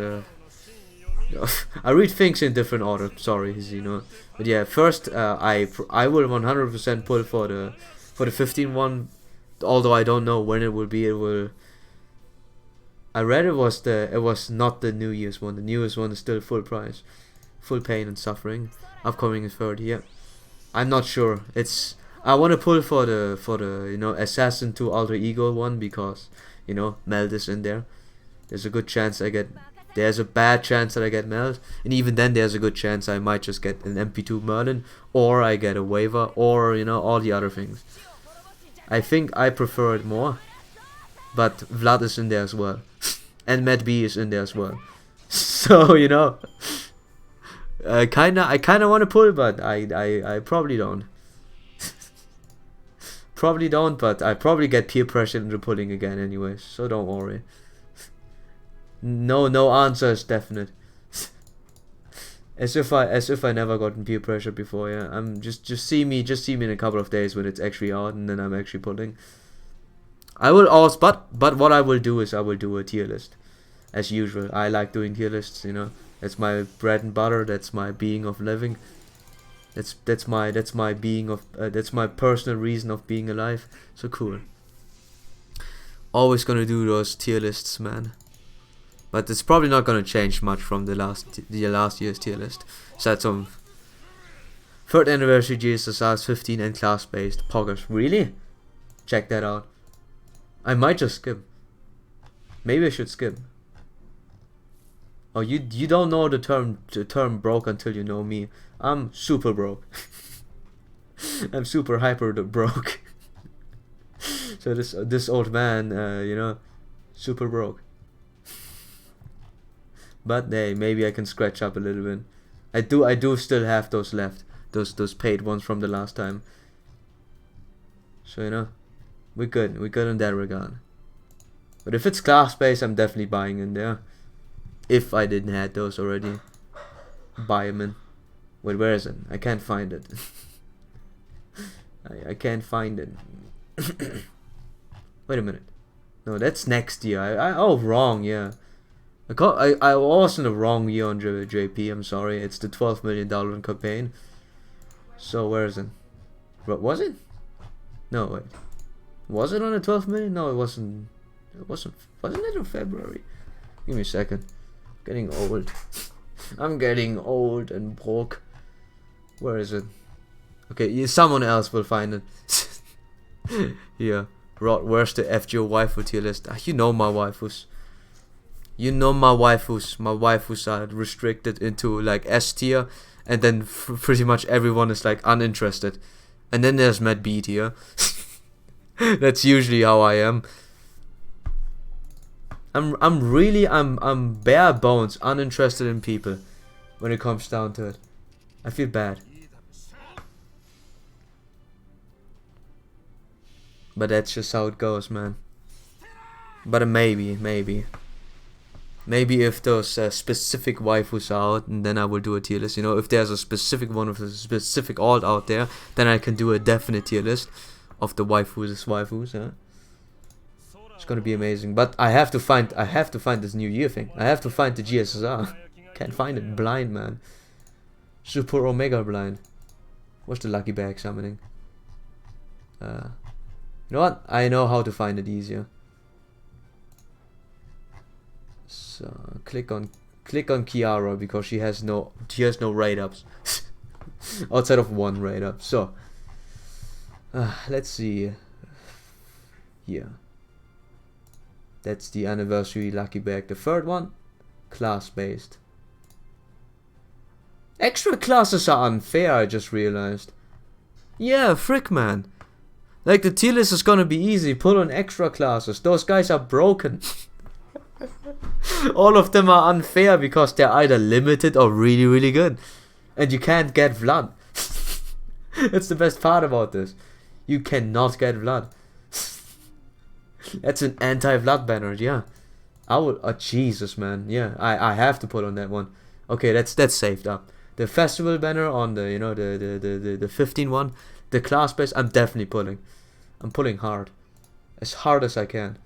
I read things in different order, sorry, you know. But yeah, first I will 100% pull for the 15 one, although I don't know when it will be. I read it was not the New Year's one. The New Year's one is still full price, full pain and suffering. Upcoming is 30. Yeah, I'm not sure. I want to pull for the you know, Assassin to Alter Ego one, because, you know, Meld is in there. There's a good chance there's a bad chance that I get Meld, and even then there's a good chance I might just get an MP2 Merlin, or I get a waiver, or, you know, all the other things. I think I prefer it more, but Vlad is in there as well, and Matt B is in there as well. So, you know, I kinda want to pull, but I probably don't. Probably don't, but I probably get peer pressure into pulling again anyway, so don't worry. No answer is definite. As if I never gotten peer pressure before. Yeah, I'm just see me in a couple of days when it's actually out, and then I'm actually pulling. I will also, but what I will do is I will do a tier list, as usual. I like doing tier lists, you know. That's my bread and butter. That's my being of living. That's my being of that's my personal reason of being alive. So cool. Always gonna do those tier lists, man. But it's probably not gonna change much from the last year's tier list. So that's some 3rd anniversary GSSR's 15 and class based poggers. Really? Check that out. I might just skip. Maybe I should skip. Oh, you don't know the term broke until you know me. I'm super broke. I'm super hyper broke. So this old man, you know, super broke. But hey, maybe I can scratch up a little bit. I do still have those left. Those paid ones from the last time. So you know, we're good in that regard. But if it's class based, I'm definitely buying in there. If I didn't have those already, buy them in. Wait, where is it? I can't find it. I can't find it. Wait a minute. No, that's next year. Oh, wrong. Yeah. I was in the wrong year on JP. I'm sorry. It's the $12 million campaign. So where is it? What was it? No, wait. Was it on the 12 million? No, it wasn't. Wasn't it in February? Give me a second. Getting old. I'm getting old and broke. Where is it? Okay, someone else will find it. Yeah. Where's the FGO waifu tier list? You know my waifus. You know my waifus. My waifus are restricted into like S tier, and then pretty much everyone is like uninterested. And then there's Matt B tier. That's usually how I am. I'm bare bones uninterested in people when it comes down to it. I feel bad. But that's just how it goes, man. But maybe if those specific waifus are out, and then I will do a tier list. You know, if there's a specific one of a specific alt out there, then I can do a definite tier list of the waifus, yeah. It's gonna be amazing. But I have to find this new year thing. I have to find the GSSR. Can't find it. Blind, man. Super Omega blind. What's the lucky bag summoning? You know what? I know how to find it easier. So click on Kiara because she has no raid ups. Outside of one raid up. So let's see. Here. That's the anniversary lucky bag. The 3rd one, class based. Extra classes are unfair, I just realized. Yeah, frick, man. Like, the tier list is gonna be easy. Pull on extra classes. Those guys are broken. All of them are unfair because they're either limited or really, really good. And you can't get Vlad. That's the best part about this. You cannot get Vlad. That's an anti-Vlad banner, yeah. I will. Oh, Jesus, man. Yeah, I have to put on that one. Okay, that's saved up. The festival banner on the, you know, the 15 one, the class base, I'm definitely pulling. I'm pulling hard, as I can.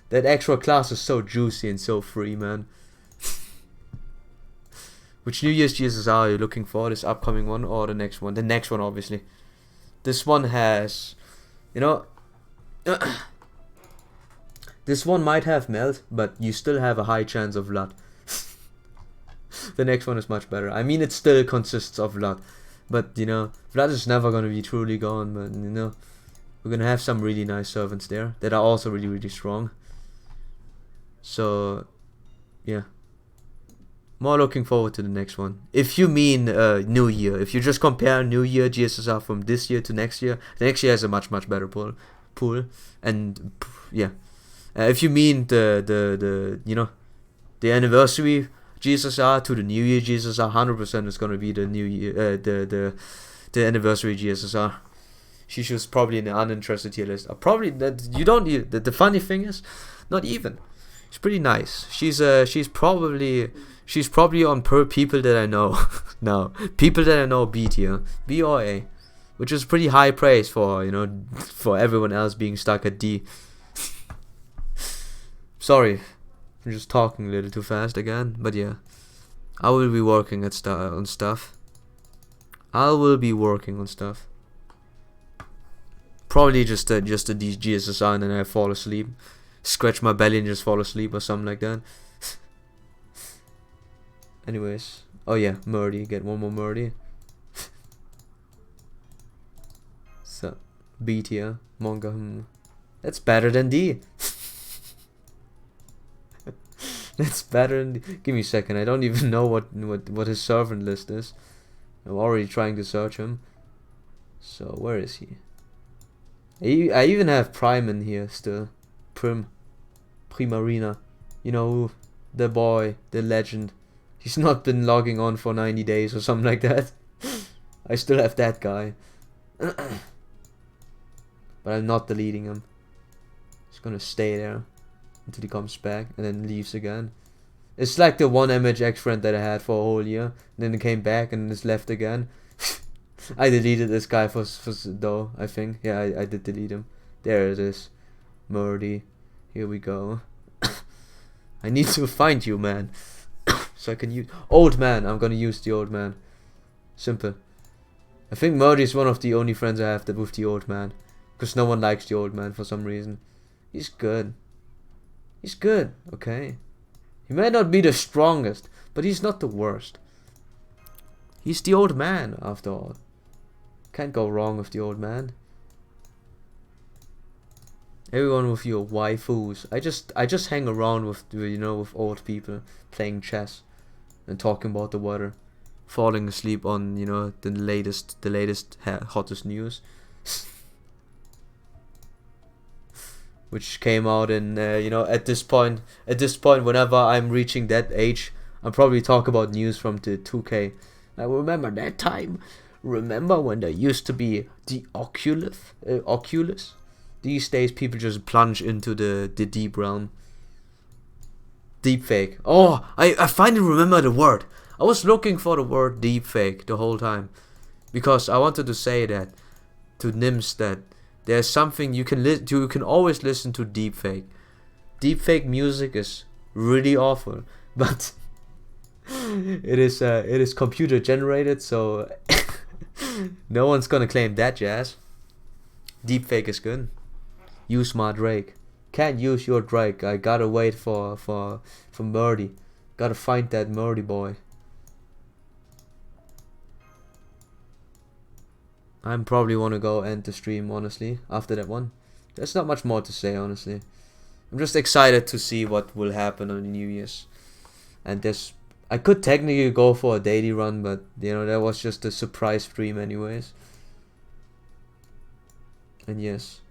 That extra class is so juicy and so free, man. Which New Year's GSSR are you looking for? This upcoming one or the next one? The next one, obviously. This one has, you know, this one might have melt, but you still have a high chance of Vlad. The next one is much better. I mean, it still consists of Vlad, but you know, Vlad is never gonna be truly gone. But you know, we're gonna have some really nice servants there that are also really, really strong. So, yeah. More looking forward to the next one. If you mean New Year, if you just compare New Year GSSR from this year to next year, the next year has a much better pool, and yeah. If you mean the you know, the anniversary GSSR to the New Year GSSR. 100% is gonna be the New Year, the anniversary GSSR. She was probably in the uninterested tier list. Probably that you don't. The funny thing is, not even. She's pretty nice. She's probably on per people that I know. No, people that I know B tier, B or A, which is pretty high praise for for everyone else being stuck at D. Sorry, I'm just talking a little too fast again, but yeah, I will be working on stuff. I will be working on stuff. Probably just a GSSR and then I fall asleep. Scratch my belly and just fall asleep or something like that. Anyways. Oh yeah, Murdy. Get one more Murdy. So, B tier. Manga. That's better than D. That's better than D. Give me a second. I don't even know what his servant list is. I'm already trying to search him. So, where is he? I even have Prime in here still. Primarina. You know, the boy, the legend. He's not been logging on for 90 days or something like that. I still have that guy. But I'm not deleting him. He's gonna stay there until he comes back and then leaves again. It's like the one MHX friend that I had for a whole year. And then it came back and it's left again. I deleted this guy for though, I think. Yeah, I did delete him. There it is. Murdy. Here we go. I need to find you, man. So I can use... Old man. I'm gonna use the old man. Simple. I think Murdy is one of the only friends I have with the old man. Because no one likes the old man for some reason. He's good. He's good, okay. He may not be the strongest, but he's not the worst. He's the old man, after all. Can't go wrong with the old man. Everyone with your waifus. I just hang around with with old people playing chess and talking about the weather, falling asleep on the latest hottest news, which came out in at this point whenever I'm reaching that age, I'll probably talk about news from the 2K. I remember that time. Remember when there used to be the Oculus? These days people just plunge into the deep realm. Deepfake. Oh, I finally remember the word. I was looking for the word deepfake the whole time. Because I wanted to say that to Nims that there's something you can always listen to deepfake. Deepfake music is really awful, but it is computer generated, so no one's gonna claim that jazz. Deepfake is good. Use my Drake. Can't use your Drake. I gotta wait for Murdy. Gotta find that Murdy boy. I'm probably wanna go end the stream, honestly, after that one. There's not much more to say, honestly. I'm just excited to see what will happen on New Year's. And I could technically go for a daily run, but that was just a surprise stream anyways. And yes.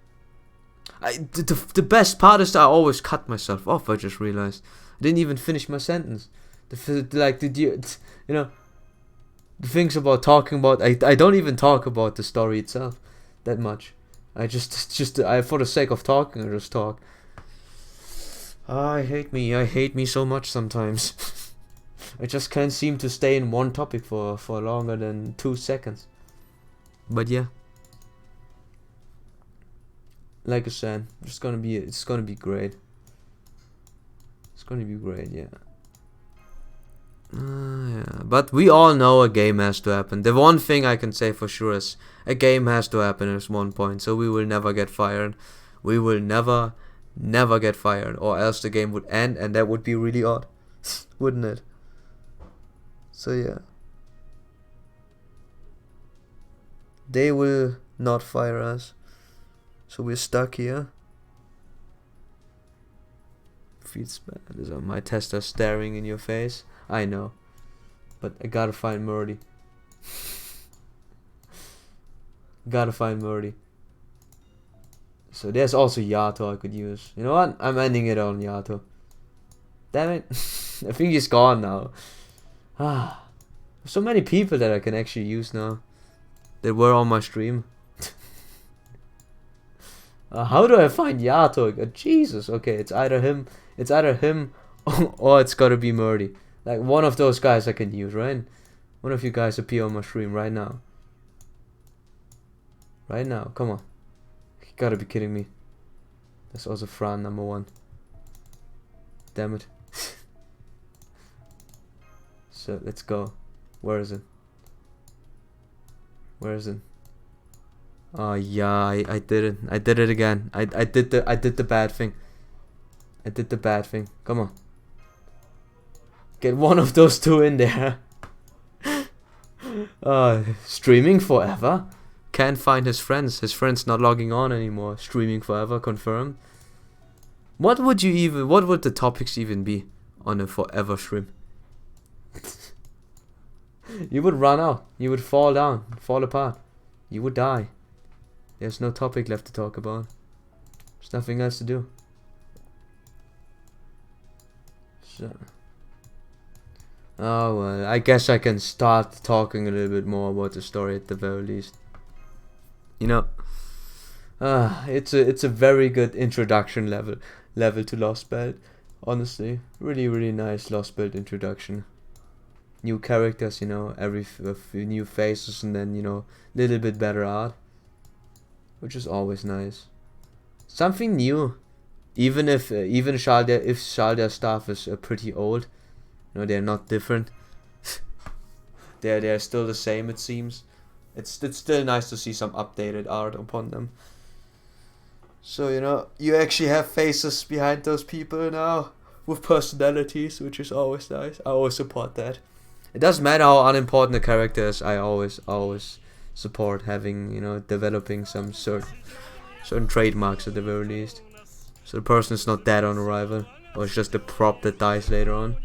The best part is that I always cut myself off. I just realized I didn't even finish my sentence. The things about talking about, I don't even talk about the story itself that much. I just for the sake of talking, I just talk. I hate me so much sometimes. I just can't seem to stay in one topic for longer than 2 seconds. But yeah. Like I said, it's gonna be great. It's gonna be great, yeah. Yeah. But we all know a game has to happen. The one thing I can say for sure is a game has to happen at one point. So we will never get fired. We will never get fired, or else the game would end, and that would be really odd, wouldn't it? So yeah. They will not fire us. So we're stuck here. Feels bad. My tester staring in your face. I know. But I gotta find Murdy. Gotta find Murdy. So there's also Yato I could use. You know what? I'm ending it on Yato. Damn it. I think he's gone now. Ah, so many people that I can actually use now that were on my stream. How do I find Yato? Jesus, okay, it's either him, or it's gotta be Murdy. Like one of those guys I can use, right? One of you guys appear on my stream right now. Right now, come on. You gotta be kidding me. That's also Fran number 1. Damn it. So let's go. Where is it? Where is it? Oh yeah, I did it. I did it again. I did the bad thing. I did the bad thing. Come on. Get one of those two in there. Streaming forever. Can't find his friends. His friends not logging on anymore. Streaming forever, confirmed. What would the topics even be on a forever stream? You would run out. You would fall down, fall apart. You would die. There's no topic left to talk about. There's nothing else to do. So. Oh well, I guess I can start talking a little bit more about the story at the very least. You know, it's a very good introduction level to Lost Belt. Honestly, really nice Lost Belt introduction. New characters, you know, every few new faces, and then, you know, little bit better art, which is always nice. Something new, even if Shaldia stuff is pretty old. You know, they're not different. they're still the same, it seems. It's still nice to see some updated art upon them. So, you know, you actually have faces behind those people now with personalities, which is always nice. I always support that. It doesn't matter how unimportant a character is. I always support having, you know, developing some certain trademarks at the very least. So the person is not dead on arrival, or it's just a prop that dies later on.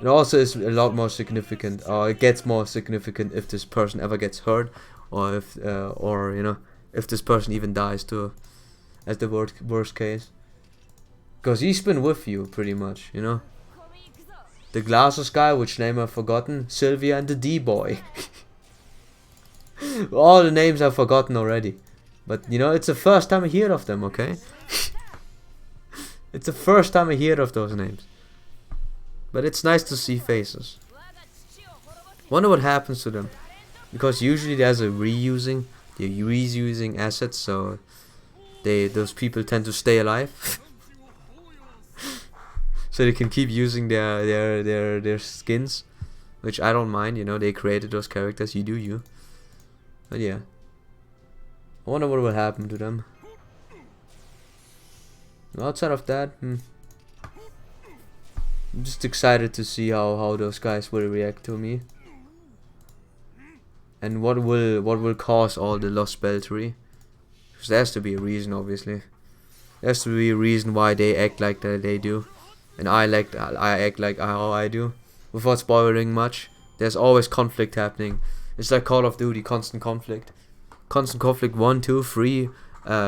It also is a lot more significant, or it gets more significant if this person ever gets hurt, or if, or you know, if this person even dies too, as the worst case. Because he's been with you pretty much, you know. The glasses guy, which name I've forgotten, Sylvia, and the D-boy. All the names I've forgotten already. But, you know, it's the first time I hear of them, okay? It's the first time I hear of those names. But it's nice to see faces. Wonder what happens to them. Because usually there's a reusing. They're reusing assets, so those people tend to stay alive. So they can keep using their skins, which I don't mind, you know, they created those characters, you do you. But yeah. I wonder what will happen to them. Outside of that, I'm just excited to see how those guys will react to me. And what will cause all the lost beltery. Because there has to be a reason, obviously. There has to be a reason why they act like they do. And I act like how I do. Without spoiling much, there's always conflict happening. It's like Call of Duty, constant conflict. Constant conflict 1, 2, 3,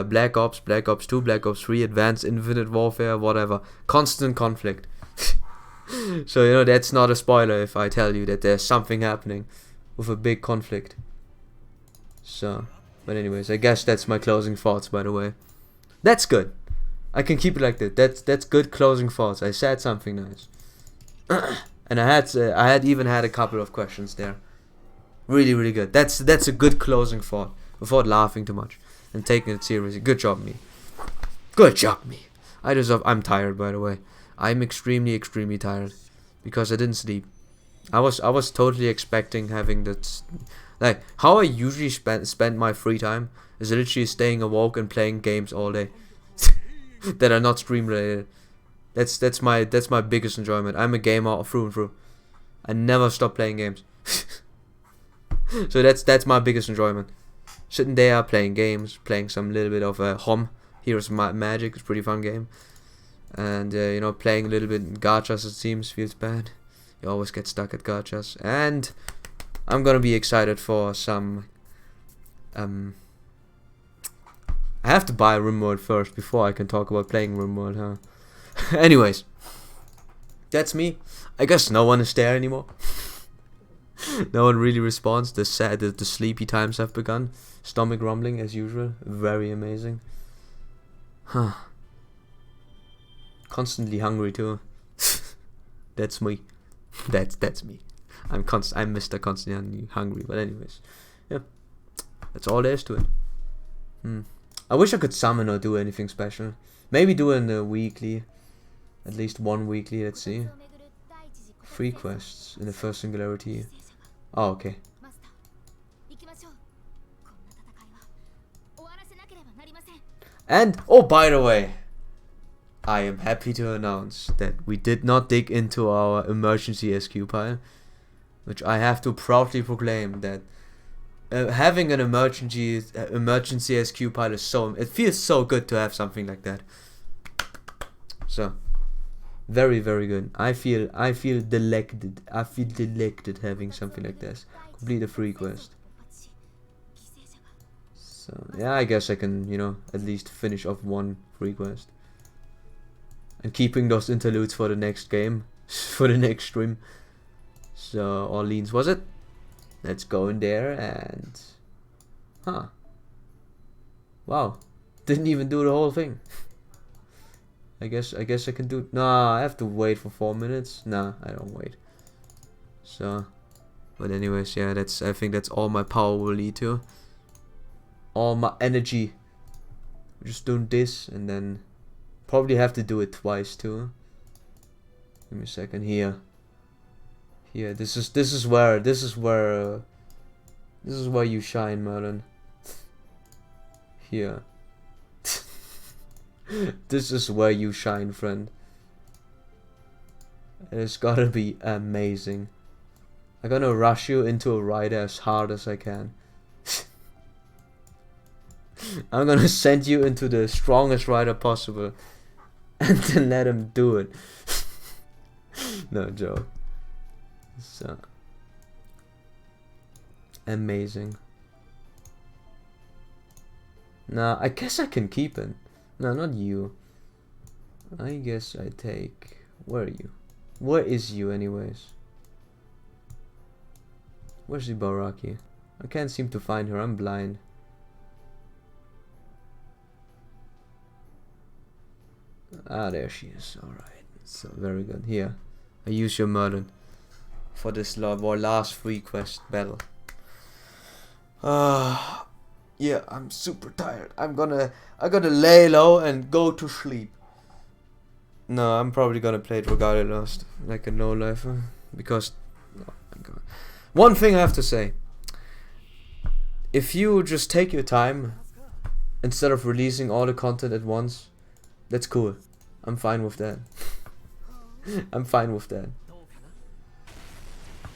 Black Ops 2, Black Ops 3, Advanced Infinite Warfare, whatever. Constant conflict. So, you know, that's not a spoiler if I tell you that there's something happening with a big conflict. So, but anyways, I guess that's my closing thoughts, by the way. That's good. I can keep it like that. That's good closing thoughts. I said something nice. And I had even had a couple of questions there. Really good. That's a good closing thought without laughing too much and taking it seriously. Good job, me. Good job, me. I'm tired, by the way. I'm extremely tired because I didn't sleep. I was totally expecting having that. Like, how I usually spend my free time is literally staying awoke and playing games all day that are not stream related. That's my biggest enjoyment. I'm a gamer through and through. I never stop playing games. So that's my biggest enjoyment. Sitting there playing games, playing some little bit of Hom, Heroes of Magic. It's a pretty fun game. And you know, playing a little bit gachas, it seems, feels bad. You always get stuck at gachas. And I'm gonna be excited for some I have to buy RimWorld first before I can talk about playing RimWorld, huh? Anyways, That's me. I guess no one is there anymore. No one really responds. The sleepy times have begun. Stomach rumbling as usual. Very amazing. Huh. Constantly hungry too. That's me. That's me. I'm Mr. Constantly hungry. But anyways, yeah, that's all there is to it. I wish I could summon or do anything special. Maybe do a weekly, at least one weekly. Let's see. 3 quests in the first singularity. Oh, okay. And oh, by the way, I am happy to announce that we did not dig into our emergency SQ pile, which I have to proudly proclaim that having an emergency SQ pile is it feels so good to have something like that. So very, very good. I feel delected. I feel delected having something like this. Complete a free quest. So yeah, I guess I can, at least finish off one free quest. And keeping those interludes for the next game, for the next stream. So Orleans was it? Let's go in there and wow, didn't even do the whole thing. I guess I can do. Nah, I have to wait for 4 minutes. Nah, I don't wait. So, but anyways, yeah, I think that's all my power will lead to. All my energy. Just doing this and then probably have to do it twice too. Give me a second here. Here, this is where you shine, Merlin. Here. This is where you shine, friend. It's gotta be amazing. I'm gonna rush you into a rider as hard as I can. I'm gonna send you into the strongest rider possible. And then let him do it. No joke. So amazing. Nah, I guess I can keep it. No, not you. I guess I take... Where are you? Where is you anyways? Where's the Baraki? I can't seem to find her. I'm blind. Ah, there she is. Alright. So, very good. Here. I use your Merlin for this last free quest battle. Yeah, I'm super tired. I gotta lay low and go to sleep. No, I'm probably gonna play Dragalia Lost like a no-lifer because, oh my god. One thing I have to say: if you just take your time instead of releasing all the content at once, that's cool. I'm fine with that. I'm fine with that.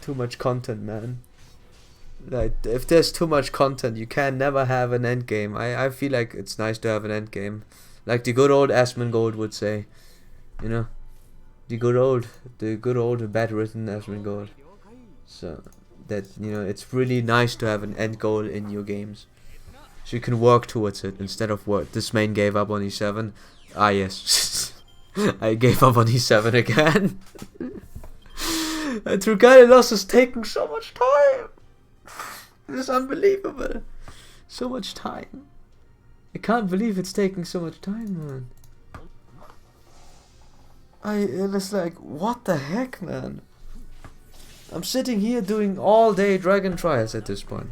Too much content, man. Like, if there's too much content, you can never have an end game. I feel like it's nice to have an end game, like the good old Asmongold would say, the good old bad-written Asmongold. So that it's really nice to have an end goal in your games, so you can work towards it instead of what this main gave up on E7. Ah yes, I gave up on E7 again. And Dragalia Lost is taking so much time. It's unbelievable. So much time. I can't believe it's taking so much time, man. It's like, what the heck, man? I'm sitting here doing all day dragon trials at this point.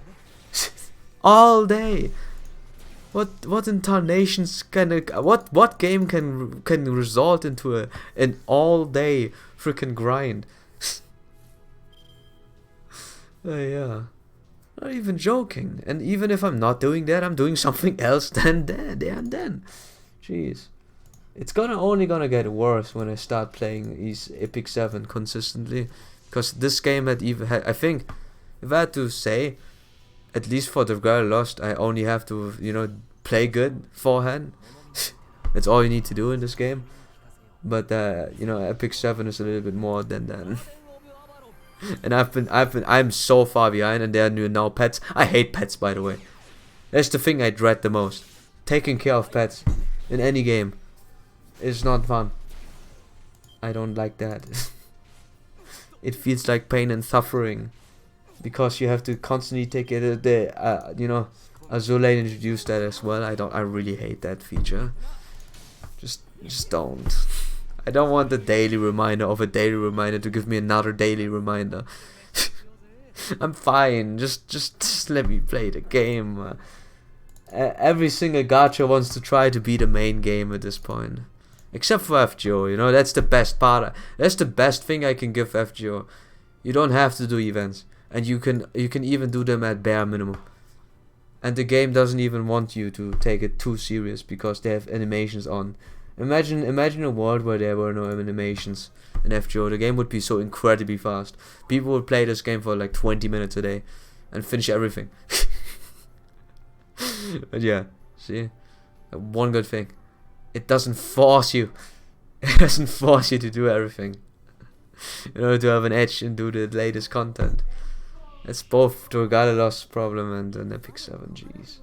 All day. What incarnations what game can result into an all day freaking grind? Yeah. Not even joking. And even if I'm not doing that, I'm doing something else then. Jeez. It's only gonna get worse when I start playing Epic 7 consistently. Because this game I think, if I had to say, at least for the Dragalia Lost, I only have to, play good forehand. That's all you need to do in this game. But, Epic 7 is a little bit more than that. And I'm so far behind, and there are now pets. I hate pets, by the way. That's the thing I dread the most. Taking care of pets in any game is not fun. I don't like that. It feels like pain and suffering, because you have to constantly take it. You know, Azure Lane introduced that as well. I really hate that feature. Just don't. I don't want the daily reminder of a daily reminder to give me another daily reminder. I'm fine. Just let me play the game. Every single gacha wants to try to be the main game at this point, except for FGO. You know, that's the best part. That's the best thing I can give FGO. You don't have to do events, and you can even do them at bare minimum. And the game doesn't even want you to take it too serious because they have animations on. Imagine a world where there were no animations in FGO. The game would be so incredibly fast. People would play this game for like 20 minutes a day and finish everything. But yeah, see, one good thing, it doesn't force you. It doesn't force you to do everything in order to have an edge and do the latest content. It's both Dragalos' problem and an Epic 7. Jeez.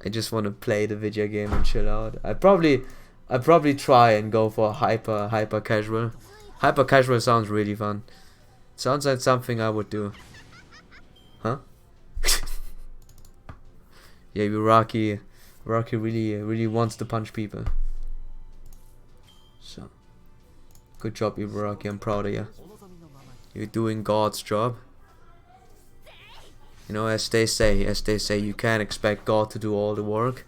I just want to play the video game and chill out. I probably try and go for hyper casual. Hyper casual sounds really fun. Sounds like something I would do. Huh? Yeah, Rocky really wants to punch people. So, good job, Ibaraki. I'm proud of you. You're doing God's job. You know, as they say, you can't expect God to do all the work.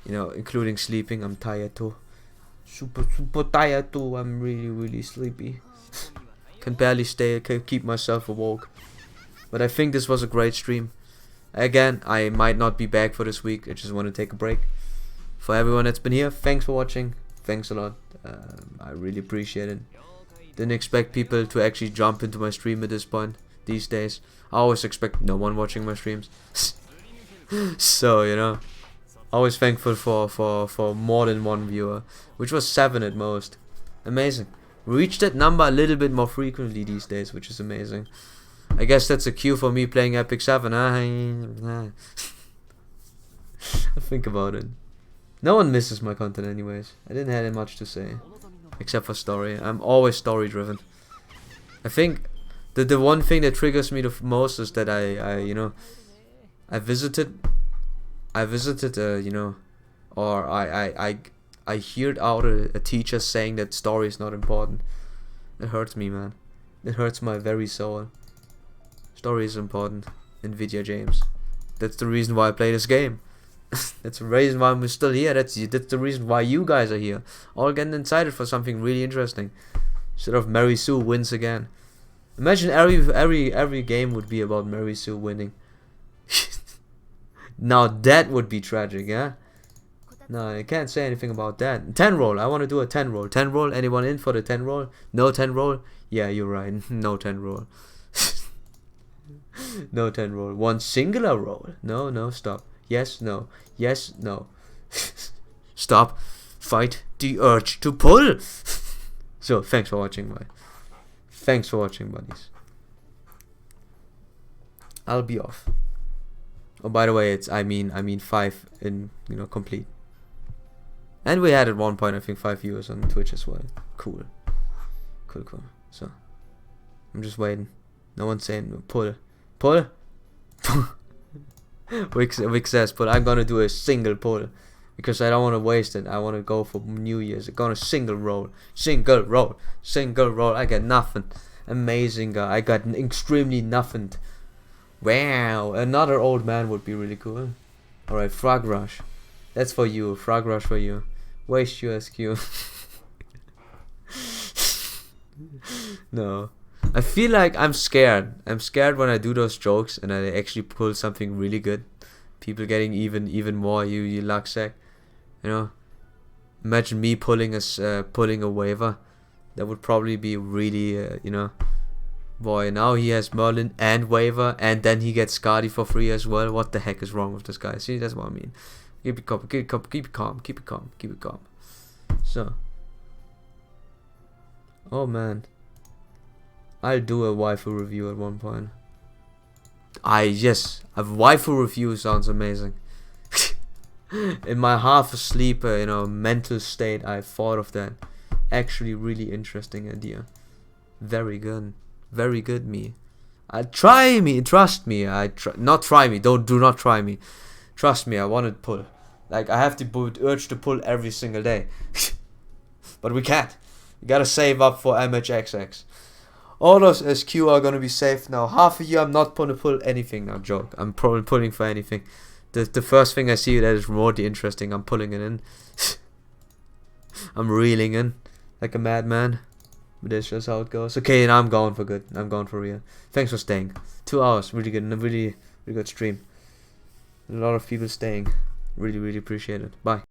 You know, including sleeping. I'm tired too. Super tired too. I'm really sleepy. Can barely keep myself awoke. But I think this was a great stream. Again, I might not be back for this week. I just want to take a break. For everyone that's been here, thanks for watching. Thanks a lot. I really appreciate it. Didn't expect people to actually jump into my stream at this point these days. I always expect no one watching my streams. So, you know, always thankful for more than one viewer, which was 7 at most. Amazing. Reach that number a little bit more frequently these days, which is amazing. I guess that's a cue for me playing Epic 7. I think about it. No one misses my content anyways. I didn't have much to say, except for story. I'm always story driven. I think the one thing that triggers me the most is that I visited you know, or I heard out a teacher saying that story is not important. It hurts me, man. It hurts my very soul. Story is important in video games. That's the reason why I play this game. That's the reason why I'm still here. That's the reason why you guys are here, all getting excited for something really interesting. Instead of Mary Sue wins again. Imagine every game would be about Mary Sue winning. Now that would be tragic, yeah? No, I can't say anything about that. 10 roll. I want to do a 10 roll. 10 roll. Anyone in for the 10 roll? No 10 roll? Yeah, you're right. No 10 roll. No 10 roll. One singular roll. No, stop. Yes, no. Yes, no. Stop. Fight the urge to pull. So, thanks for watching, Thanks for watching, buddies. I'll be off. Oh, by the way, I mean 5 in, you know, complete. And we had at one point, I think, 5 viewers on Twitch as well. Cool. So, I'm just waiting. No one's saying pull. Wick says pull. I'm gonna do a single pull because I don't want to waste it. I want to go for New Year's. I'm gonna single roll. I got nothing. Amazing guy. I got extremely nothing. Wow, another old man would be really cool. Alright, Frog Rush. That's for you. Frog Rush for you. Waste you SQ. No. I feel like I'm scared. I'm scared when I do those jokes and I actually pull something really good. People getting even more you luck sack. You know. Imagine me pulling a waiver. That would probably be really you know. Boy, now he has Merlin and waiver, and then he gets Skadi for free as well. What the heck is wrong with this guy? See, that's what I mean. Keep it calm. So. Oh man. I'll do a waifu review at one point. Yes, a waifu review sounds amazing. In my half asleep, you know, mental state, I thought of that. actually really interesting idea. Very good. Very good, me. Try me, trust me. Not try me. Do not try me. Trust me, I want to pull. Like, I have the urge to pull every single day. But we can't. We gotta save up for MHXX. All those SQ are gonna be saved now. Half a year I'm not gonna pull anything now, joke. I'm probably pulling for anything. The first thing I see that is remotely interesting, I'm pulling it in. I'm reeling in like a madman. But that's just how it goes. Okay, now I'm going for good. I'm going for real. Thanks for staying. 2 hours, really good. And a really, really good stream. A lot of people staying. Really, really appreciate it. Bye.